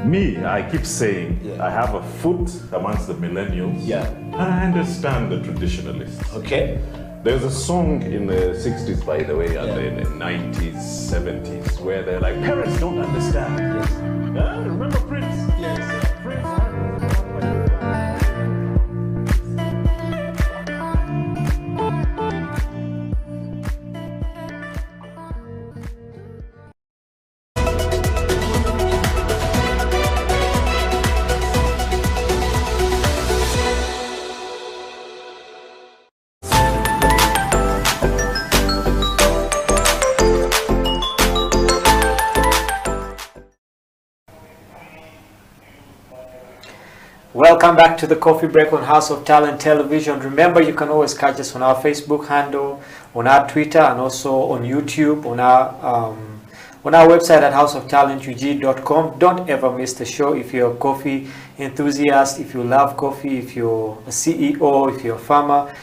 Me, I keep saying, I have a foot amongst the millennials. Yeah. And I understand the traditionalists. Okay. There's a song in the 60s, by the way, and in the 90s, 70s, where they're like, parents don't understand. Yes. Remember Prince? Yes. Prince. Welcome back to the Coffee Break on House of Talent Television. Remember, you can always catch us on our Facebook handle, on our Twitter, and also on YouTube, on our website at houseoftalentug.com. Don't ever miss the show. If you're a coffee enthusiast, if you love coffee, if you're a CEO, if you're a farmer,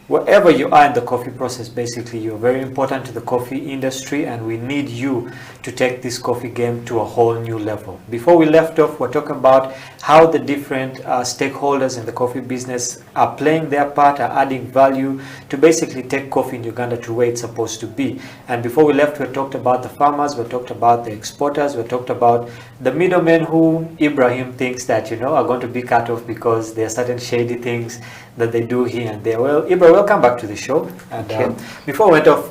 wherever you are in the coffee process, basically, you're very important to the coffee industry, and we need you to take this coffee game to a whole new level. Before we left off, we're talking about how the different stakeholders in the coffee business are playing their part, are adding value to basically take coffee in Uganda to where it's supposed to be. And before we left, we talked about the farmers, we talked about the exporters, we talked about the middlemen who Ibrahim thinks that, are going to be cut off because there are certain shady things that they do here and there. Well, Ibrahim, welcome back to the show. And before we went off,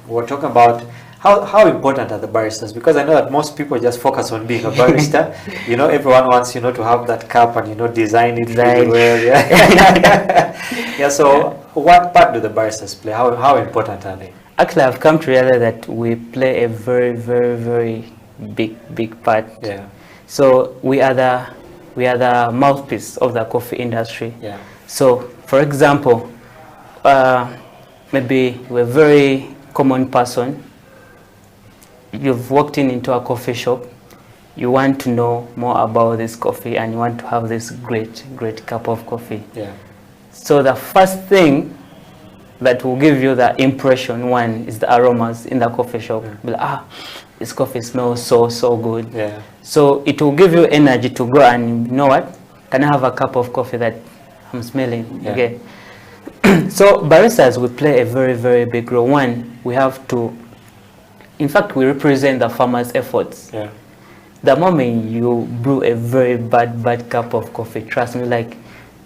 we were talking about how important are the baristas? Because I know that most people just focus on being a barista. Everyone wants, to have that cup and, design it really well. Yeah. So what part do the baristas play? How important are they? Actually, I've come to realize that we play a very, very, very big part. Yeah. So we are the mouthpiece of the coffee industry. Yeah. So, for example, maybe you're a very common person. You've walked into a coffee shop. You want to know more about this coffee, and you want to have this great cup of coffee. Yeah. So the first thing that will give you the impression, one, is the aromas in the coffee shop. Yeah. Be like, this coffee smells so good. Yeah. So it will give you energy to go and, you know what, can I have a cup of coffee that I'm smelling? Yeah. Okay. So baristas, we play a very, very big role. One, we have to, in fact, we represent the farmers' efforts. Yeah. The moment you brew a very bad cup of coffee, trust me, like,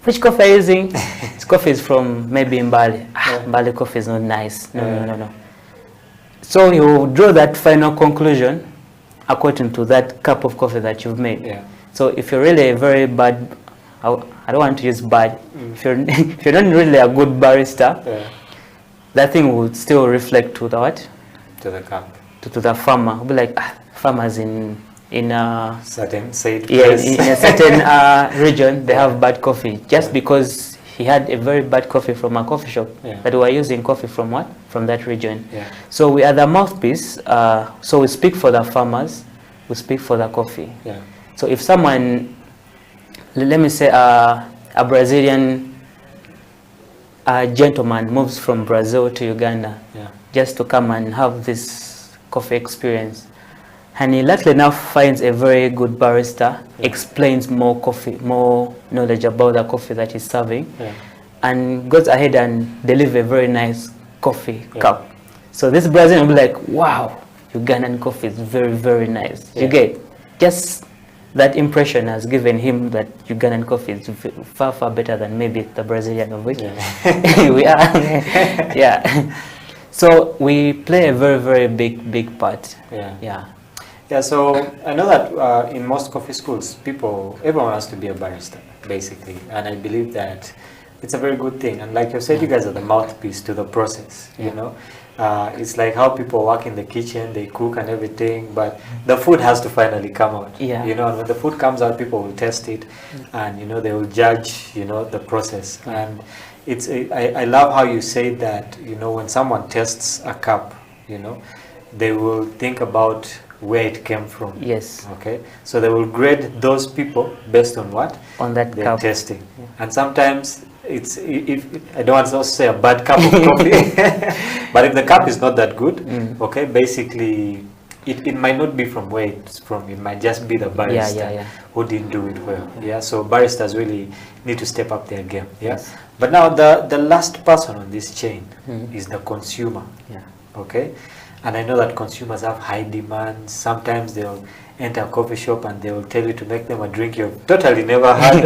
which coffee are you using? This coffee is from maybe Mbale. Mbale coffee is not nice. No. So you draw that final conclusion according to that cup of coffee that you've made. Yeah. So if you're really a very bad, I don't want to use bad, if you're not really a good barista, that thing would still reflect to the what? To the cup. To the farmer. We'll be like, farmers in a certain place. in a certain region, they have bad coffee just because he had a very bad coffee from a coffee shop. Yeah. But we are using coffee from what? From that region. Yeah. So we are the mouthpiece. So we speak for the farmers, we speak for the coffee. Yeah. So if someone, let me say a Brazilian gentleman moves from Brazil to Uganda, just to come and have this coffee experience, and he luckily enough finds a very good barista, explains more knowledge about the coffee that he's serving, and goes ahead and deliver a very nice coffee cup. So this Brazilian will be like, wow, Ugandan coffee is very, very nice. You get, just that impression has given him that Ugandan coffee is far better than maybe the Brazilian, of which we are. Yeah. So we play a very, very big part. Yeah, so I know that in most coffee schools, everyone has to be a barista, basically. And I believe that it's a very good thing. And like you said, you guys are the mouthpiece to the process, It's like how people work in the kitchen, they cook and everything, but the food has to finally come out. And when the food comes out, people will test it, and, they will judge, the process. And I love how you say that, when someone tests a cup, they will think about where it came from. Yes. Okay. So they will grade those people based on what? On that they're cup. testing. And sometimes if I don't want to say a bad cup of coffee, but if the cup is not that good, okay, basically it might not be from where it's from. It might just be the barista who didn't do it well. Yeah. So baristas really need to step up their game. Yeah. Yes. But now the last person on this chain is the consumer. Yeah. Okay. And I know that consumers have high demands. Sometimes they'll enter a coffee shop and they will tell you to make them a drink you've totally never had.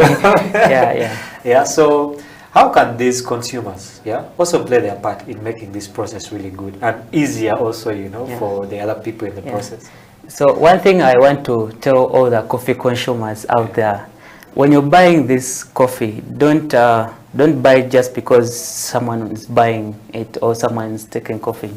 Yeah. So how can these consumers also play their part in making this process really good and easier also, for the other people in the process? So one thing I want to tell all the coffee consumers out there, when you're buying this coffee, don't buy it just because someone is buying it or someone is taking coffee.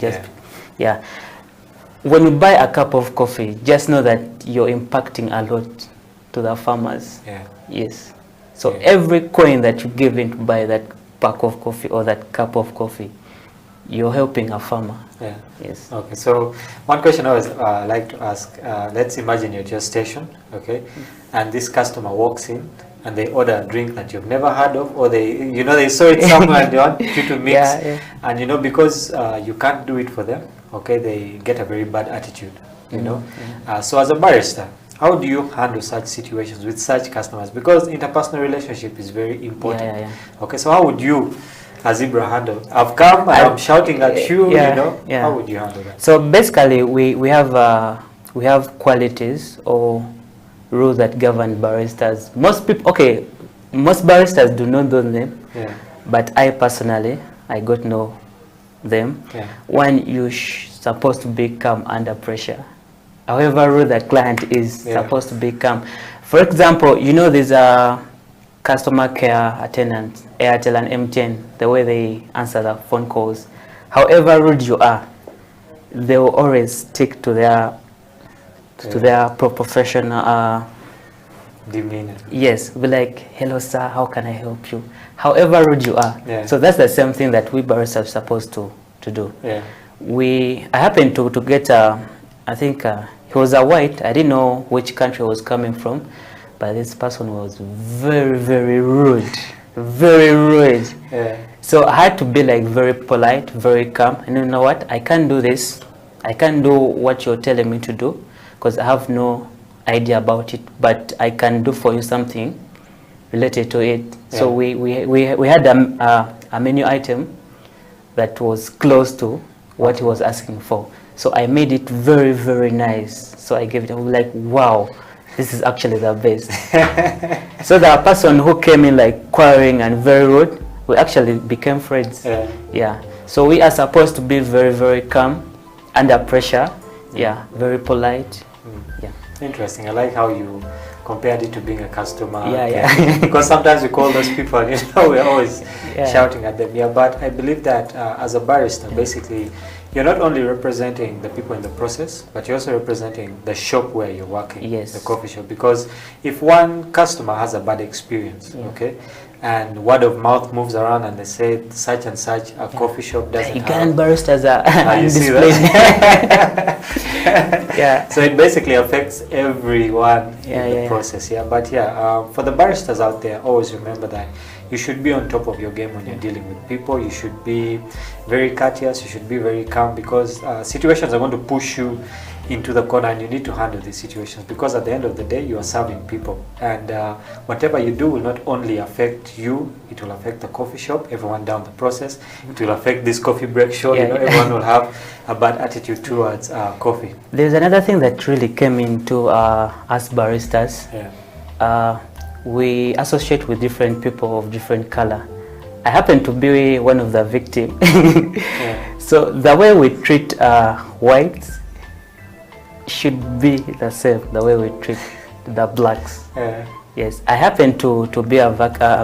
When you buy a cup of coffee, just know that you're impacting a lot to the farmers. Yeah. Yes. So every coin that you give in to buy that pack of coffee or that cup of coffee, you're helping a farmer. Yeah. Yes. Okay. So one question I always like to ask: let's imagine you're at your station, okay, and this customer walks in and they order a drink that you've never heard of, or they saw it somewhere and they want you to mix, and because you can't do it for them, okay, they get a very bad attitude, so as a barista, how do you handle such situations with such customers? Because interpersonal relationship is very important. Okay, so how would you, as Ibra, handle? I've come and I'm shouting at you, how would you handle that? So basically, we have qualities or rules that govern baristas. Most baristas do not know them, but I personally, I got to know them. When you're supposed to be calm under pressure, however rude the client is supposed to be calm. For example, there's a customer care attendant, Airtel and MTN, the way they answer the phone calls. However rude you are, they will always stick to their professional demeanor. Yes, be like, hello sir, how can I help you? However rude you are. So that's the same thing that we baristas are supposed to do. I happened to get I think he was a white. I didn't know which country he was coming from, but this person was very, very rude. Very rude. So I had to be like very polite, very calm. And you know what? I can't do this. I can't do what you're telling me to do because I have no idea about it. But I can do for you something related to it. So we had a menu item that was close to what he was asking for. So I made it very, very nice. So I gave it, I was like, wow, this is actually the best. So the person who came in like quarreling and very rude, we actually became friends. So we are supposed to be very, very calm, under pressure, very polite. Interesting. I like how you compared it to being a customer. Because sometimes we call those people, we're always shouting at them. But I believe that as a barista, basically, you're not only representing the people in the process, but you're also representing the shop where you're working, the coffee shop. Because if one customer has a bad experience, and word of mouth moves around and they say such and such a coffee shop doesn't have... baristas are you see that? So it basically affects everyone in the process. But for the baristas out there, always remember that you should be on top of your game when you're dealing with people. You should be very courteous, you should be very calm, because situations are going to push you into the corner and you need to handle these situations, because at the end of the day you are serving people, and whatever you do will not only affect you, it will affect the coffee shop, everyone down the process. It will affect this coffee break show. Everyone will have a bad attitude towards coffee. There's another thing that really came into us baristas. We associate with different people of different color. I happen to be one of the victims. So the way we treat whites should be the same, the way we treat the blacks. Yes, I happened to be a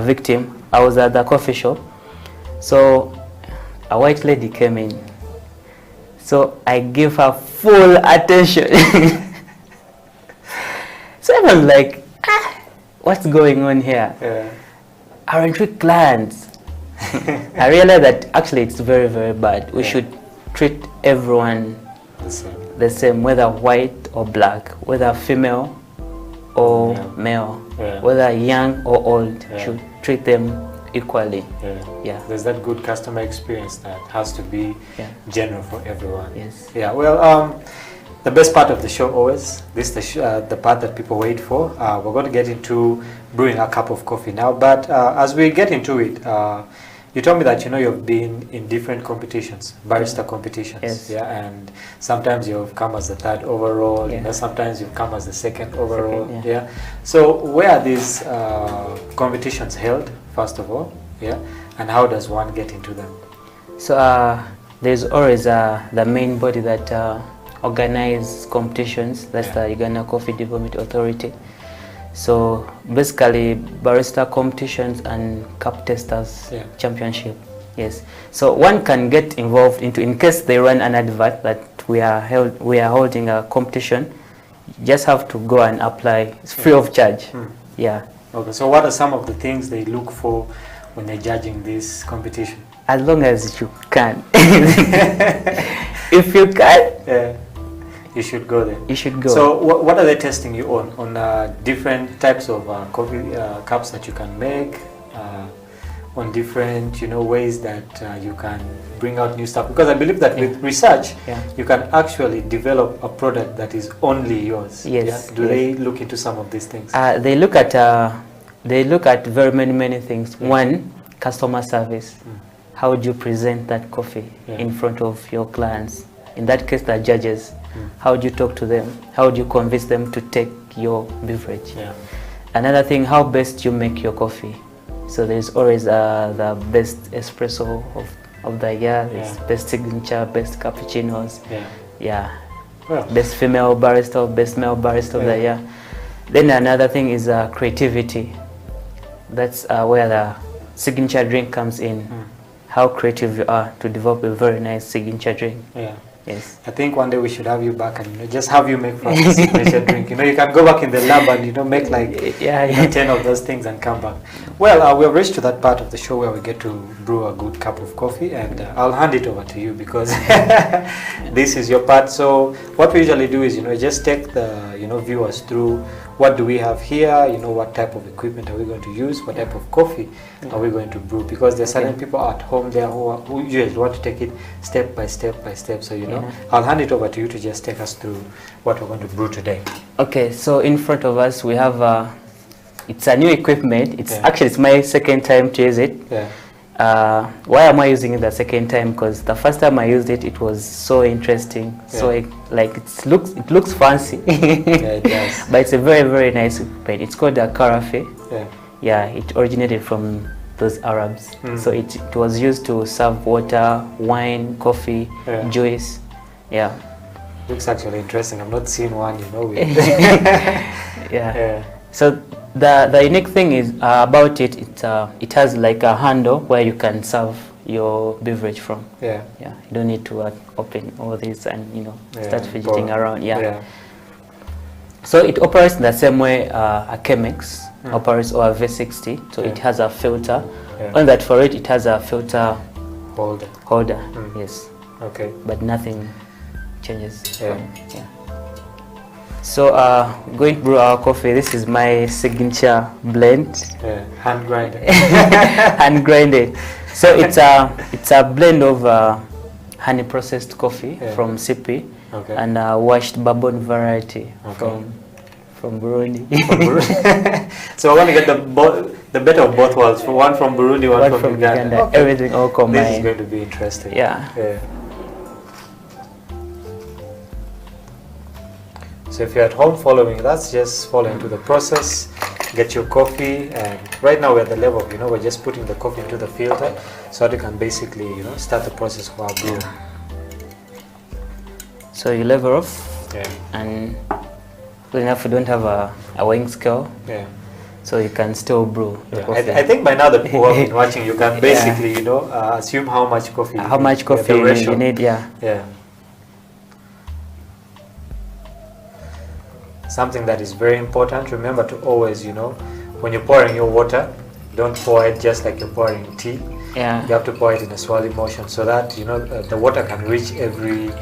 victim. I was at the coffee shop, so a white lady came in. So I gave her full attention. So I was like, what's going on here? Aren't we clients? I realized that actually it's very, very bad. We should treat everyone the same, whether white or black, whether female or male, whether young or old, should treat them equally. There's that good customer experience that has to be general for everyone. Well, the best part of the show always, this is the part that people wait for. We're going to get into brewing a cup of coffee now, but as we get into it, you told me that you've been in different competitions, barista competitions, and sometimes you've come as the third overall, sometimes you've come as the second overall, So where are these competitions held, first of all, and how does one get into them? So there's always the main body that organize competitions, that's the Uganda Coffee Development Authority. So basically barista competitions and cup testers championship. So one can get involved in case they run an advert that we are holding a competition. You just have to go and apply. It's free of charge. Okay, so what are some of the things they look for when they're judging this competition? As long as you can. If you can, you should go there. You should go. So what are they testing you on? On different types of coffee cups that you can make, on different ways that you can bring out new stuff. Because I believe that with research, you can actually develop a product that is only yours. Yes. Do they look into some of these things? They look at very many things. One, customer service. How would you present that coffee in front of your clients? In that case, the judges. How would you talk to them? How would you convince them to take your beverage? Another thing, how best you make your coffee. So there's always the best espresso of the year, there's best signature, best cappuccinos, best female barista, best male barista of the year. Then another thing is creativity. That's where the signature drink comes in. How creative you are to develop a very nice signature drink. Yes. I think one day we should have you back and just have you make for us a signature drink. You can go back in the lab and make like 10 of those things and come back. Well, we have reached to that part of the show where we get to brew a good cup of coffee, and I'll hand it over to you because this is your part. So what we usually do is just take the viewers through what do we have here, what type of equipment are we going to use, what type of coffee are we going to brew, because there's certain people at home there who usually want to take it step by step by step. So I'll hand it over to you to just take us through what we're going to brew today. Okay, so in front of us we have it's a new equipment. It's actually it's my second time to use it. Why am I using it the second time? Because the first time I used it, it was so interesting. So it looks fancy. It does. But it's a very nice equipment. It's called a carafe. It originated from those Arabs. So it was used to serve water, wine, coffee, juice. Looks actually interesting. I've not seen one, So the unique thing is about it. It has like a handle where you can serve your beverage from. You don't need to open all this and start fidgeting around. So it operates in the same way a Chemex operates, or a V60. So it has a filter. Only that for it has a filter holder. Yes. Okay. But nothing changes. So going to brew our coffee. This is my signature blend. Hand grinded. Hand grinded. So it's a blend of honey processed coffee from Sipi and washed bourbon variety from Burundi. So I want to get the better of both worlds. One from Burundi, one from Uganda. Okay. Everything all combined. This is going to be interesting. So if you're at home following us, just follow into the process, get your coffee, and right now we're at the level of, we're just putting the coffee into the filter so that you can basically, start the process of our brew. So you level off, and good enough you don't have a weighing scale, so you can still brew the coffee. I think by now the people who have been watching, you can basically, assume how much coffee you need, Something that is very important, remember to always, when you're pouring your water, don't pour it just like you're pouring tea. You have to pour it in a swirling motion so that, the water can reach every,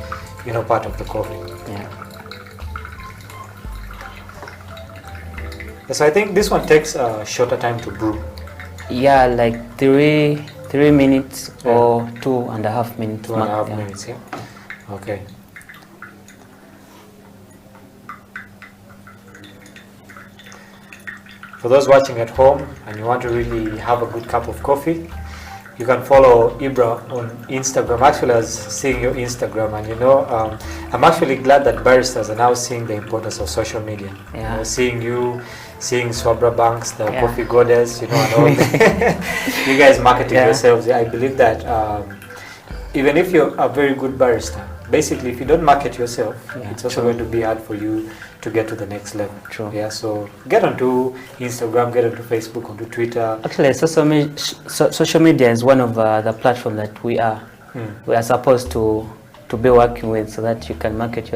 part of the coffee. So I think this one takes a shorter time to brew. Like 3 minutes or 2.5 minutes. 2.5 minutes, Okay. For those watching at home and you want to really have a good cup of coffee, you can follow Ibra on Instagram. Actually, I was seeing your Instagram, and I'm actually glad that baristas are now seeing the importance of social media. Seeing you, seeing Swabra Banks, the coffee goddess, and all that. You guys marketing yourselves. I believe that even if you're a very good barista, basically if you don't market yourself, it's also going to be hard for you to get to the next level. So get onto Instagram, get onto Facebook, onto Twitter. Actually, social media is one of the platforms that we are supposed to be working with, so that you can market